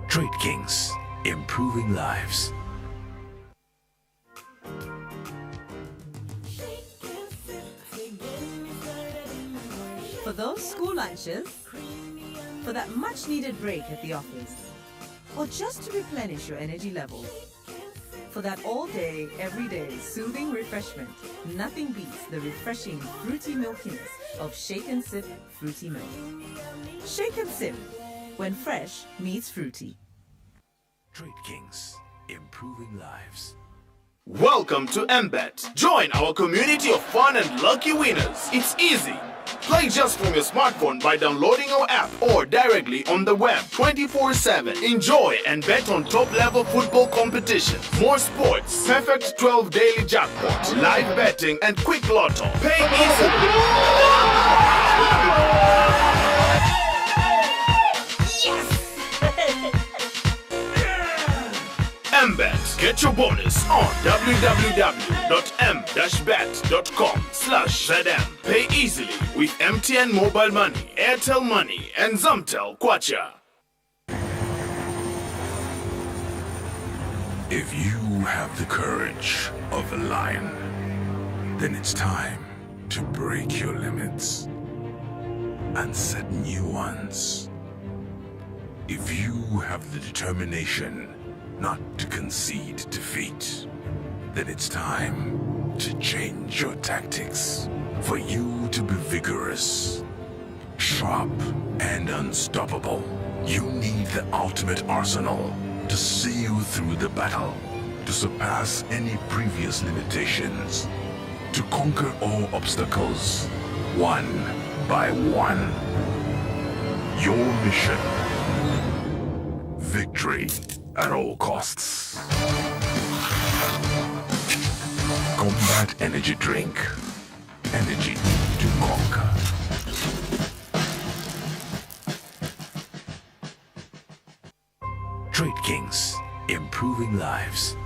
Trade Kings, improving lives. For those school lunches, for that much-needed break at the office, or just to replenish your energy levels. For that all-day, everyday soothing refreshment, nothing beats the refreshing fruity milkiness of Shake and Sip Fruity Milk. Shake and Sip, when fresh meets fruity. Trade Kings, improving lives. Welcome to MBET. Join our community of fun and lucky winners. It's easy. Play just from your smartphone by downloading our app or directly on the web 24/7. Enjoy and bet on top-level football competitions. More sports, perfect 12 daily jackpot, live betting and quick lotto. Pay easily. MBET. Get your bonus on www.m-bet.com/ZM. Pay easily with MTN Mobile Money, Airtel Money, and Zamtel Kwacha. If you have the courage of a lion, then it's time to break your limits and set new ones. If you have the determination not to concede defeat, then it's time to change your tactics. For you to be vigorous, sharp, and unstoppable, you need the ultimate arsenal to see you through the battle, to surpass any previous limitations, to conquer all obstacles, one by one. Your mission: victory at all costs. Combat Energy Drink. Energy to conquer. Trade Kings, improving lives.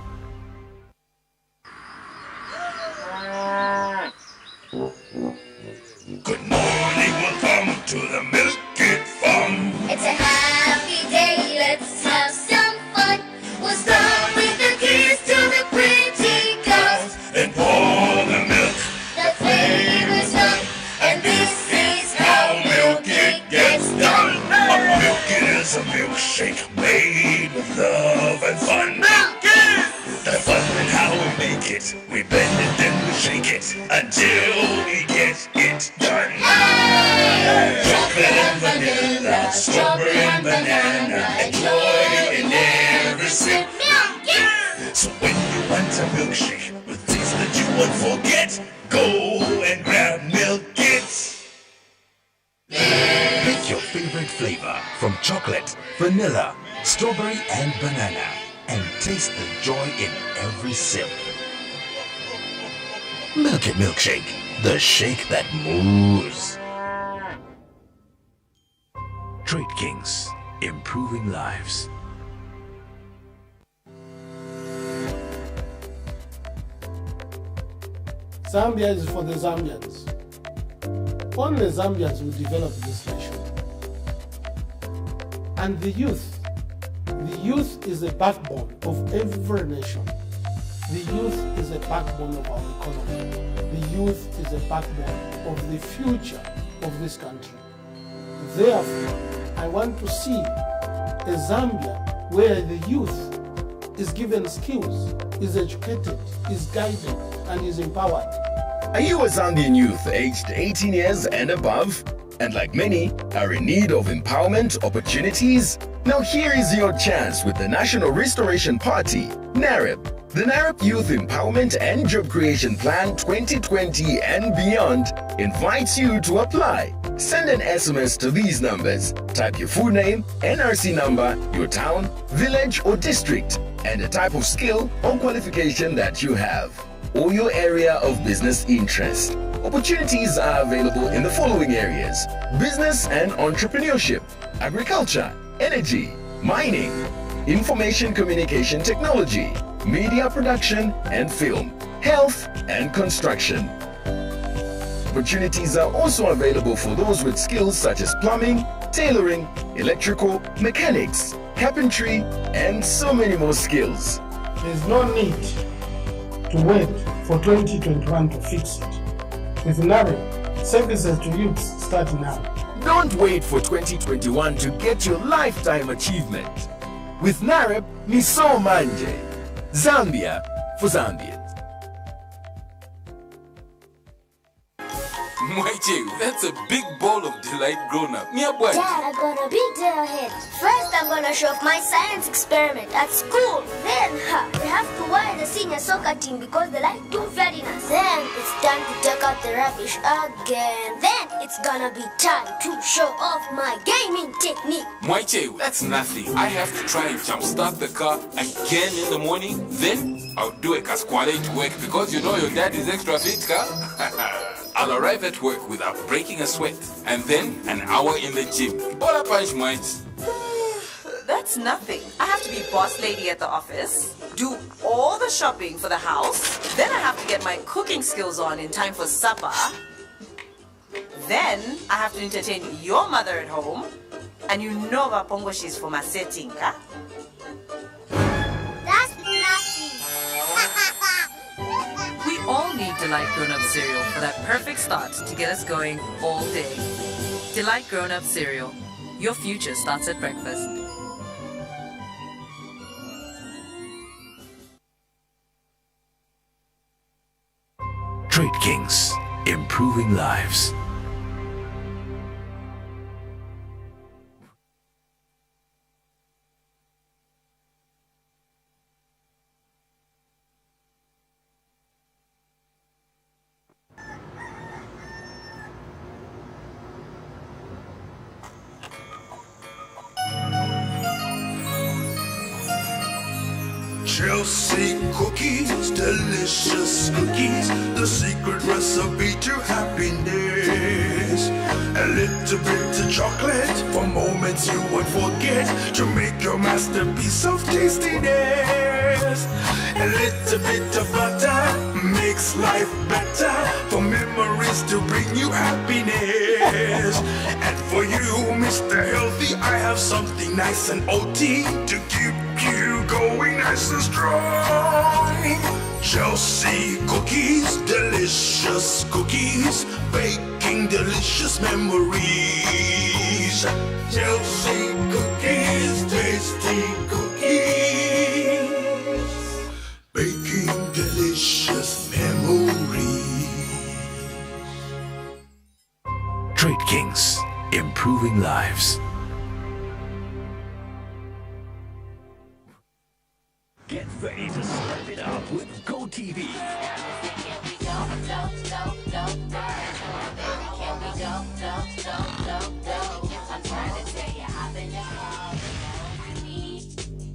Good morning, welcome to the Milk Kid Farm. It's a happy day, let's have some fun. We'll start with the keys to the pretty girls. And pour the milk, The flavor's young, and this is how milk it gets done. A Milk Kid is a milkshake made with love and fun. Milk Kid! The fun and how we make it, we blend it shake it until we get it done. Chocolate and vanilla, strawberry and banana, enjoy in every sip. So when you want a milkshake with taste that you won't forget, go and grab Milk It. Pick your favorite flavor from chocolate, vanilla, strawberry and banana, and taste the joy in every sip. Milk It Milkshake, the shake that moves. Trade Kings, improving lives. Zambia is for the Zambians. Only Zambians will develop this nation. And the youth is the backbone of every nation. The youth is the backbone of our economy. The youth is the backbone of the future of this country. Therefore, I want to see a Zambia where the youth is given skills, is educated, is guided, and is empowered. Are you a Zambian youth aged 18 years and above? And like many, are in need of empowerment opportunities? Now here is your chance with the National Restoration Party, NAREP. The NAREP Youth Empowerment and Job Creation Plan 2020 and beyond invites you to apply. Send an SMS to these numbers. Type your full name, NRC number, your town, village or district, and the type of skill or qualification that you have, or your area of business interest. Opportunities are available in the following areas: business and entrepreneurship, agriculture, energy, mining, information communication technology, media production and film, health and construction. Opportunities are also available for those with skills such as plumbing, tailoring, electrical, mechanics, carpentry, and so many more skills. There's no need to wait for 2021 to fix it. With NAREP, services to youths start now. Don't wait for 2021 to get your lifetime achievement. With NAREP, Niso Manje. Zambia for Zambians. Mwaiche, that's a big bowl of delight grown up. Mia boy. Dad, I got a big deal ahead. First, I'm gonna show off my science experiment at school. Then, we have to wire the senior soccer team because they like too flattiness. Then, it's time to take out the rubbish again. Then, it's gonna be time to show off my gaming technique. Mwaiche, that's nothing. I have to try and jumpstart the car again in the morning. Then, I'll do a casquale to work because you know your dad is extra fit, car. I'll arrive at work without breaking a sweat, and then an hour in the gym. Bola punch mites. That's nothing. I have to be boss lady at the office, do all the shopping for the house, then I have to get my cooking skills on in time for supper. Then I have to entertain your mother at home, and you know Vapongoshi is for my setting, huh? That's nothing. We all need Delight Grown Up cereal for that perfect start to get us going all day. Delight Grown Up cereal. Your future starts at breakfast. Trade Kings, improving lives. Chelsea cookies, delicious cookies, the secret recipe to happiness. A little bit of chocolate for moments you won't forget, to make your masterpiece of tastiness. A little bit of butter makes life better, for memories to bring you happiness. And for you, Mr. Healthy, I have something nice and OT to keep you going nice and strong. Chelsea cookies, delicious cookies, baking delicious memories. Chelsea cookies, tasty cookies, baking delicious memories. improving lives. Get ready to step it up with GoTV.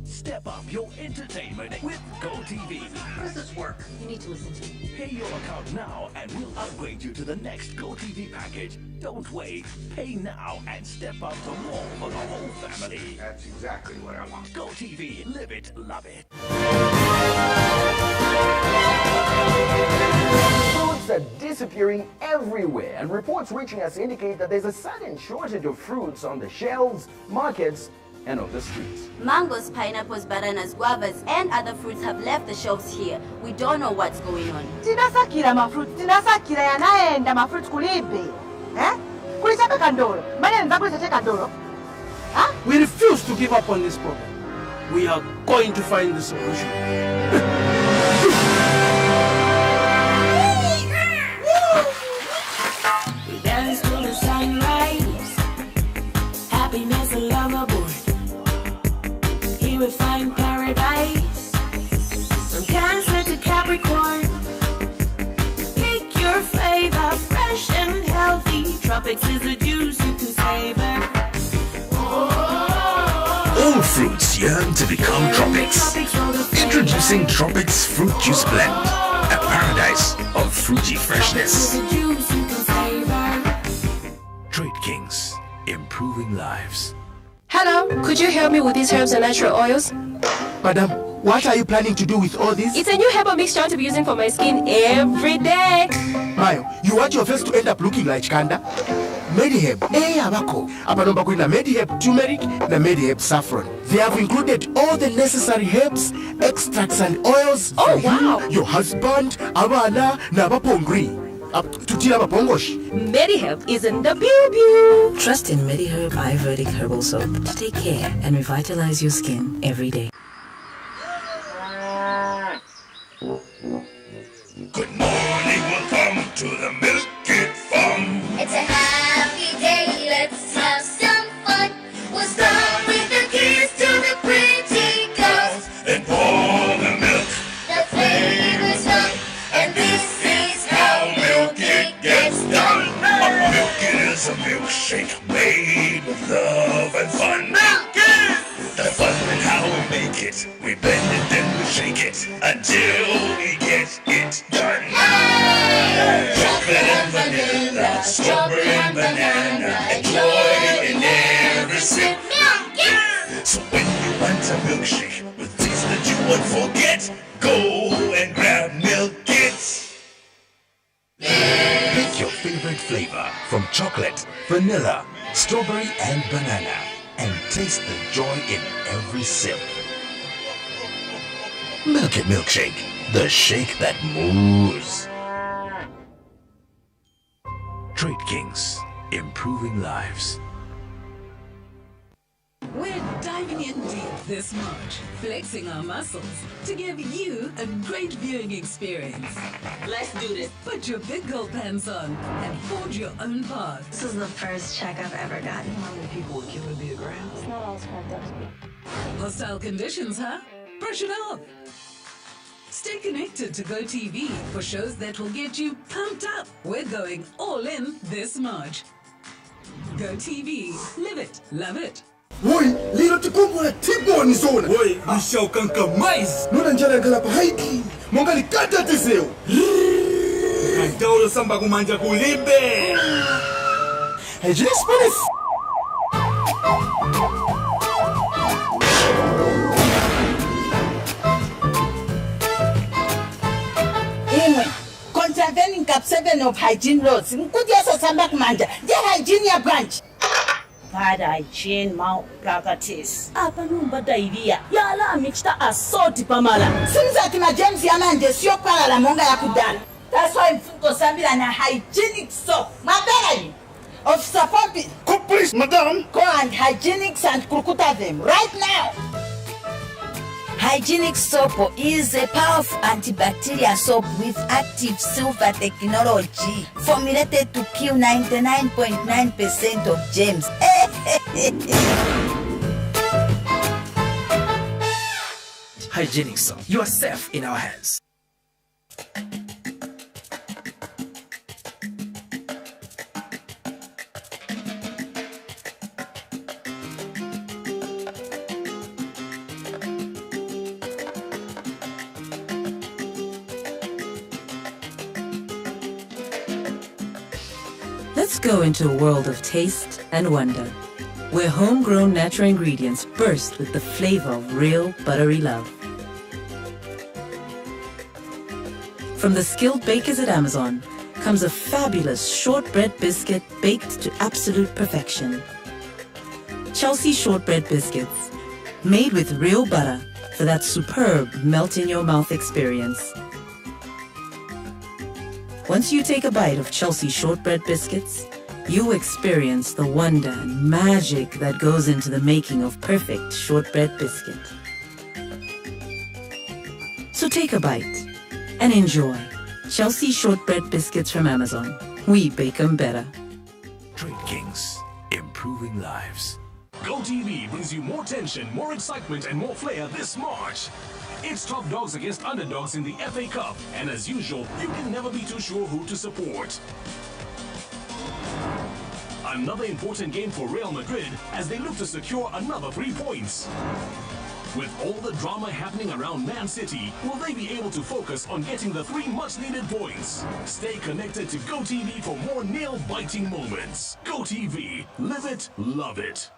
Step up your entertainment with GoTV. How does this work? You need to listen to me. Pay your account now and we'll upgrade you to the next GoTV package. Don't wait. Pay now and step up to more for the whole family. That's exactly what I want. GoTV. Live it, love it. Fruits are disappearing everywhere, and reports reaching us indicate that there's a sudden shortage of fruits on the shelves, markets, and on the streets. Mangoes, pineapples, bananas, guavas, and other fruits have left the shelves here. We don't know what's going on. Tinasakira mafruit, tinasakira yanaenda mafruit kulibe. Kulichape kandoro. Mbona nza kulichape kandoro? We refuse to give up on this problem. We are going to find the solution. We dance till the sunrise. Happiness and love aboard. Here we find paradise. From Cancer to Capricorn. Pick your flavor, fresh and healthy. Tropics is the juice you can savor. All fruits yearn to become tropics. Introducing Tropics Fruit Juice Blend, a paradise of fruity freshness. Trade Kings, improving lives. Hello, could you help me with these herbs and natural oils? Madam, what are you planning to do with all this? It's a new herbal mixture to be using for my skin every day. Mayo, you want your face to end up looking like Kanda? Mediheb, abako. Apanomba kuna Mediheb turmeric na Mediheb saffron. They have included all the necessary herbs, extracts and oils for you, your husband, abana na bapongri. Tutira bapongoshi. Mediheb is in the beauty. Trust in Mediherb Ayurvedic Herbal Soap to take care and revitalize your skin every day. Good morning, welcome to the Milk Kid Farm. It's a happy day, let's have some fun. We'll start with the keys to the pretty girls. And pour the milk, The flavor's done, and this is how Milk It gets done. A Milk It is a milkshake made with love and fun. Milk It! The fun and how we make it. We bend it, then we shake it until we get it done. Hey! Chocolate and vanilla, strawberry and banana, enjoy in every sip. Milk It! So when you want a milkshake with taste that you won't forget, go and grab Milk It. Pick your favorite flavor from chocolate, vanilla, strawberry and banana and taste the joy in every sip. Milk It Milkshake, the shake that moves. Trade Kings, improving lives. We're diving in deep this March, flexing our muscles to give you a great viewing experience. Let's do this. Put your big girl pants on and forge your own path. This is the first check I've ever gotten. How many people would give it be a gram? It's not all scrubbed up. Hostile conditions, huh? Brush it off. Stay connected to GoTV for shows that will get you pumped up. We're going all in this March. GoTV, live it, love it. Woi, lilo tikumbula tiboni zona. Woi, mishaukanka mais. Nuna njala galapa haiti. Mongali kata tizeo. Kaitaulo samba kumanja kulibe. Hey, just Spanish. Contravening Cap 7 of hygiene laws. Nkudiasa samba kumanja. The hygiene ya branch. Bad hygiene malpractice. Apa numba diarrhea. Yala mixta assault pamala. Sinza kina James yamanje sio pala la monga ya kudala. That's why mfuko sambila na hygienic soap. Madam, Officer Poppy. Go please, madam. Go and hygienics and kurukuta them right now. Hygienic Soap is a powerful antibacterial soap with active silver technology formulated to kill 99.9% of germs. Hygienic Soap. You are safe in our hands. Let's go into a world of taste and wonder, where homegrown natural ingredients burst with the flavor of real buttery love. From the skilled bakers at Amazon comes a fabulous shortbread biscuit baked to absolute perfection. Chelsea Shortbread Biscuits, made with real butter for that superb melt-in-your-mouth experience. Once you take a bite of Chelsea Shortbread Biscuits, you experience the wonder and magic that goes into the making of perfect shortbread biscuit. So take a bite and enjoy Chelsea Shortbread Biscuits from Amazon. We bake them better. Trade Kings, improving lives. GoTV brings you more tension, more excitement, and more flair this March. It's top dogs against underdogs in the FA Cup, and as usual, you can never be too sure who to support. Another important game for Real Madrid as they look to secure another 3 points. With all the drama happening around Man City, will they be able to focus on getting the 3 much-needed points? Stay connected to GoTV for more nail-biting moments. GoTV, live it, love it.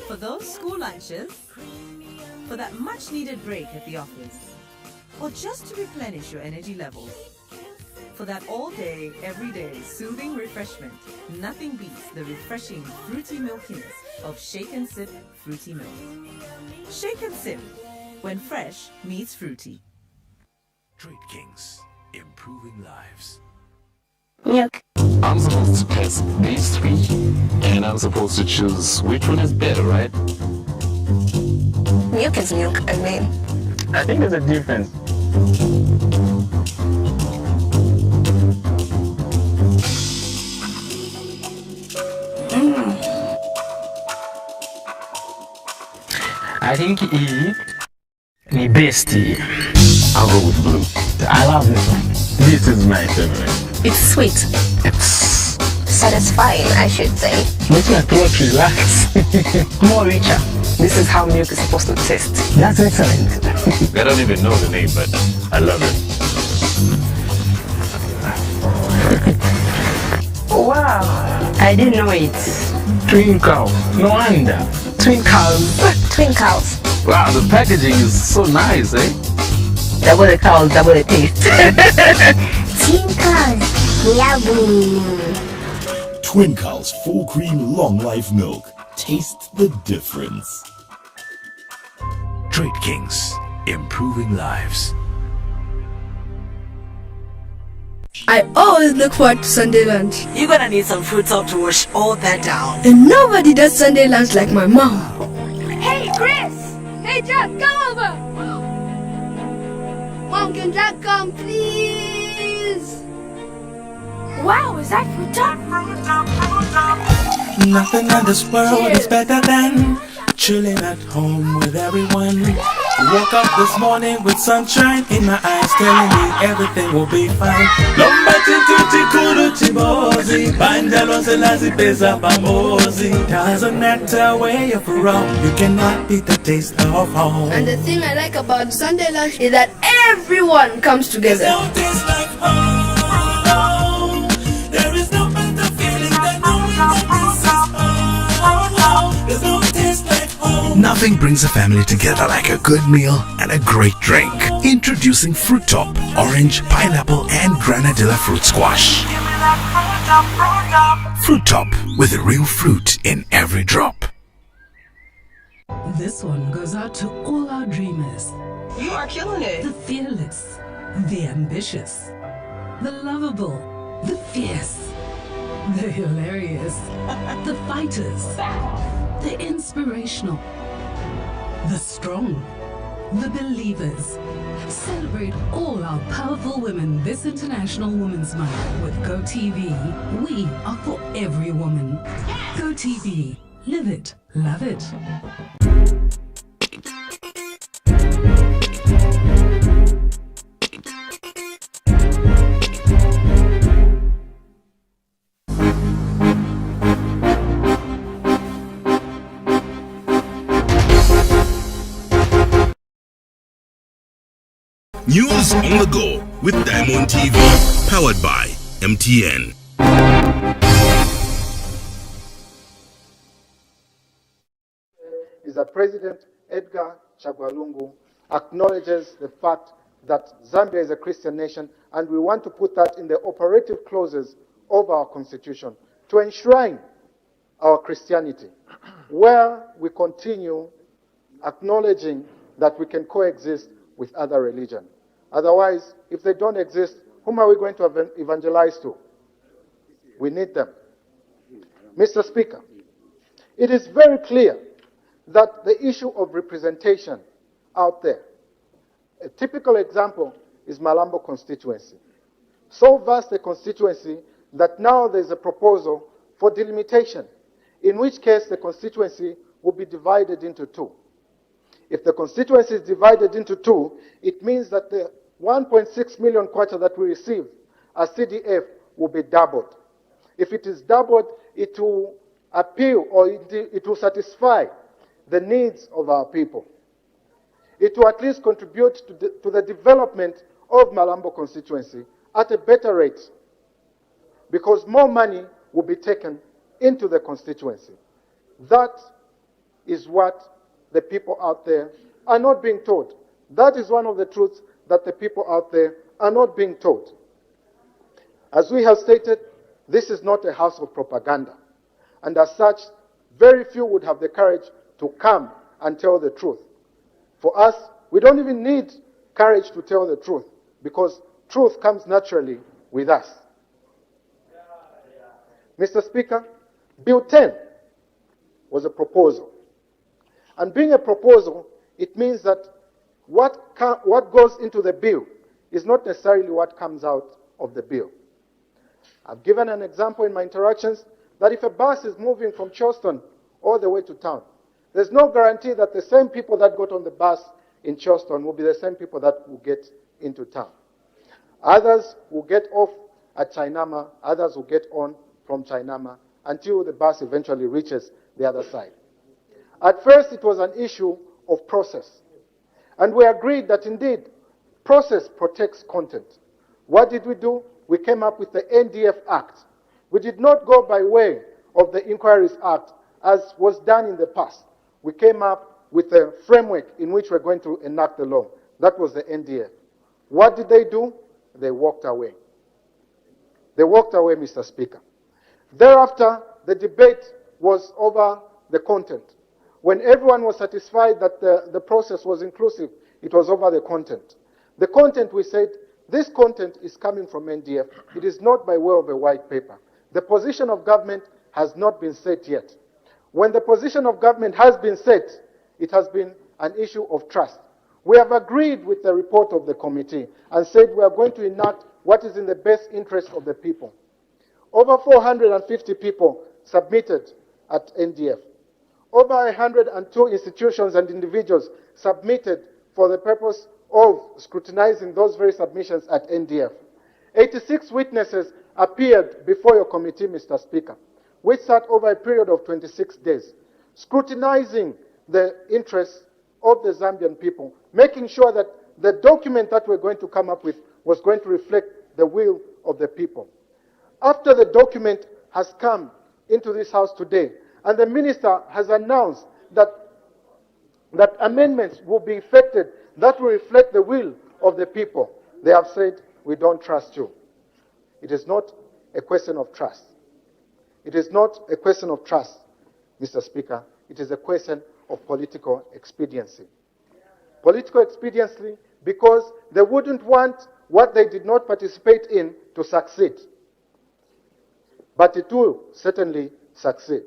For those school lunches, for that much-needed break at the office, or just to replenish your energy levels. For that all-day, everyday soothing refreshment, nothing beats the refreshing fruity milkiness of Shake and Sip Fruity Milk. Shake and Sip, when fresh meets fruity. Trade Kings, improving lives. Milk. I'm supposed to test these 3, and I'm supposed to choose which one is better, right? Milk is milk, I mean. I think there's a difference. I think E the best. I'll go with blue. I love this one. This is my favorite. It's sweet. It's satisfying, I should say. Makes my throat relax. More richer. This is how milk is supposed to taste. That's excellent. I don't even know the name, but I love it. Wow. I didn't know it. Twinkle. No wonder. Twinkles. Twinkles. Wow, the packaging is so nice, eh? Double the cows, double the taste. Twinkles. Yummy. Twinkles full cream long life milk. Taste the difference. Trade Kings, improving lives. I always look forward to Sunday lunch. You're gonna need some fruit top to wash all that down. And nobody does Sunday lunch like my mom. Hey, Chris! Hey, Jack, come over! Mom, can Jack come, please? Wow, is that fruit top? Nothing in this world is better than chilling at home with everyone. Woke up this morning with sunshine in my eyes, telling me everything will be fine. Lomba tituti kuru chibozi, banjalo selazi pesa pamozi. Doesn't matter where you're from, you cannot beat the taste of home. And the thing I like about Sunday lunch is that everyone comes together. There's no taste like home. There is no better feeling than knowing that this is home. There's no taste like home. Nothing brings a family together like a good meal and a great drink. Introducing Fruit Top, orange, pineapple, and granadilla fruit squash. Fruit Top, with the real fruit in every drop. This one goes out to all our dreamers. You are killing it. The fearless, the ambitious, the lovable, the fierce. The hilarious, the fighters, the inspirational, the strong, the believers. Celebrate all our powerful women this International Women's Month with GoTV. We are for every woman. GoTV. Live it. Love it. News on the go with Diamond TV, powered by MTN. Is that President Edgar Chagwa Lungu acknowledges the fact that Zambia is a Christian nation, and we want to put that in the operative clauses of our constitution to enshrine our Christianity, where we continue acknowledging that we can coexist with other religions. Otherwise, if they don't exist, whom are we going to evangelize to? We need them. Mr. Speaker, it is very clear that the issue of representation out there, a typical example is Malambo constituency. So vast a constituency that now there's a proposal for delimitation, in which case the constituency will be divided into two. If the constituency is divided into two, it means that the 1.6 million kwacha that we receive as CDF will be doubled. If it is doubled, it will appeal or it will satisfy the needs of our people. It will at least contribute to the development of Malambo constituency at a better rate, because more money will be taken into the constituency. That is what the people out there are not being told. That is one of the truths that the people out there are not being told. As we have stated, this is not a house of propaganda. And as such, very few would have the courage to come and tell the truth. For us, we don't even need courage to tell the truth, because truth comes naturally with us. Mr. Speaker, Bill 10 was a proposal. And being a proposal, it means that what goes into the bill is not necessarily what comes out of the bill. I've given an example in my interactions that if a bus is moving from Charleston all the way to town, there's no guarantee that the same people that got on the bus in Charleston will be the same people that will get into town. Others will get off at Chainama, others will get on from Chainama until the bus eventually reaches the other side. At first, it was an issue of process. And we agreed that indeed, process protects content. What did we do? We came up with the NDF Act. We did not go by way of the Inquiries Act, as was done in the past. We came up with a framework in which we're going to enact the law. That was the NDF. What did they do? They walked away. They walked away, Mr. Speaker. Thereafter, the debate was over the content. When everyone was satisfied that the process was inclusive, it was over the content. The content, we said, this content is coming from NDF. It is not by way of a white paper. The position of government has not been set yet. When the position of government has been set, it has been an issue of trust. We have agreed with the report of the committee and said we are going to enact what is in the best interest of the people. Over 450 people submitted at NDF. Over 102 institutions and individuals submitted for the purpose of scrutinizing those very submissions at NDF. 86 witnesses appeared before your committee, Mr. Speaker, which sat over a period of 26 days, scrutinizing the interests of the Zambian people, making sure that the document that we're going to come up with was going to reflect the will of the people. After the document has come into this house today, and the minister has announced that amendments will be effected that will reflect the will of the people, they have said, we don't trust you. It is not a question of trust. It is not a question of trust, Mr. Speaker. It is a question of political expediency. Political expediency because they wouldn't want what they did not participate in to succeed. but it will certainly succeed.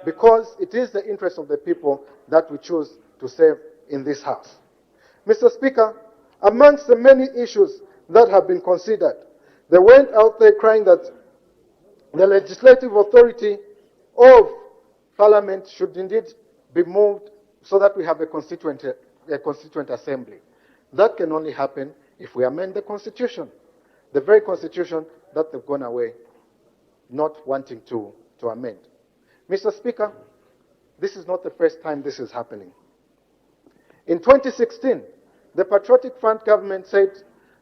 Because it is the interest of the people that we choose to serve in this House. Mr. Speaker, amongst the many issues that have been considered, they went out there crying that the legislative authority of Parliament should indeed be moved so that we have a constituent assembly. That can only happen if we amend the Constitution, the very Constitution that they've gone away not wanting to amend. Mr. Speaker, this is not the first time this is happening. In 2016, the Patriotic Front government said,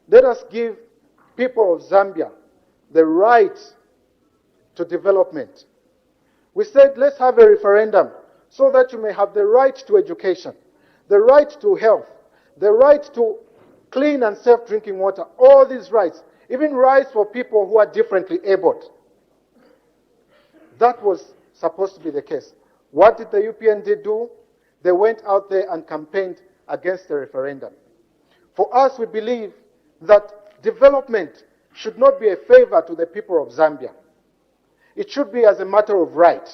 let us give people of Zambia the right to development. We said, let's have a referendum so that you may have the right to education, the right to health, the right to clean and safe drinking water, all these rights, even rights for people who are differently abled. That was supposed to be the case. What did the UPND do? They went out there and campaigned against the referendum. For us, we believe that development should not be a favor to the people of Zambia. It should be as a matter of right.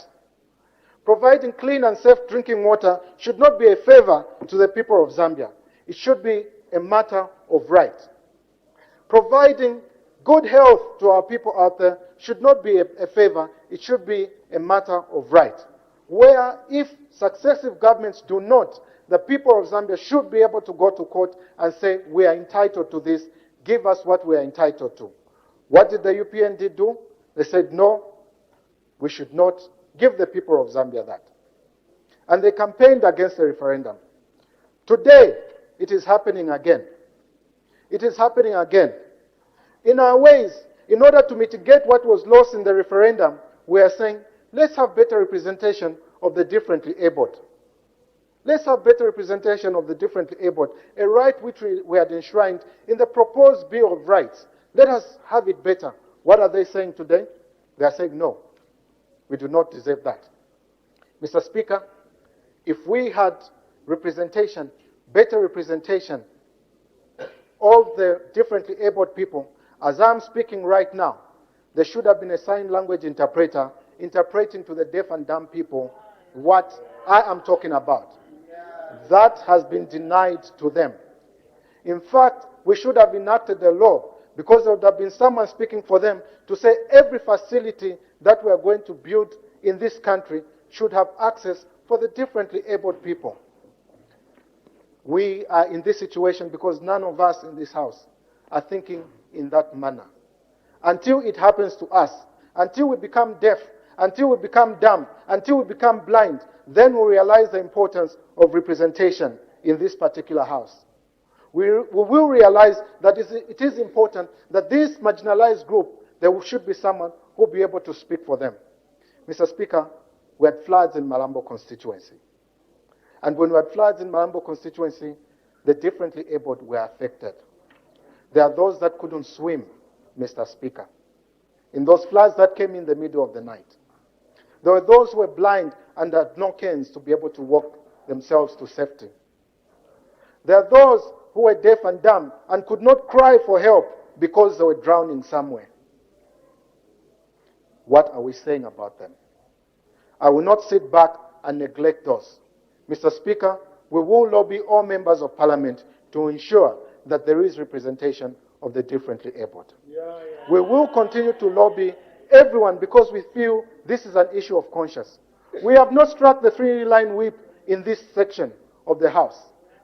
Providing clean and safe drinking water should not be a favor to the people of Zambia. It should be a matter of right. Providing good health to our people out there should not be a favor. It should be a matter of right. Where if successive governments do not, the people of Zambia should be able to go to court and say, we are entitled to this, give us what we are entitled to. What did the UPND do? They said, no, we should not give the people of Zambia that. And they campaigned against the referendum. Today, it is happening again. It is happening again. In our ways, in order to mitigate what was lost in the referendum, we are saying, let's have better representation of the differently abled. Let's have better representation of the differently abled, a right which we had enshrined in the proposed Bill of Rights. Let us have it better. What are they saying today? They are saying, no, we do not deserve that. Mr. Speaker, if we had representation, better representation of the differently abled people, as I'm speaking right now, there should have been a sign language interpreter interpreting to the deaf and dumb people what I am talking about. That has been denied to them. In fact, we should have enacted a law because there would have been someone speaking for them to say every facility that we are going to build in this country should have access for the differently abled people. We are in this situation because none of us in this house are thinking in that manner. Until it happens to us, until we become deaf, until we become dumb, until we become blind, then we realize the importance of representation in this particular house. We will realize that it is important that this marginalized group, there should be someone who will be able to speak for them. Mr. Speaker, we had floods in Malambo constituency. And when we had floods in Malambo constituency, the differently abled were affected. There are those that couldn't swim, Mr. Speaker, in those floods that came in the middle of the night. There were those who were blind and had no canes to be able to walk themselves to safety. There are those who were deaf and dumb and could not cry for help because they were drowning somewhere. What are we saying about them? I will not sit back and neglect those. Mr. Speaker, we will lobby all members of Parliament to ensure that there is representation of the differently abled. We will continue to lobby everyone because we feel this is an issue of conscience. We have not struck the three-line whip in this section of the House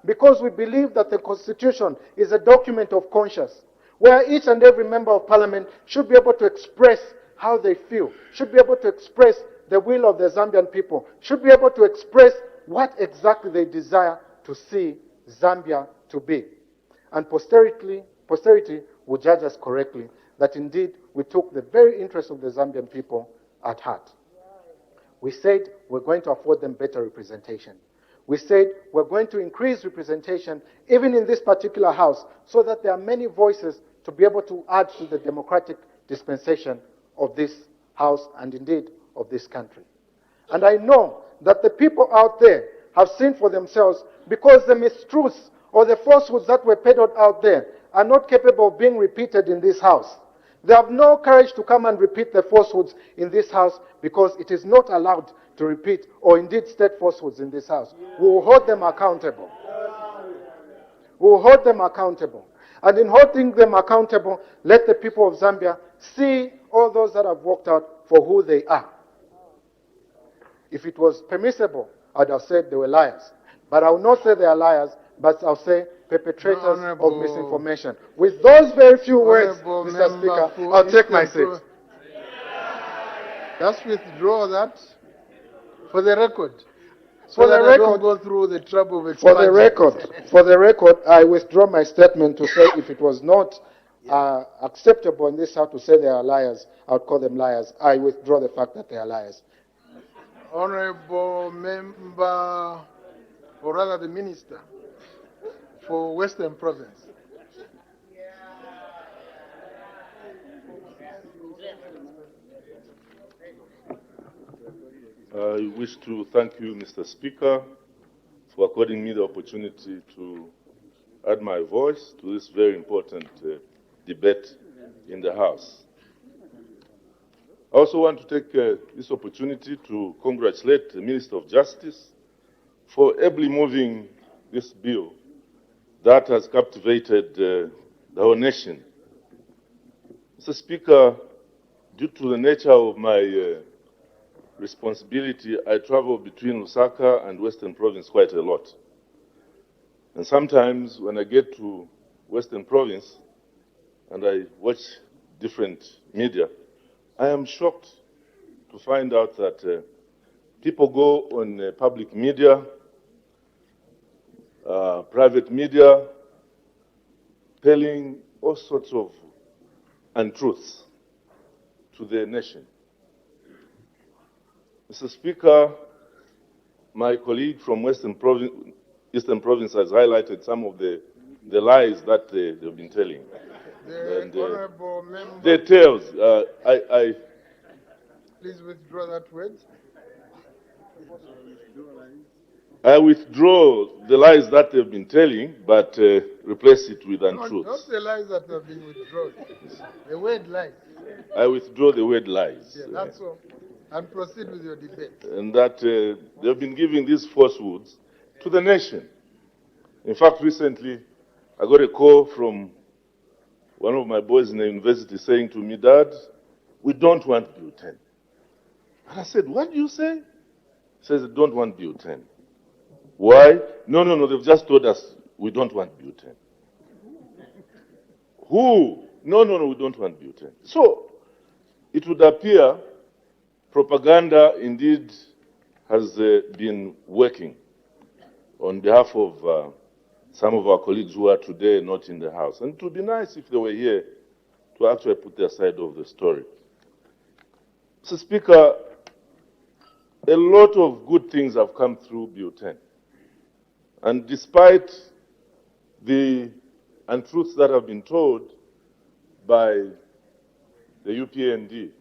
because we believe that the Constitution is a document of conscience where each and every member of Parliament should be able to express how they feel, should be able to express the will of the Zambian people, should be able to express what exactly they desire to see Zambia to be. And posterity will judge us correctly that indeed we took the very interest of the Zambian people at heart. We said we're going to afford them better representation. We said we're going to increase representation even in this particular house so that there are many voices to be able to add to the democratic dispensation of this house and indeed of this country. And I know that the people out there have seen for themselves because the mistruths or the falsehoods that were peddled out there are not capable of being repeated in this house. They have no courage to come and repeat the falsehoods in this house because it is not allowed to repeat or indeed state falsehoods in this house. We will hold them accountable. We will hold them accountable. And in holding them accountable, let the people of Zambia see all those that have walked out for who they are. If it was permissible, I'd have said they were liars. But I will not say they are liars, but I'll say perpetrators of misinformation. With those very few words, Mr. Speaker, I'll take my seat. Just withdraw that for the record. So For the that I record- don't go through the trouble of For the expunging. for the record, I withdraw my statement to say if it was not acceptable in this house to say they are liars, I would call them liars. I withdraw the fact that they are liars. Honorable Member, or rather the Minister for Western Province. I wish to thank you, Mr. Speaker, for according me the opportunity to add my voice to this very important debate in the House. I also want to take this opportunity to congratulate the Minister of Justice for ably moving this bill that has captivated the whole nation. Mr. Speaker, due to the nature of my responsibility, I travel between Lusaka and Western Province quite a lot. And sometimes when I get to Western Province and I watch different media, I am shocked to find out that people go on public media, private media, telling all sorts of untruths to the nation. Mr. Speaker, my colleague from Eastern Province has highlighted some of the lies that they've been telling. The Honorable Member. The tales. Please withdraw that word. I withdraw the lies that they've been telling, but replace it with untruths. Not the lies that have been withdrawn. The word lies. I withdraw the word lies. Yeah, that's all. And proceed with your debate. And that they've been giving these falsehoods to the nation. In fact, recently, I got a call from one of my boys in the university saying to me, "Dad, we don't want Bill 10. And I said, "What do you say?" He says, "They don't want Bill 10. Why? No, they've just told us we don't want Bill 10. Who? No, we don't want Bill 10. So, it would appear propaganda indeed has been working on behalf of some of our colleagues who are today not in the House. And it would be nice if they were here to actually put their side of the story. Mr. Speaker, a lot of good things have come through Bill 10. And despite the untruths that have been told by the UPND,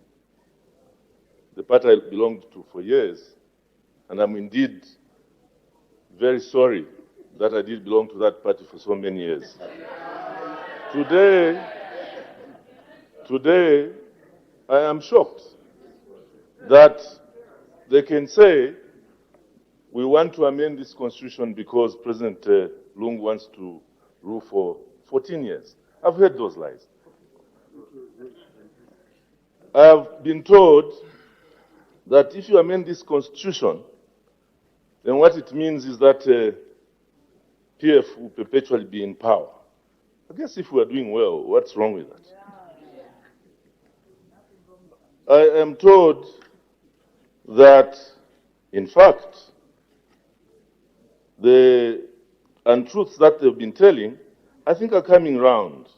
the party I belonged to for years, and I'm indeed very sorry that I did belong to that party for so many years. Today, I am shocked that they can say we want to amend this constitution because President Lungu wants to rule for 14 years. I've heard those lies. I've been told that if you amend this constitution, then what it means is that PF will perpetually be in power. I guess if we are doing well, what's wrong with that? I am told that, in fact, the untruths that they've been telling, I think are coming round.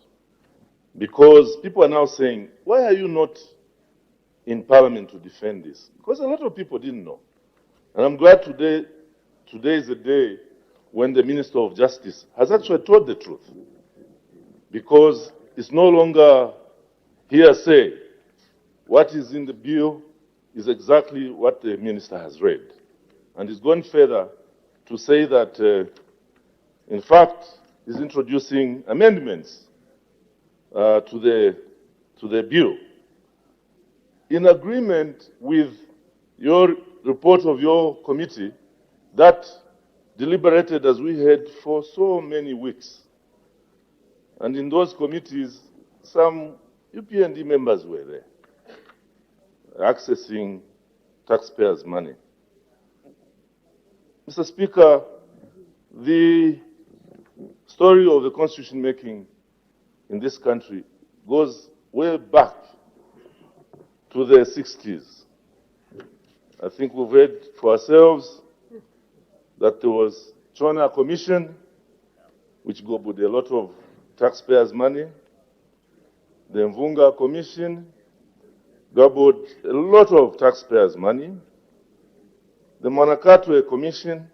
Because people are now saying, why are you not in Parliament to defend this? Because a lot of people didn't know. And I'm glad today is the day when the Minister of Justice has actually told the truth. Because it's no longer hearsay. What is in the bill is exactly what the Minister has read. And he's gone further to say that, in fact, he's introducing amendments to the to the bill, in agreement with your report of your committee that deliberated, as we heard, for so many weeks. And in those committees, some UPND members were there, accessing taxpayers' money. Mr. Speaker, the story of the constitution making in this country goes way back to the 60s. I think we've read for ourselves that there was Chona Commission, which gobbled a lot of taxpayers' money. The Mvunga Commission gobbled a lot of taxpayers' money. The Manakatwe Commission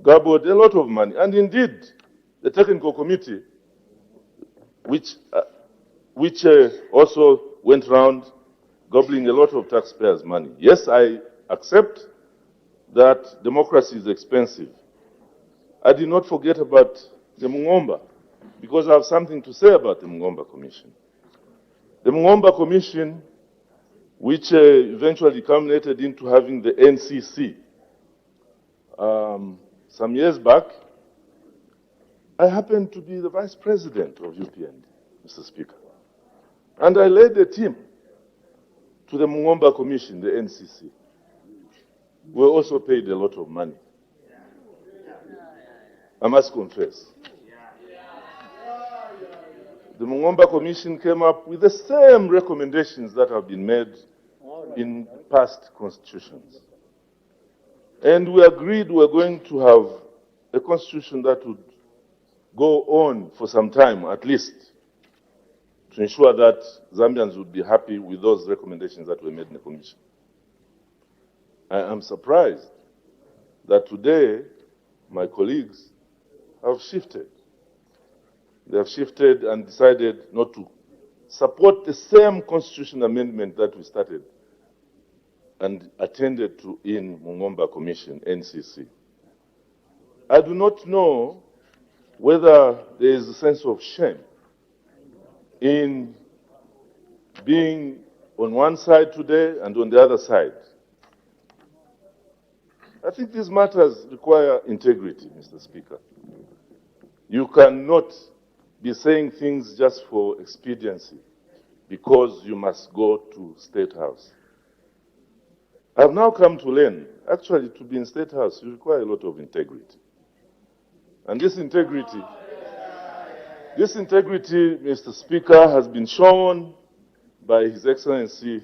gobbled a lot of money. And indeed, the Technical Committee, which also went around gobbling a lot of taxpayers' money. Yes, I accept that democracy is expensive. I did not forget about the Mungomba, because I have something to say about the Mungomba Commission. The Mungomba Commission, which eventually culminated into having the NCC some years back, I happened to be the vice president of UPND, Mr. Speaker. And I led a team to the Mungomba Commission, the NCC. We also paid a lot of money. I must confess. The Mungomba Commission came up with the same recommendations that have been made in past constitutions. And we agreed we were going to have a constitution that would go on for some time, at least, to ensure that Zambians would be happy with those recommendations that were made in the Commission. I am surprised that today my colleagues have shifted. They have shifted and decided not to support the same constitution amendment that we started and attended to in Mungomba Commission, NCC. I do not know whether there is a sense of shame in being on one side today and on the other side. I think these matters require integrity, Mr. Speaker. You cannot be saying things just for expediency because you must go to State House. I've now come to learn, actually, to be in State House, you require a lot of integrity. And this integrity, Mr. Speaker, has been shown by His Excellency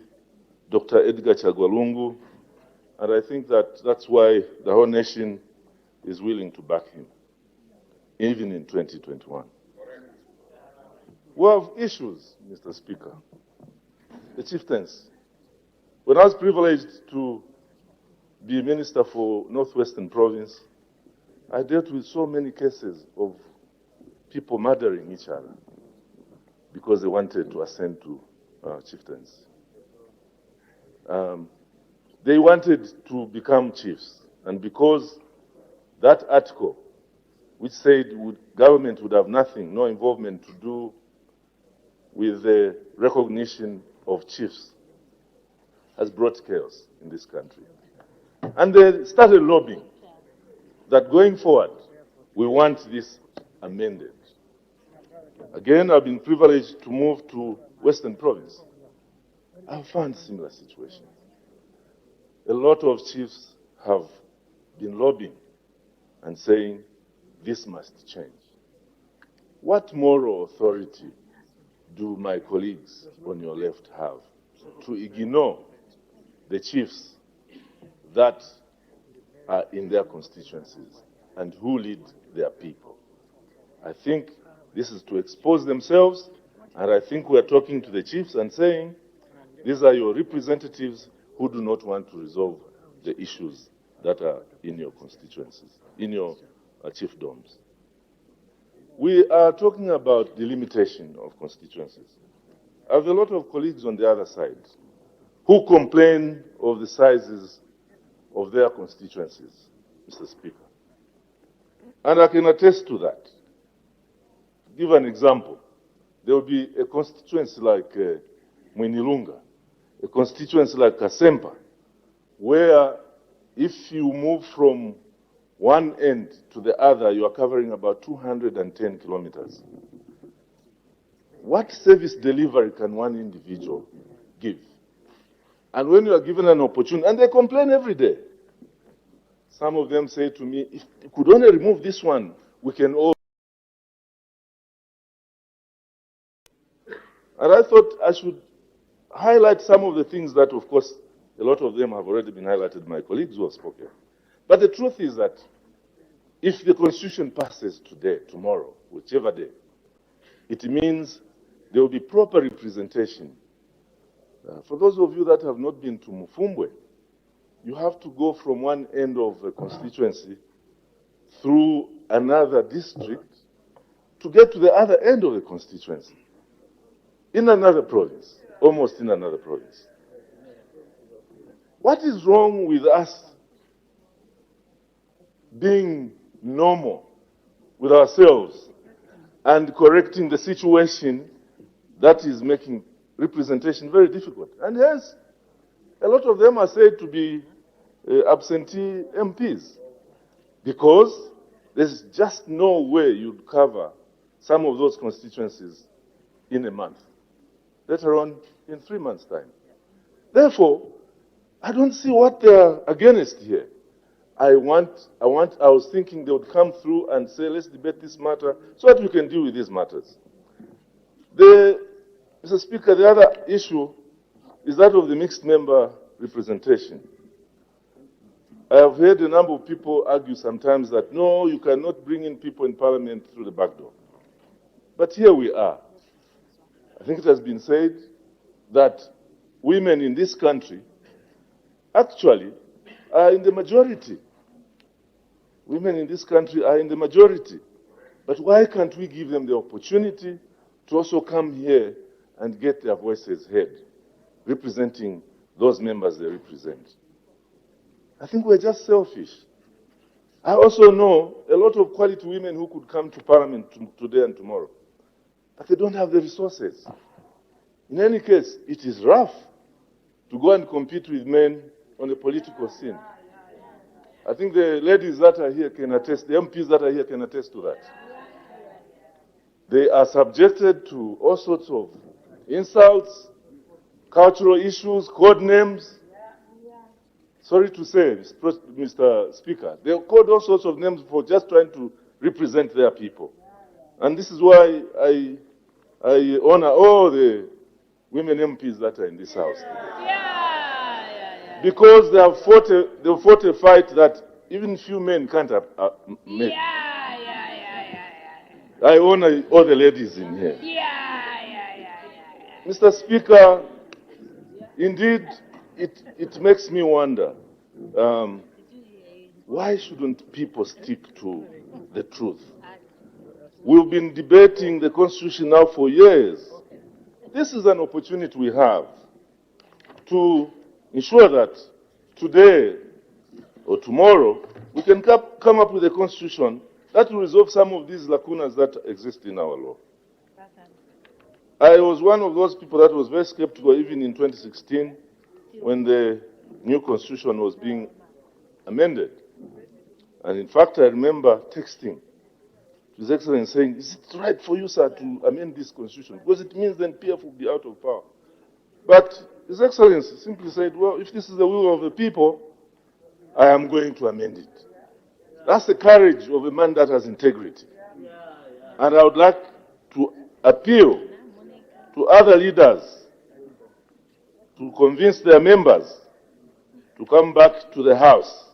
Dr. Edgar Chagwa Lungu, and I think that that's why the whole nation is willing to back him, even in 2021. We have issues, Mr. Speaker. The chieftains. When I was privileged to be Minister for Northwestern Province, I dealt with so many cases of people murdering each other because they wanted to ascend to chieftains. They wanted to become chiefs, and because that article, which said government would have nothing, no involvement to do with the recognition of chiefs, has brought chaos in this country. And they started lobbying that going forward, we want this amended. Again, I've been privileged to move to Western Province. I've found similar situations. A lot of chiefs have been lobbying and saying, this must change. What moral authority do my colleagues on your left have to ignore the chiefs that are in their constituencies and who lead their people? I think this is to expose themselves, and I think we are talking to the chiefs and saying, these are your representatives who do not want to resolve the issues that are in your constituencies, in your chiefdoms. We are talking about delimitation of constituencies. I have a lot of colleagues on the other side who complain of the sizes of their constituencies, Mr. Speaker. And I can attest to that. Give an example. there will be a constituency like Mwinilunga, a constituency like Kasempa, where if you move from one end to the other, you are covering about 210 kilometers. What service delivery can one individual give? And when you are given an opportunity, and they complain every day. Some of them say to me, if you could only remove this one, we can all. And I thought I should highlight some of the things that, of course, a lot of them have already been highlighted by my colleagues who have spoken. But the truth is that if the Constitution passes today, tomorrow, whichever day, it means there will be proper representation. For those of you that have not been to Mufumbwe, you have to go from one end of a constituency through another district to get to the other end of the constituency, in another province, almost in another province. What is wrong with us being normal with ourselves and correcting the situation that is making representation very difficult? And yes, a lot of them are said to be absentee MPs because there's just no way you'd cover some of those constituencies in a month, let alone in 3 months' time. Therefore, I don't see what they're against here. I was thinking they would come through and say, let's debate this matter so that we can deal with these matters. Mr. Speaker, the other issue is that of the mixed member representation. I have heard a number of people argue sometimes that, no, you cannot bring in people in Parliament through the back door. But here we are. I think it has been said that women in this country actually are in the majority. Women in this country are in the majority. But why can't we give them the opportunity to also come here and get their voices heard, representing those members they represent? I think we're just selfish. I also know a lot of quality women who could come to Parliament today and tomorrow, but they don't have the resources. In any case, it is rough to go and compete with men on the political scene. I think the ladies that are here can attest, the MPs that are here can attest to that. They are subjected to all sorts of insults, cultural issues, code names. Sorry to say, Mr. Speaker, they called all sorts of names for just trying to represent their people. And this is why I honor all the women MPs that are in this House today. Because they have fought a fight that even few men can't make. I honor all the ladies in here. Mr. Speaker, indeed, it makes me wonder, why shouldn't people stick to the truth? We've been debating the Constitution now for years. This is an opportunity we have to ensure that today or tomorrow we can come up with a Constitution that will resolve some of these lacunas that exist in our law. I was one of those people that was very skeptical even in 2016 when the new Constitution was being amended. And in fact, I remember texting to His Excellency saying, is it right for you, sir, to amend this Constitution? Because it means then PF will be out of power. But His Excellency simply said, well, if this is the will of the people, I am going to amend it. That's the courage of a man that has integrity. And I would like to appeal to other leaders to convince their members to come back to the House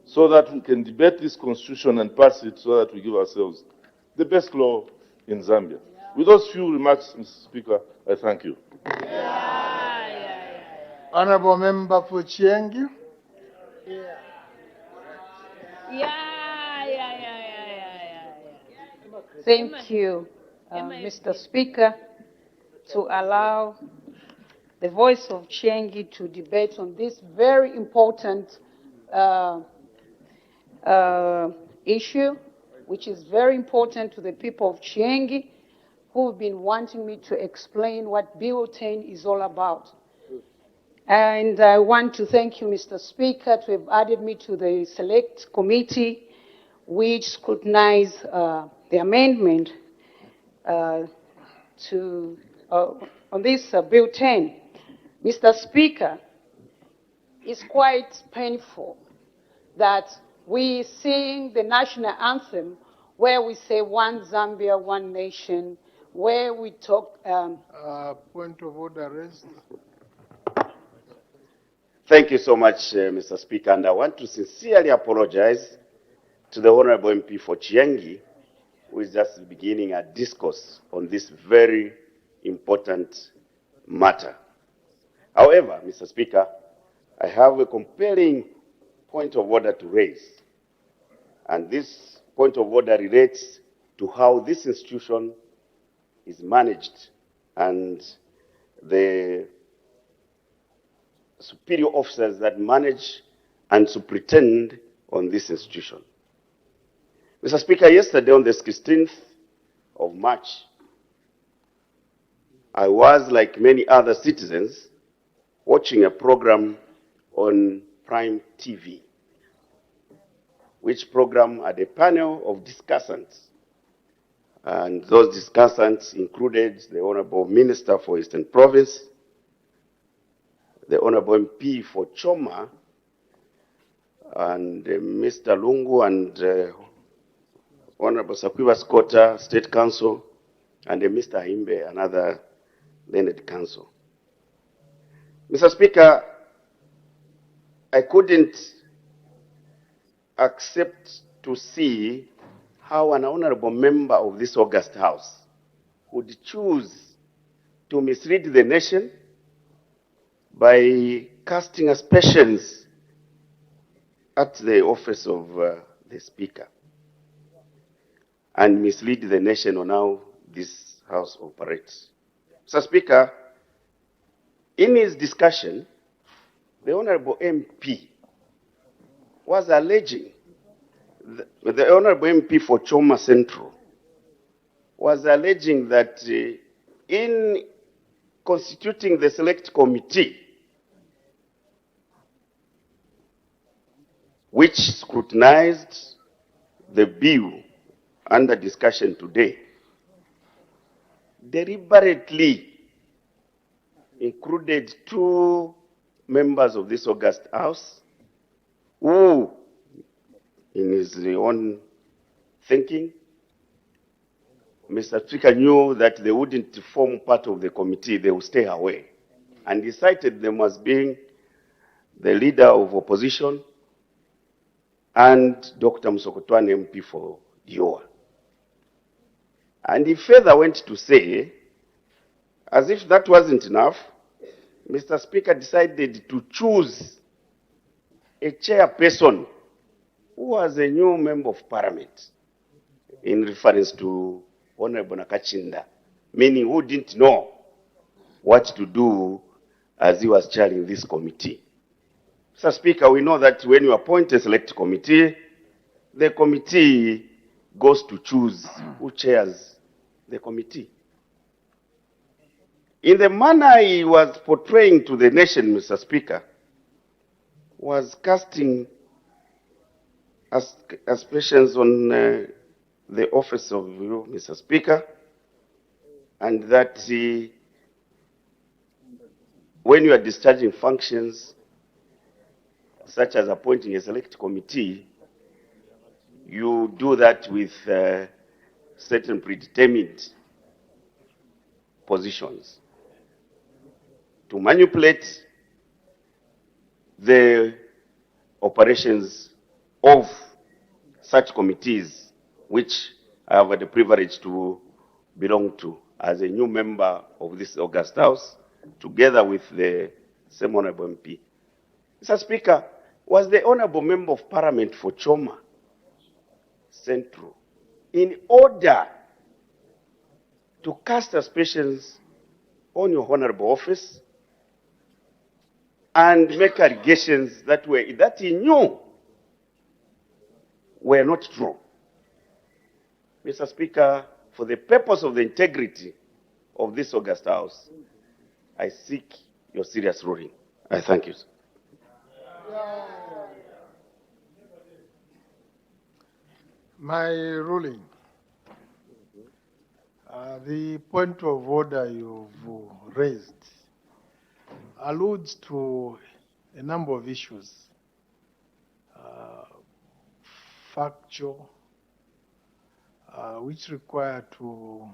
so that we can debate this Constitution and pass it so that we give ourselves the best law in Zambia. With those few remarks, Mr. Speaker, I thank you. Honorable Member for Chiengi. Thank you, Mr. Speaker, to allow the voice of Chiengi to debate on this very important issue, which is very important to the people of Chiengi, who've been wanting me to explain what Bill 10 is all about. And I want to thank you, Mr. Speaker, to have added me to the select committee which scrutinized the amendment on this Bill 10. Mr. Speaker, it's quite painful that we sing the national anthem where we say one Zambia, one nation, where we talk... Point of order raised. Thank you so much, Mr. Speaker, and I want to sincerely apologize to the Honorable MP for Chiengi, who is just beginning a discourse on this very important matter. However, Mr. Speaker, I have a compelling point of order to raise, and this point of order relates to how this institution is managed and the superior officers that manage and superintend on this institution. Mr. Speaker, yesterday on the 16th of March, I was, like many other citizens, watching a program on Prime TV, which program had a panel of discussants. And those discussants included the Honorable Minister for Eastern Province, the Honorable MP for Choma, and Mr. Lungu, and Honorable Sakwiba Skota, State Council, and Mr. Himbe, another learned counsel. Mr. Speaker, I couldn't accept to see how an honorable member of this august House would choose to mislead the nation by casting aspersions at the office of the Speaker and mislead the nation on how this House operates. Mr. Speaker, in his discussion, the Honorable MP was alleging, the Honorable MP for Choma Central was alleging that in constituting the select committee, which scrutinized the bill under discussion today, deliberately included two members of this august House who, in his own thinking, Mr. Speaker knew that they wouldn't form part of the committee, they would stay away. And he cited them as being the leader of opposition and Dr. Musokotwane MP for Dioa. And he further went to say, as if that wasn't enough, Mr. Speaker decided to choose a chairperson who was a new member of parliament, in reference to Honorable Nakachinda, meaning who didn't know what to do as he was chairing this committee. Mr. Speaker, we know that when you appoint a select committee, the committee goes to choose who chairs the committee. In the manner he was portraying to the nation, Mr. Speaker, was casting aspersions on the office of Mr. Speaker, and that when you are discharging functions, such as appointing a select committee, you do that with certain predetermined positions to manipulate the operations of such committees, which I have the privilege to belong to as a new member of this august House, together with the same Honorable MP. Mr. Speaker, was the Honorable Member of Parliament for Choma Central in order to cast aspersions on your honorable office and make allegations that he knew were not true. Mr. Speaker, for the purpose of the integrity of this august house, I seek your serious ruling. I thank you, sir. My ruling. The point of order you've raised alludes to a number of issues, factual, which require to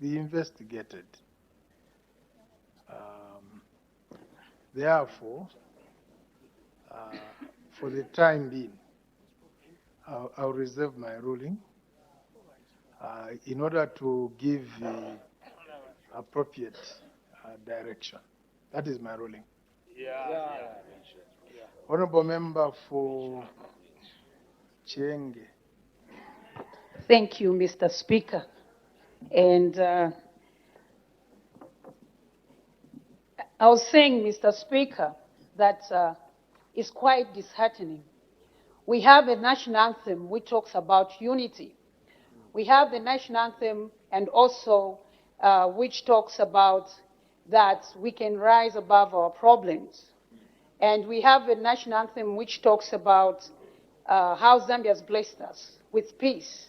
be investigated. Therefore, for the time being, I'll reserve my ruling in order to give the appropriate direction. That is my ruling. Honorable Member for Chienge. Thank you, Mr. Speaker. And I was saying, Mr. Speaker, that it's quite disheartening. We have a national anthem which talks about unity. We have the national anthem and also which talks about that we can rise above our problems. And we have a national anthem which talks about how Zambia has blessed us with peace.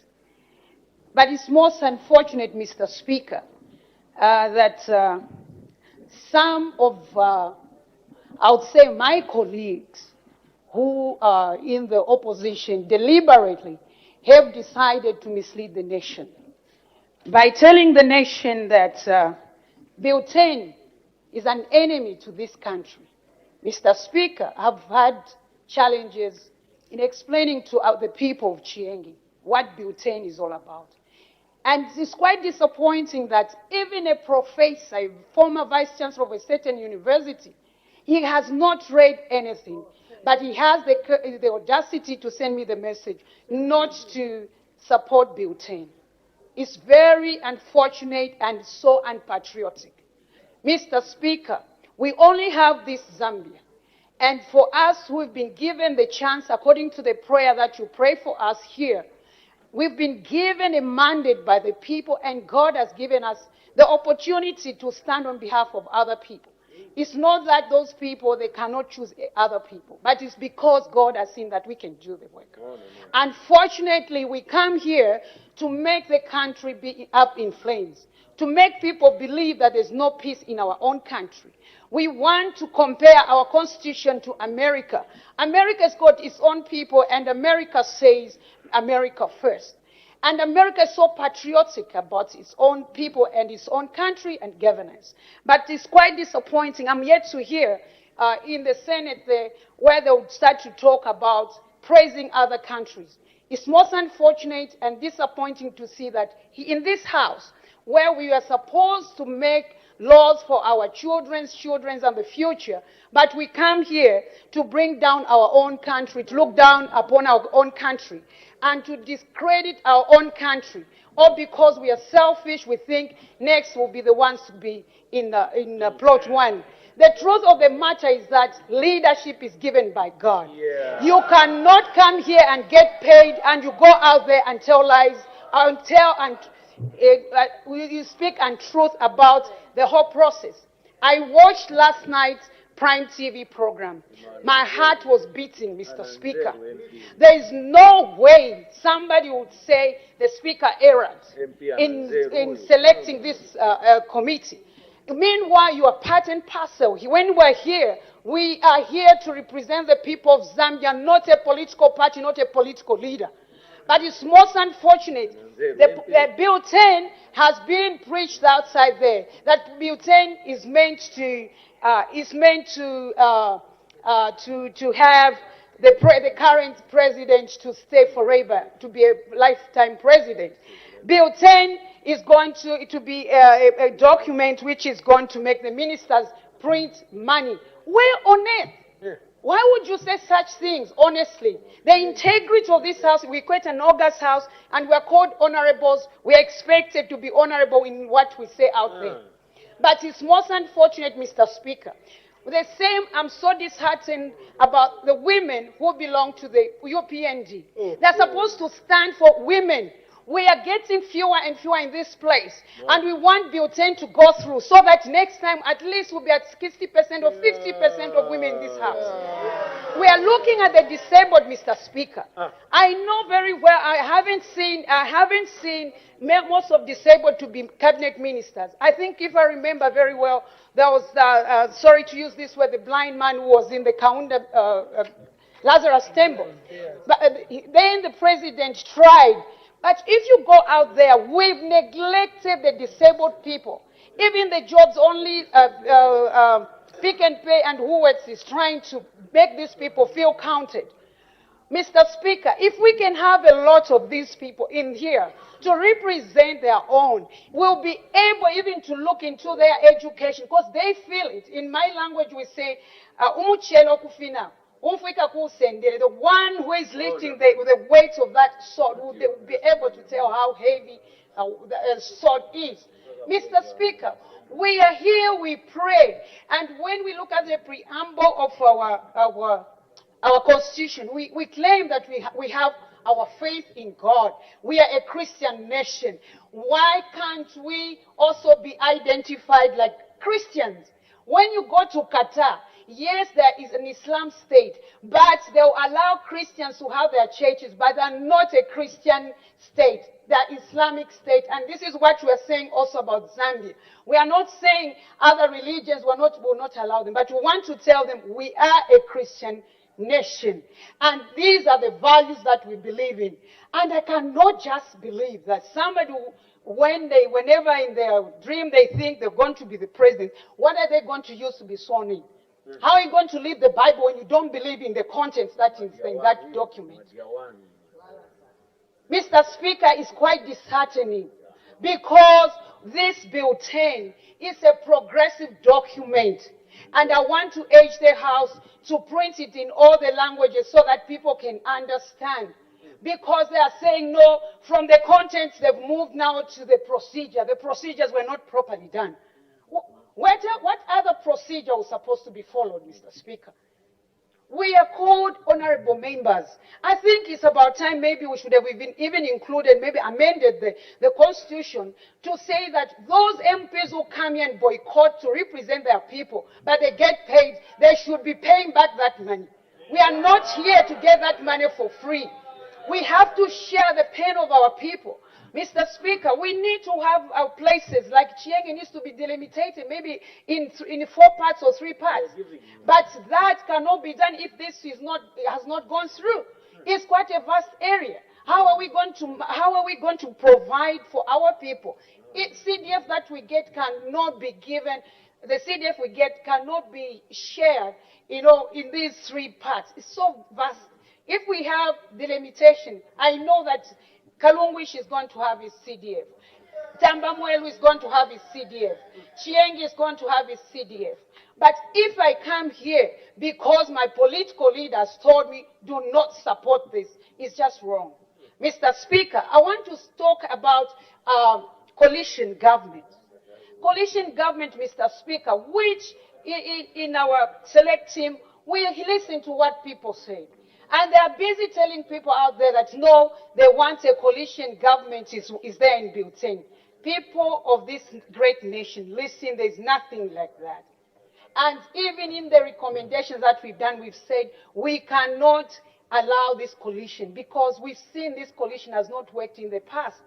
But it's most unfortunate, Mr. Speaker, that some of, I would say, my colleagues who are in the opposition deliberately have decided to mislead the nation by telling the nation that Bill 10 is an enemy to this country. Mr. Speaker, I've had challenges in explaining to the people of Chienge what Bill 10 is all about. And it's quite disappointing that even a professor, a former vice-chancellor of a certain university, he has not read anything, but he has the audacity to send me the message not to support Bill 10. It's very unfortunate and so unpatriotic. Mr. Speaker, we only have this Zambia. And for us who have been given the chance, according to the prayer that you pray for us here, we've been given a mandate by the people, and God has given us the opportunity to stand on behalf of other people. It's not that those people, they cannot choose other people, but it's because God has seen that we can do the work. Unfortunately, we come here to make the country be up in flames, to make people believe that there's no peace in our own country. We want to compare our constitution to America. America's got its own people, and America says America first. And America is so patriotic about its own people and its own country and governance. But it's quite disappointing. I'm yet to hear in the Senate there where they would start to talk about praising other countries. It's most unfortunate and disappointing to see that in this House, where we are supposed to make laws for our children's and the future, but we come here to bring down our own country, to look down upon our own country, and to discredit our own country. Or because we are selfish, we think next will be the ones to be in plot one. The truth of the matter is that leadership is given by God. You cannot come here and get paid and you go out there and tell lies, and you speak untruth about the whole process. I watched last night's Prime TV program. My heart was beating, Mr. Speaker. There is no way somebody would say the Speaker erred in selecting this committee. Meanwhile, you are part and parcel. When we're here, we are here to represent the people of Zambia, not a political party, not a political leader. But it's most unfortunate that Bill 10 has been preached outside there. That Bill 10 is meant to have the current president to stay forever, to be a lifetime president. Bill 10 is going to be a document which is going to make the ministers print money. Where on earth? Why would you say such things, honestly? The integrity of this House, we create an August House, and we are called honorables. We are expected to be honorable in what we say out there. But it's most unfortunate, Mr. Speaker. The same, I'm so disheartened about the women who belong to the UPND. They're supposed to stand for women We are getting fewer and fewer in this place. And we want Bill 10 to go through so that next time at least we'll be at 60% or 50% of women in this house. We are looking at the disabled, Mr. Speaker. I know very well, I haven't seen most of disabled to be cabinet ministers. I think if I remember very well, there was, sorry to use this word, the blind man who was in the Kaunda, Lazarus Temple. But then the president tried. But if you go out there, we've neglected the disabled people. Even the jobs only Pick and Pay and Woolworths is trying to make these people feel counted. Mr. Speaker, if we can have a lot of these people in here to represent their own, we'll be able even to look into their education because they feel it. In my language, we say, umuchelo kufina. The one who is lifting the weight of that sword will be able to tell how heavy the sword is. Mr. Speaker, we are here, we pray, and when we look at the preamble of our constitution, we claim that we have our faith in God. We are a Christian nation. Why can't we also be identified like Christians? When you go to Qatar, yes, there is an Islam state, but they'll allow Christians to have their churches, but they're not a Christian state. They're Islamic state. And this is what we are saying also about Zambia. We are not saying other religions will not allow them, but we want to tell them we are a Christian nation. And these are the values that we believe in. And I cannot just believe that somebody whenever in their dream they think they're going to be the president, what are they going to use to be sworn in? How are you going to read the Bible when you don't believe in the contents that is in that document? Mr. Speaker, is quite disheartening because this Bill 10 is a progressive document. And I want to urge the House to print it in all the languages so that people can understand. Because they are saying, no, from the contents they've moved now to the procedure. The procedures were not properly done. What other procedure was supposed to be followed, Mr. Speaker? We are called honorable members. I think it's about time maybe we should have even included, maybe amended the constitution to say that those MPs who come here and boycott to represent their people, but they get paid, they should be paying back that money. We are not here to get that money for free. We have to share the pain of our people. Mr. Speaker, we need to have our places like Chienge needs to be delimited maybe in 4 parts or 3 parts. But that cannot be done if this has not gone through. It's quite a vast area. How are we going to provide for our people? CDF that we get cannot be given. The CDF we get cannot be shared, in these 3 parts. It's so vast. If we have delimitation, I know that Kalungwish is going to have his CDF. Tambamwelu is going to have his CDF. Chienge is going to have his CDF. But if I come here because my political leaders told me do not support this, it's just wrong. Mr. Speaker, I want to talk about coalition government. Coalition government, Mr. Speaker, which in our select team, we listen to what people say. And they are busy telling people out there that no, they want a coalition government is there in Bill 10. People of this great nation, listen, there's nothing like that. And even in the recommendations that we've done, we've said we cannot allow this coalition because we've seen this coalition has not worked in the past.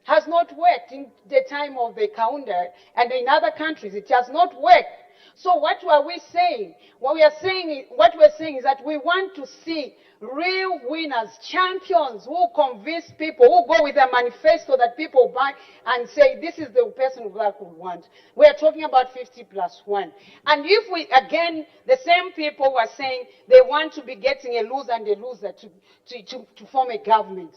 Has not worked in the time of the Kaunda and in other countries. It has not worked. So what are we saying? What we're saying is that we want to see real winners, champions who convince people, who go with a manifesto that people buy and say, this is the person that we want. We are talking about 50+1. And if we, again, the same people who are saying they want to be getting a loser and a loser to form a government.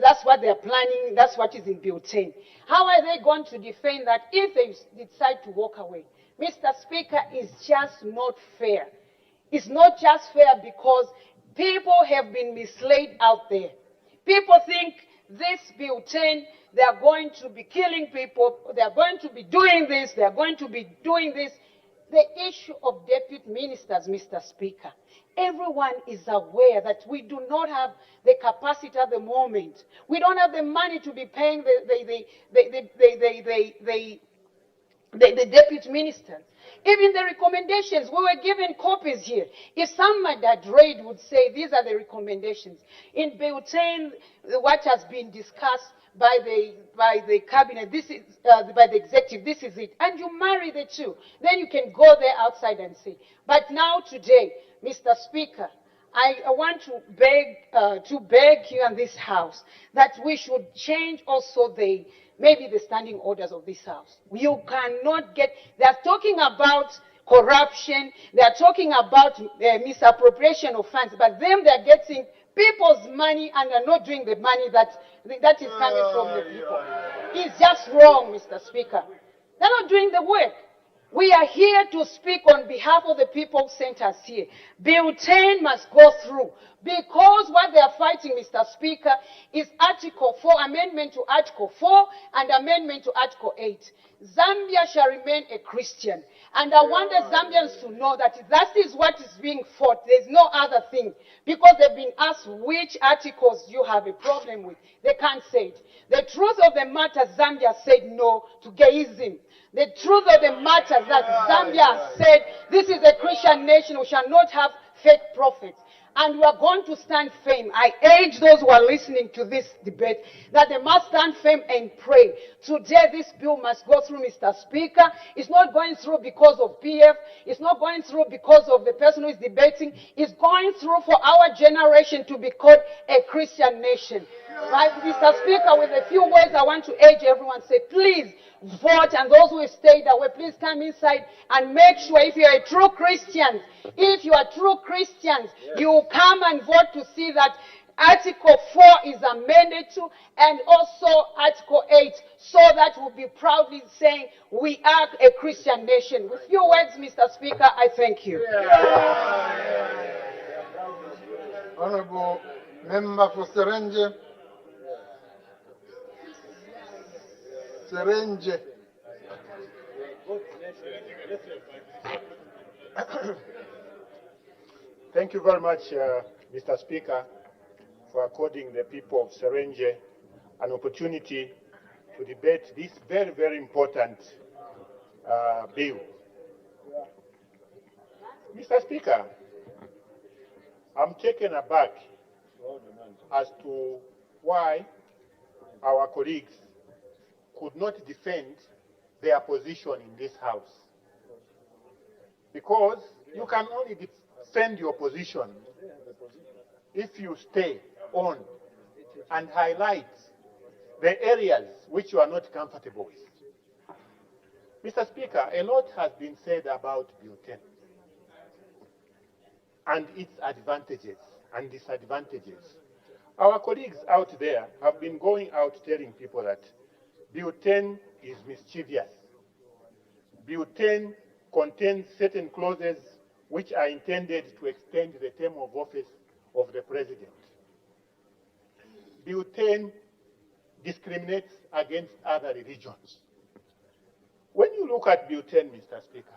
That's what they're planning. That's what is in Bill 10. How are they going to defend that if they decide to walk away? Mr. Speaker, it's just not fair. It's not just fair because people have been misled out there. People think this Bill 10, they are going to be killing people, they are going to be doing this, they are going to be doing this. The issue of deputy ministers, Mr. Speaker, Everyone is aware that we do not have the capacity at the moment. We don't have the money to be paying the deputy ministers. Even the recommendations, we were given copies here. If someone that read would say these are the recommendations. In Bill 10, what has been discussed by the cabinet, this is by the executive, this is it. And you marry the two. Then you can go there outside and see. But now today, Mr. Speaker, I want to beg you in this House that we should change also maybe the standing orders of this House. You cannot get, they're talking about corruption, they're talking about misappropriation of funds, but them they're getting people's money and they're not doing the money that is coming from the people. It's just wrong, Mr. Speaker. They're not doing the work. We are here to speak on behalf of the people sent us here. Bill 10 must go through because what they are fighting, Mr. Speaker, is Article 4, amendment to Article 4 and amendment to Article 8. Zambia shall remain a Christian. And I want the Zambians to know that that is what is being fought. There's no other thing. Because they've been asked which articles you have a problem with. They can't say it. The truth of the matter, Zambia said no to gayism. The truth of the matter is that Zambia said this is a Christian nation. We shall not have fake prophets. And we are going to stand firm. I urge those who are listening to this debate that they must stand firm and pray. Today this bill must go through, Mr. Speaker. It's not going through because of PF. It's not going through because of the person who is debating. It's going through for our generation to be called a Christian nation. Right, Mr. Speaker, with a few words I want to urge everyone, say please vote, and those who have stayed away, please come inside and make sure if you are a true Christian, you come and vote to see that Article 4 is amended to, and also Article 8, so that we'll be proudly saying we are a Christian nation. With few words, Mr. Speaker, I thank you. Honorable Member for Serenge. Serenge. Thank you very much, Mr. Speaker, for according the people of Serenge an opportunity to debate this very, very important bill. Mr. Speaker, I'm taken aback as to why our colleagues could not defend their position in this House. Because you can only defend your position if you stay on and highlight the areas which you are not comfortable with. Mr. Speaker, a lot has been said about Bill 10 and its advantages and disadvantages. Our colleagues out there have been going out telling people that Bill 10 is mischievous. Bill 10 contains certain clauses which are intended to extend the term of office of the president. Bill 10 discriminates against other religions. When you look at Bill 10, Mr. Speaker,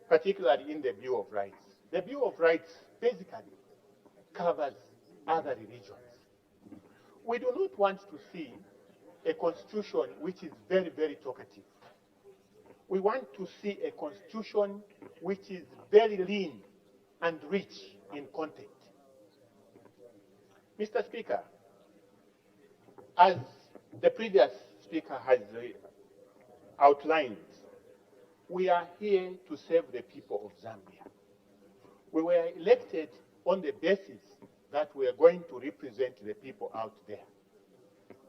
particularly in the Bill of Rights, the Bill of Rights basically covers other religions. We do not want to see a constitution which is very, very talkative. We want to see a constitution which is very lean and rich in content. Mr. Speaker, as the previous speaker has outlined, we are here to serve the people of Zambia. We were elected on the basis that we are going to represent the people out there.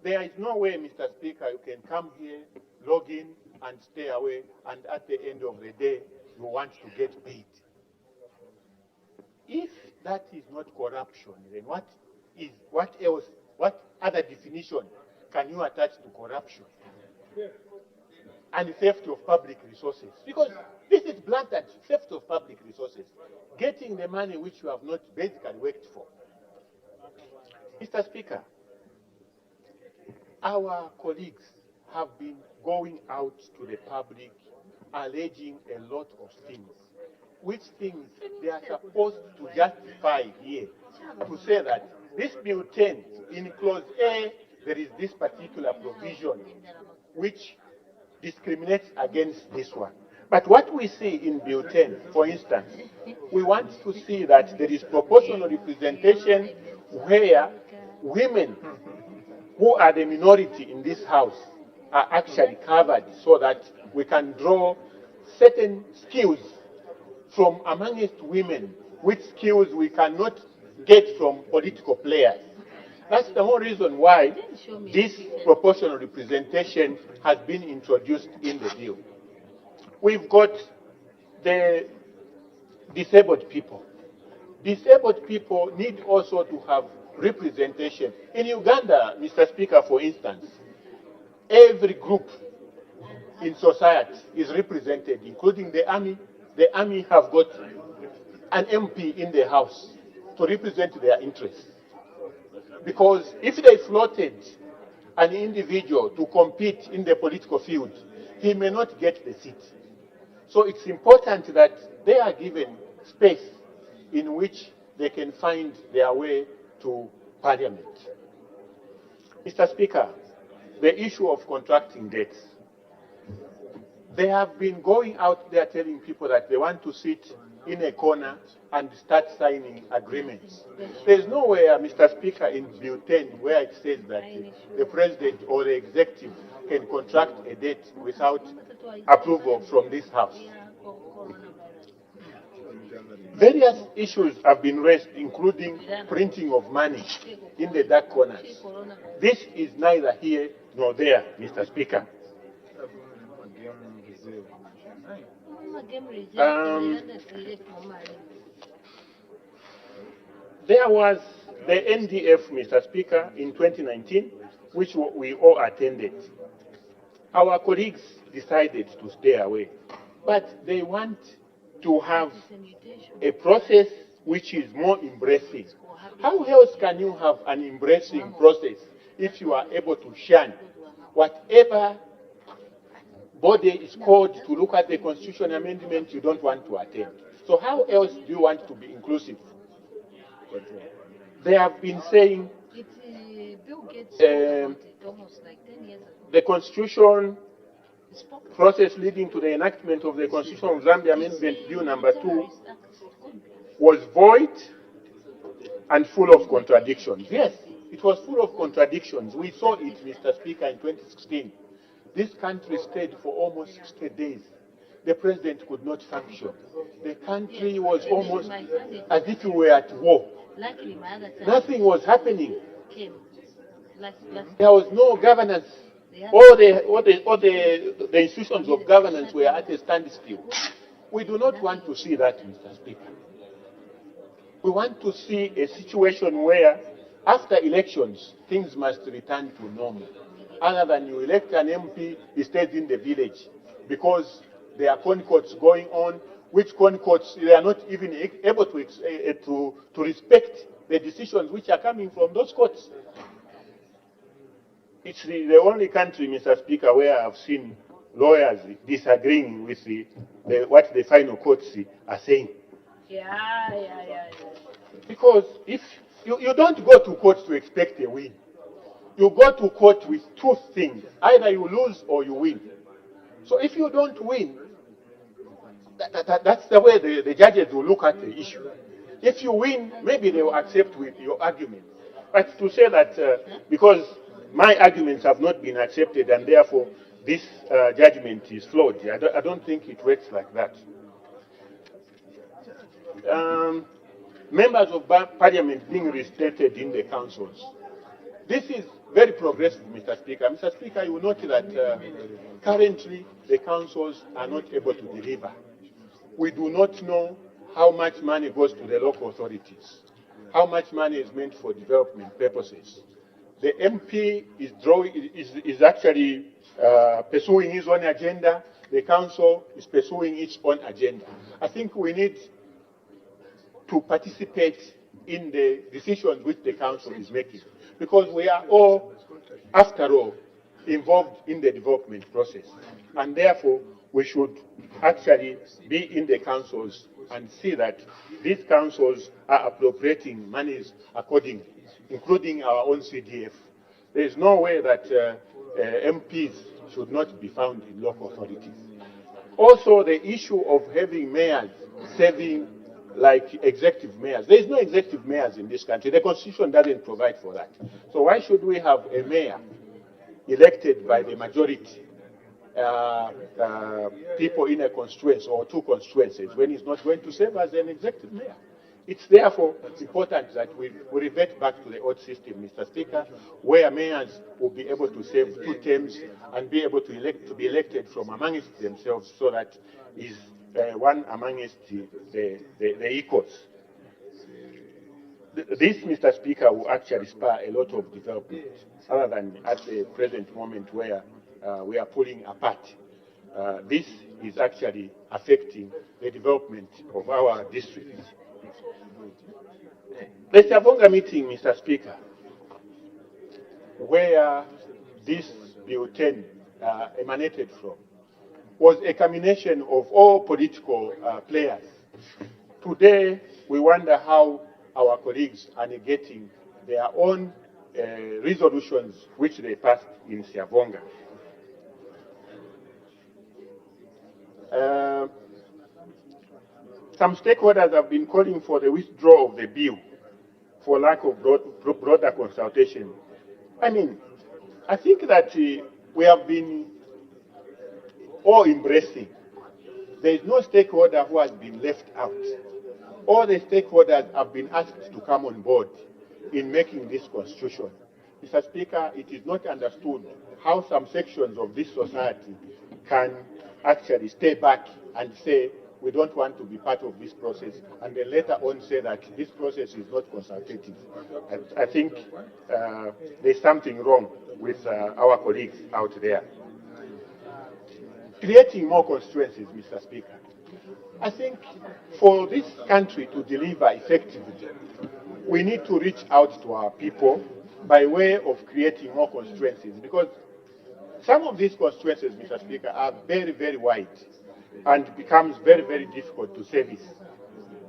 There is no way, Mr. Speaker, you can come here, log in, and stay away, and at the end of the day, you want to get paid. If that is not corruption, then what else, what other definition can you attach to corruption? And theft of public resources? Because this is blatant theft of public resources, getting the money which you have not basically worked for. Mr. Speaker, our colleagues have been going out to the public alleging a lot of things which things they are supposed to justify here to say that this Bill 10, in Clause A, there is this particular provision which discriminates against this one. But what we see in Bill 10, for instance, we want to see that there is proportional representation where women who are the minority in this house are actually covered so that we can draw certain skills from amongst women, which skills we cannot get from political players. That's the whole reason why this proportional representation has been introduced in the bill. We've got the disabled people. Disabled people need also to have representation. In Uganda, Mr. Speaker, for instance, every group in society is represented, including the army. The army have got an MP in the house to represent their interests. Because if they floated an individual to compete in the political field, he may not get the seat. So it's important that they are given space in which they can find their way to Parliament. Mr. Speaker, the issue of contracting debts. They have been going out there telling people that they want to sit in a corner and start signing agreements. There's nowhere, Mr. Speaker, in Bill 10 where it says that the President or the Executive can contract a debt without approval from this House. Various issues have been raised, including printing of money in the dark corners. This is neither here nor there, Mr. Speaker. There was the NDF, Mr. Speaker, in 2019, which we all attended. Our colleagues decided to stay away, but they want to have a process which is more embracing. How else can you have an embracing process if you are able to shun whatever body is called to look at the constitutional amendment you don't want to attend? So how else do you want to be inclusive? They have been saying the constitution process leading to the enactment of the Constitution of Zambia Amendment Bill number 2 was void and full of contradictions. Yes, it was full of contradictions. We saw it, Mr. Speaker, in 2016. This country stayed for almost 60 days. The president could not function. The country was almost as if we were at war. Nothing was happening. There was no governance. All the institutions of governance were at a standstill. We do not want to see that, Mr. Speaker. We want to see a situation where, after elections, things must return to normal. Other than you elect an MP, he stays in the village because there are concords going on, which concords they are not even able to respect the decisions which are coming from those courts. It's the only country, Mr. Speaker, where I've seen lawyers disagreeing with what the final courts are saying. Because if you don't go to court to expect a win. You go to court with two things. Either you lose or you win. So if you don't win, that's the way the judges will look at the issue. If you win, maybe they will accept with your argument. But to say that because my arguments have not been accepted and therefore this judgment is flawed, I don't think it works like that. Members of Parliament being restated in the councils. This is very progressive, Mr. Speaker. Mr. Speaker, you will note that currently the councils are not able to deliver. We do not know how much money goes to the local authorities, how much money is meant for development purposes. The MP is actually pursuing his own agenda. The council is pursuing its own agenda. I think we need to participate in the decisions which the council is making, because we are all, after all, involved in the development process. And therefore, we should actually be in the councils and see that these councils are appropriating monies accordingly, including our own CDF. There is no way that MPs should not be found in local authorities. Also, the issue of having mayors serving like executive mayors. There is no executive mayors in this country. The Constitution doesn't provide for that. So why should we have a mayor elected by the majority people in a constituency or two constituencies when he's not going to serve as an executive mayor? It's therefore important that we revert back to the old system, Mr. Speaker, where mayors will be able to serve 2 terms and be able to be elected from amongst themselves, so that is one amongst the equals. This, Mr. Speaker, will actually spur a lot of development, other than at the present moment where we are pulling apart. This is actually affecting the development of our districts. The Siavonga meeting, Mr. Speaker, where this Bill 10 emanated from, was a combination of all political players. Today, we wonder how our colleagues are negating their own resolutions which they passed in Siavonga. Some stakeholders have been calling for the withdrawal of the bill for lack of broader consultation. I mean, I think that we have been all embracing. There is no stakeholder who has been left out. All the stakeholders have been asked to come on board in making this constitution. Mr. Speaker, it is not understood how some sections of this society can actually stay back and say, we don't want to be part of this process, and then later on say that this process is not consultative. I think there's something wrong with our colleagues out there. Creating more constituencies, Mr. Speaker. I think for this country to deliver effectively, we need to reach out to our people by way of creating more constituencies, because some of these constituencies, Mr. Speaker, are very, very wide and becomes very, very difficult to service,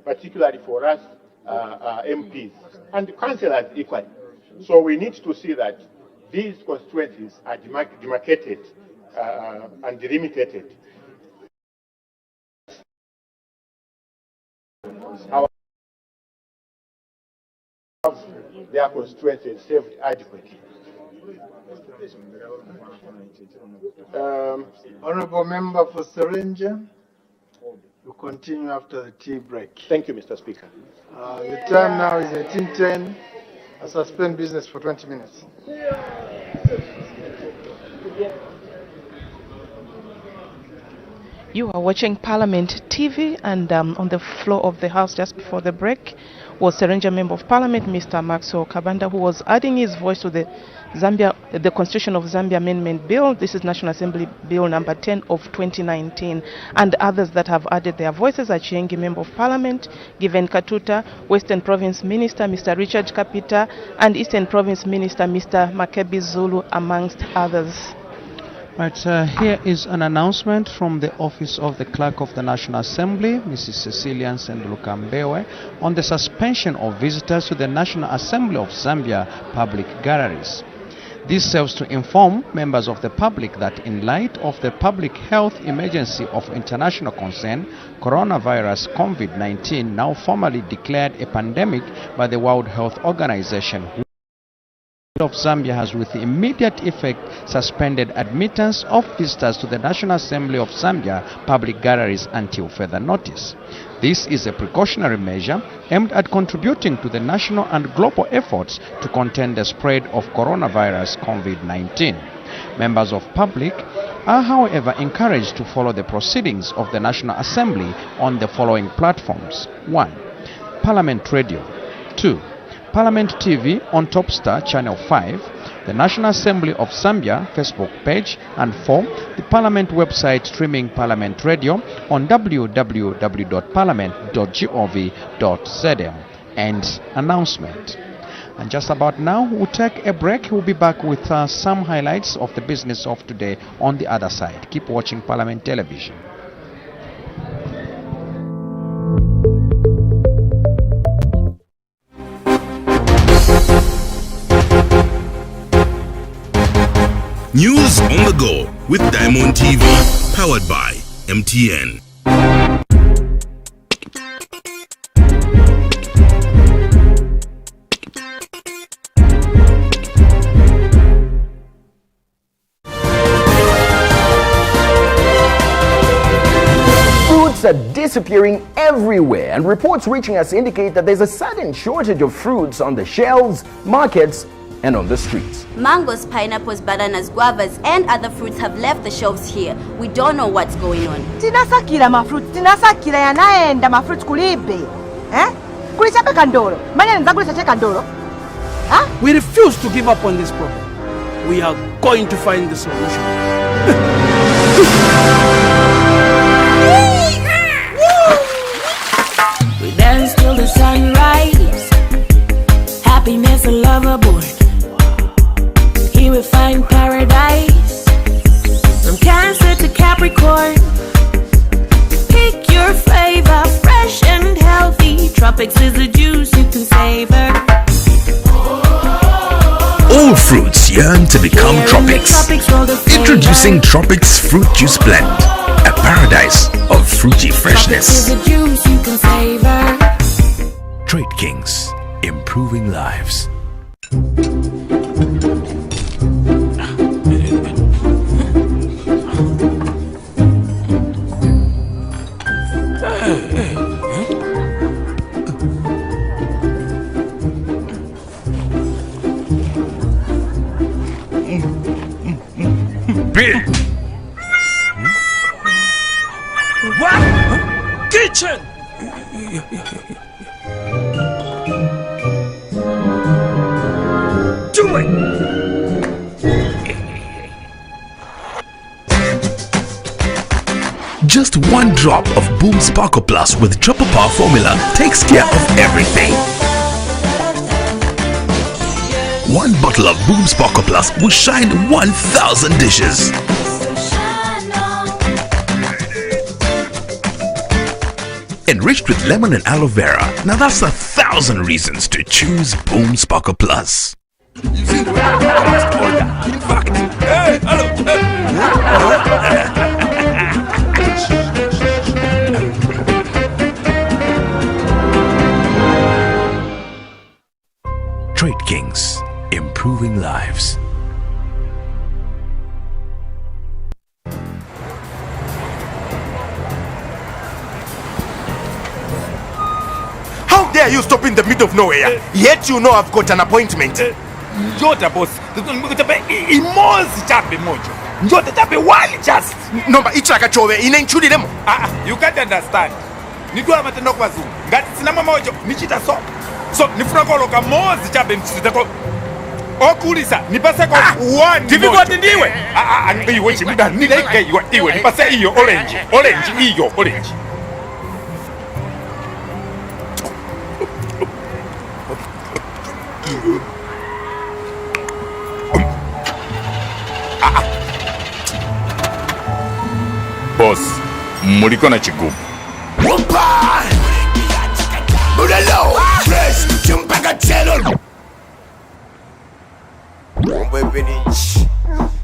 particularly for us MPs and councillors equally. So we need to see that these constituencies are demarcated and delimited. Their constituencies served adequately. Honourable Member for Serenja, we'll continue after the tea break. Thank you, Mr. Speaker. The time now is 18:10. I suspend business for 20 minutes. You are watching Parliament TV, and on the floor of the House just before the break was Serenja Member of Parliament, Mr. Maxwell Kabanda, who was adding his voice to the Constitution of Zambia Amendment Bill. This is National Assembly Bill number 10 of 2019. And others that have added their voices are Chiengi Member of Parliament, Given Katuta, Western Province Minister, Mr. Richard Kapita, and Eastern Province Minister, Mr. Makebi Zulu, amongst others. Right, here is an announcement from the Office of the Clerk of the National Assembly, Mrs. Cecilia Sendulukambewe, on the suspension of visitors to the National Assembly of Zambia public galleries. This serves to inform members of the public that in light of the public health emergency of international concern, coronavirus COVID-19, now formally declared a pandemic by the World Health Organization, of Zambia has with immediate effect suspended admittance of visitors to the National Assembly of Zambia public galleries until further notice. This is a precautionary measure aimed at contributing to the national and global efforts to contain the spread of coronavirus COVID-19. Members of public are, however, encouraged to follow the proceedings of the National Assembly on the following platforms: 1. Parliament Radio. 2. Parliament TV on Topstar Channel 5, the National Assembly of Zambia Facebook page, and 4. The Parliament website streaming Parliament Radio on www.parliament.gov.zm. End announcement. And just about now, we'll take a break. We'll be back with some highlights of the business of today on the other side. Keep watching Parliament Television. News on the go with Diamond TV, powered by MTN. Fruits are disappearing everywhere, and reports reaching us indicate that there's a sudden shortage of fruits on the shelves, markets, and on the streets. Mangoes, pineapples, bananas, guavas, and other fruits have left the shelves here. We don't know what's going on. Tinasakira mafruits, tinasakira yanaenda mafruits kulibe. Kulichape kandoro. Manya nzakulisa che kandoro. We refuse to give up on this problem. We are going to find the solution. We dance till the sunrise. Happiness and love aboard. Here we find paradise. From Cancer to Capricorn. Pick your flavor, fresh and healthy. Tropics is the juice you can savor. All fruits yearn to become tropics. Introducing Tropics Fruit Juice Blend, a paradise of fruity freshness. Tropics is the juice you can savor. Trade Kings, improving lives. What? Kitchen! Do it! Just one drop of Boom Sparkle Plus with Triple Power formula takes care of everything. One bottle of Boom Sparkle Plus will shine 1,000 dishes. Enriched with lemon and aloe vera. Now that's 1,000 reasons to choose Boom Sparkle Plus. You see the way I in fact, hey, hello, Trade Kings, improving lives. How dare you stop in the middle of nowhere? Yet you know I've got an appointment. Njota boss, imozi chape mojo. Njota chape wali just. Nomba ichaka chove inenchudi demo. You can't understand. Nidwa matendo kwa zungu. Ngati sinama mojo, nichita so. So nifuna koloka mozi chape nchitako. Okulisa, nipase kwa one. TV kwa tindiwe. Iwe chimuda, nileke iwe. Nipase iyo orange. Iyo orange. Boss, muliko na chigumu. Budalo, fresh, chumpaga chelo.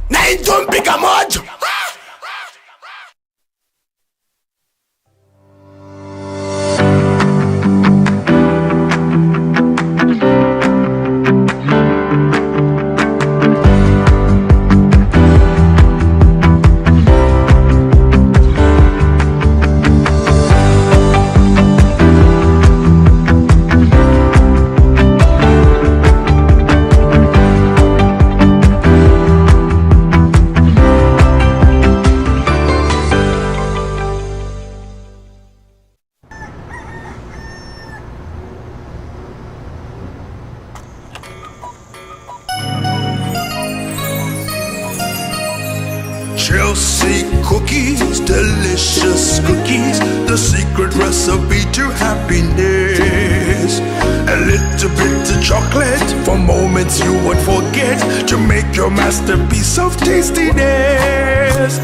Na intumpika mojo. Chelsea cookies, delicious cookies, the secret recipe to happiness. A little bit of chocolate for moments you won't forget to make your masterpiece of tastiness.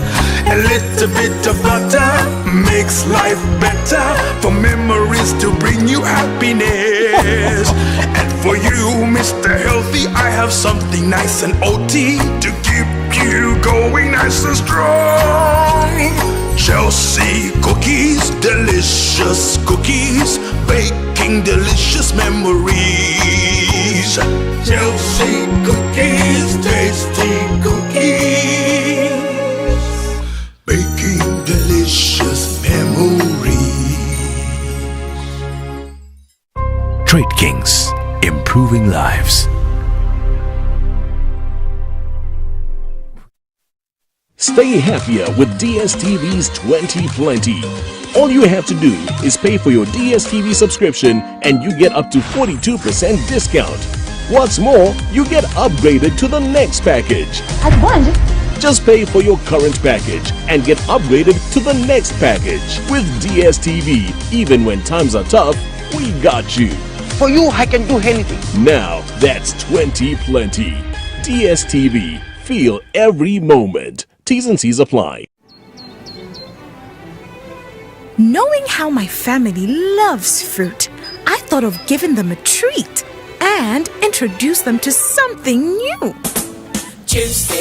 A little bit of butter makes life better for memories to bring you happiness. And for you, Mr. Healthy, I have something nice and OT to keep you going nice and strong. Chelsea cookies, delicious cookies, baking delicious memories. Chelsea cookies, tasty cookies, baking delicious memories. Trade Kings, improving lives. Stay happier with DSTV's 2020. All you have to do is pay for your DSTV subscription and you get up to 42% discount. What's more, you get upgraded to the next package. At once? Just pay for your current package and get upgraded to the next package. With DSTV, even when times are tough, we got you. For you, I can do anything. Now, that's 2020. DSTV, feel every moment. T's and C's apply. Knowing how my family loves fruit, I thought of giving them a treat and introduce them to something new. Juice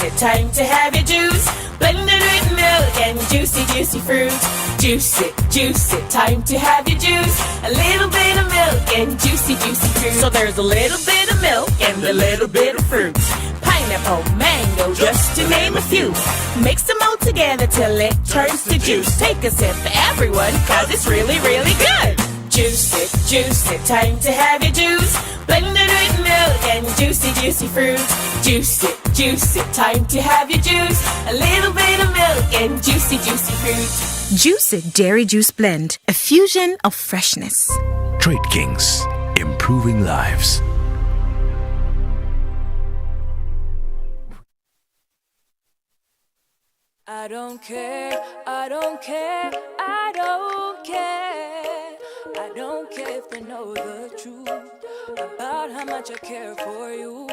it, time to have your juice. Blended with milk and juicy, juicy fruit. Juice it, time to have your juice. A little bit of milk and juicy, juicy fruit. So there's a little bit of milk and a little bit of fruit. Pineapple, mango, just to name a few. Mix them all together till it turns to juice. Take a sip, everyone, cause it's really, really good. Juice it, time to have your juice. Blended with milk and juicy, juicy fruit. Juice it, time to have your juice. A little bit of milk and juicy, juicy fruit. Juice It Dairy Juice Blend, a fusion of freshness. Trade Kings, improving lives. I don't care, I don't care, I don't care. I don't care if they know the truth about how much I care for you.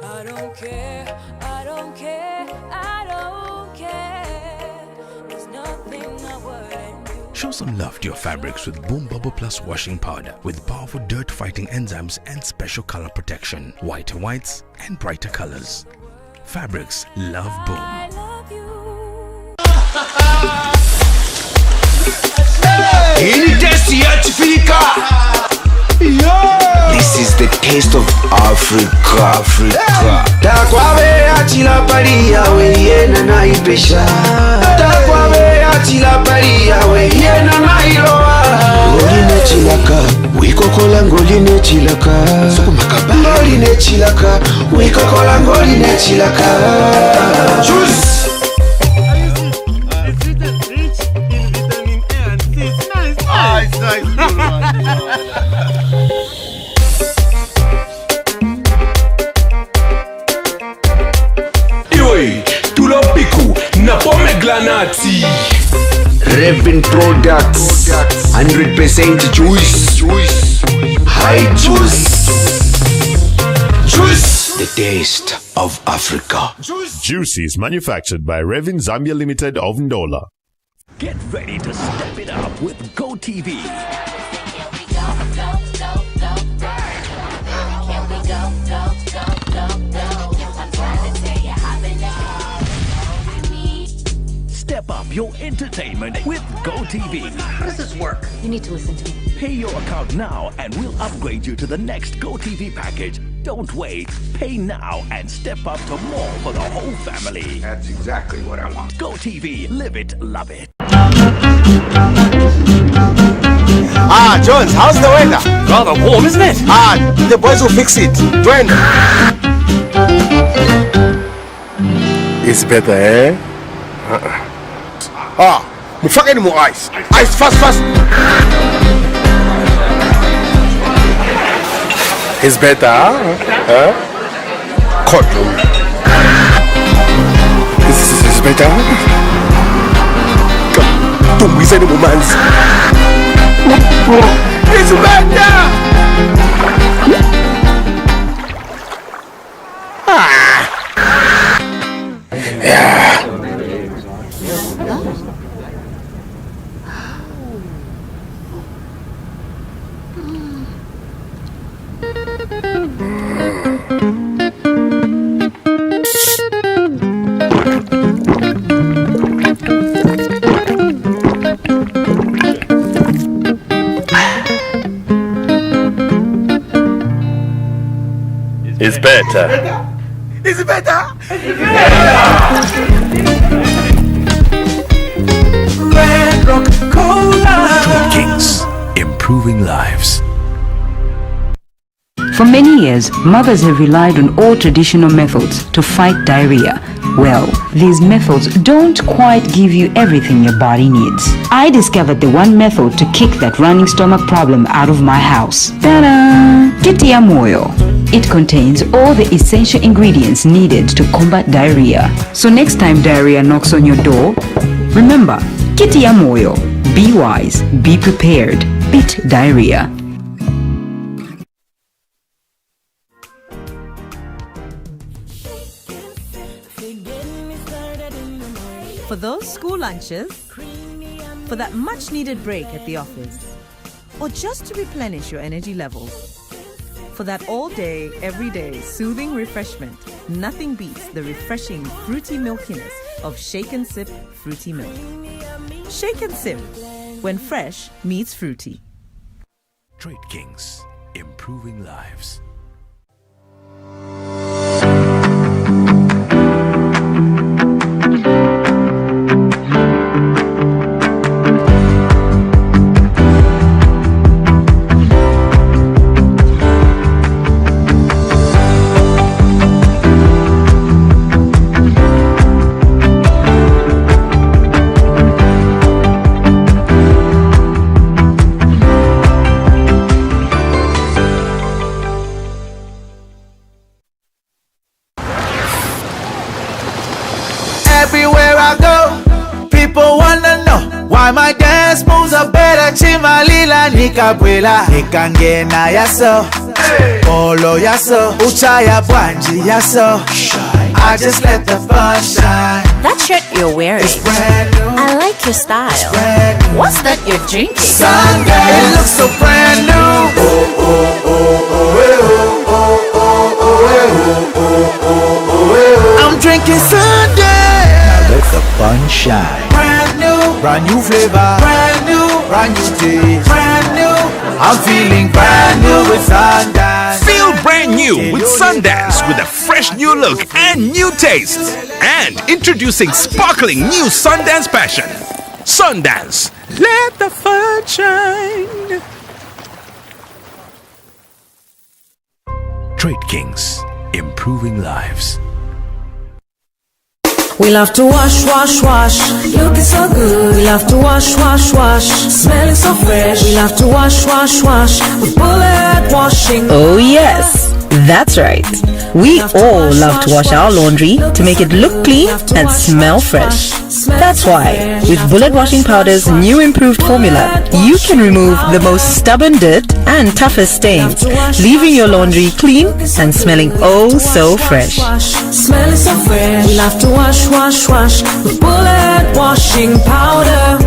I don't care, I don't care, I don't care. There's nothing I wouldn't do. Show some love to your fabrics with Boom Bubble Plus washing powder with powerful dirt-fighting enzymes and special color protection. Whiter whites and brighter colors. Fabrics love Boom. This is the taste of Africa. Takwabe achila palia we yena na ipesha. Takwabe achila palia we yena na iloa. Ngoline chilaka, wikokola ngoline chilaka. Ngoline chilaka, wikokola ngoline chilaka. Juice. Iwe, tulopiku na pomegranati. Revin Products, 100% juice. High juice. Juice. The taste of Africa. Juicy is manufactured by Revin Zambia Limited of Ndola. Get ready to step it up with GoTV. Step up your entertainment with GoTV. How does this work? You need to listen to me. Pay your account now and we'll upgrade you to the next GoTV package. Don't wait. Pay now and step up to more for the whole family. That's exactly what I want. GoTV. Live it, love it. Jones, how's the weather? Rather warm, isn't it? The boys will fix it. Dwayne. It's better, eh? Mufake ni more ice. Ice, fast. It's better, huh? Cold. This is better. Don't be any moments. It's It's better! It's better. It's better! Red Rock Cola. Kings, improving lives. For many years, mothers have relied on old traditional methods to fight diarrhea. Well, these methods don't quite give you everything your body needs. I discovered the one method to kick that running stomach problem out of my house. Ta-da! Kiti ya Moyo. It contains all the essential ingredients needed to combat diarrhea. So next time diarrhea knocks on your door, remember, Kiti ya Moyo. Be wise, be prepared, beat diarrhea. For those school lunches, for that much needed break at the office, or just to replenish your energy levels. For that all day, every day soothing refreshment, nothing beats the refreshing fruity milkiness of Shake and Sip Fruity Milk. Shake and Sip, when fresh meets fruity. Trade Kings, improving lives. Everywhere I go, people wanna know why my dance moves are better. Chimalila nikabwela nikangena yaso, polo yaso, uchaya bwanji yaso. I just let the fun shine. That shirt you're wearing, it's brand new. I like your style. What's that you're drinking? Sunday, it looks so brand new. Oh, oh, oh, oh, oh, oh, oh, oh, oh, oh. I'm drinking Sunday. Now let the fun shine. Brand new flavor. Brand new day. Brand new. I'm feeling brand new with Sundance. Feel brand new with Sundance, with a fresh new look and new taste. And introducing sparkling new Sundance Passion. Sundance, let the fun shine. Trade Kings, improving lives. We love to wash, wash, wash. Looking so good. We love to wash, wash, wash. Smelling so fresh. We love to wash, wash, wash. With bullet washing. Oh yes, that's right. We all love to wash our laundry to make it look clean and smell fresh. That's why, with Bullet Washing Powder's new improved formula, you can remove the most stubborn dirt and toughest stains, leaving your laundry clean and smelling oh so fresh. Smelling so fresh. We love to wash, wash, wash. With Bullet Washing Powder.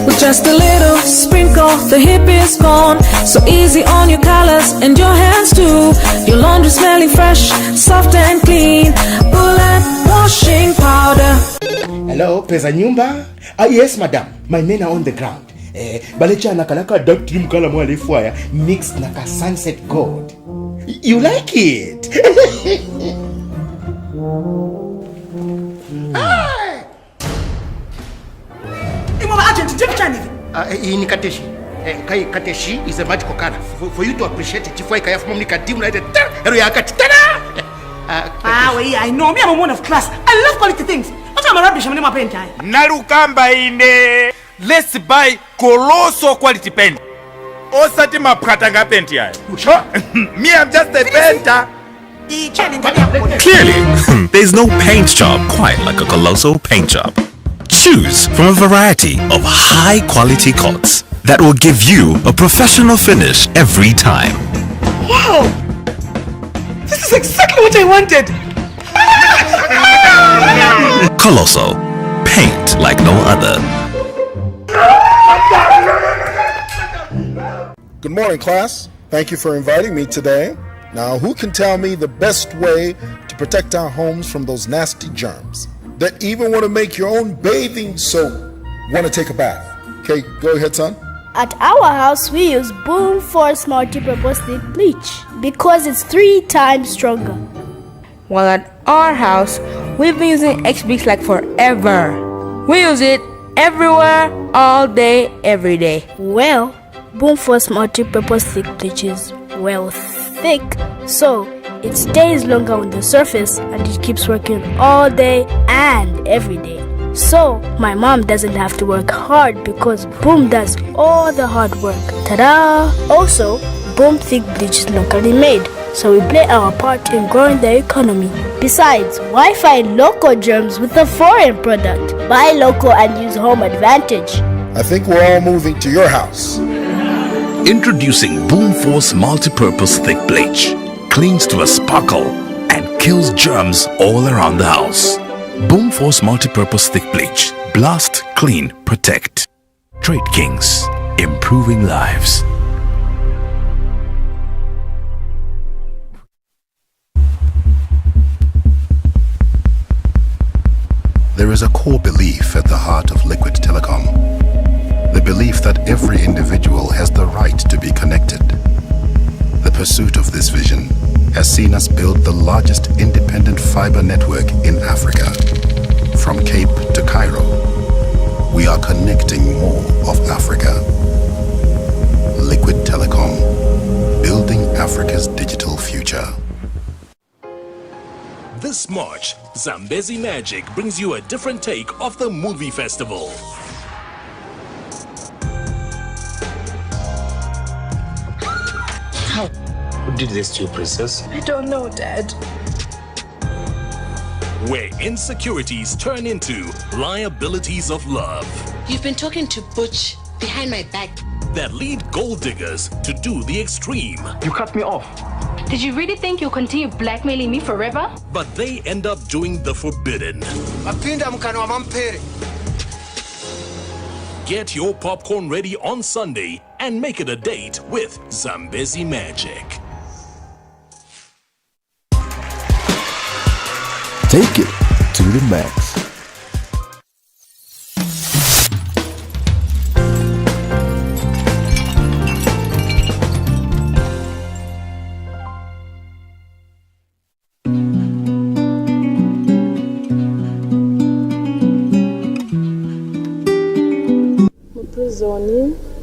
With just a little sprinkle, the heap is gone. So easy on your colors and your hands too. Your laundry smelling fresh, soft and clean. Bullet Washing Powder. Hello, pesa nyumba? Yes, madam. My men are on the ground. Balecha nakalaka dark trim color mo alifwaya mixed na ka sunset gold. You like it? In Kateshi. Kai Kateshi is a magical color. For you to appreciate it, if I have money, I know me, I'm a woman of class. I love quality things. What's my rubbish? I'm in my pen time. Narukamba ine. Let's buy colossal quality pen. Osati mapratanga penti ya. Me, I'm just a painter. Clearly, there's no paint job quite like a Colossal paint job. Choose from a variety of high-quality coats. that will give you a professional finish every time. Wow! This is exactly what I wanted! Colossal. Paint like no other. Good morning, class. Thank you for inviting me today. Now, who can tell me the best way to protect our homes from those nasty germs that even want to make your own bathing soap want to take a bath? Okay, go ahead, son. At our house, we use Boom Force multi-purpose thick bleach because it's 3 times stronger. While at our house, we've been using X-Bleach like forever. We use it everywhere, all day, every day. Well, Boom Force multi-purpose thick bleach is thick, so it stays longer on the surface and it keeps working all day and every day. So my mom doesn't have to work hard because Boom does all the hard work. Ta-da! Also, Boom thick bleach is locally made, so we play our part in growing the economy. Besides, why fight local germs with a foreign product? Buy local and use Home Advantage. I think we're all moving to your house. Introducing Boom Force multi-purpose thick bleach. Cleans to a sparkle and kills germs all around the house. Boom Force multi-purpose thick bleach. Blast, clean, protect. Trade Kings. Improving lives. There is a core belief at the heart of Liquid Telecom. The belief that every individual has the right to be connected. The pursuit of this vision has seen us build the largest independent fiber network in Africa. From Cape to Cairo, we are connecting more of Africa. Liquid Telecom, building Africa's digital future. This March, Zambezi Magic brings you a different take of the movie festival. Who did this to you, princess? I don't know, Dad. Where insecurities turn into liabilities of love. You've been talking to Butch behind my back. That lead gold diggers to do the extreme. You cut me off. Did you really think you'll continue blackmailing me forever? But they end up doing the forbidden. Get your popcorn ready on Sunday and make it a date with Zambezi Magic. Take it to the max. Zoning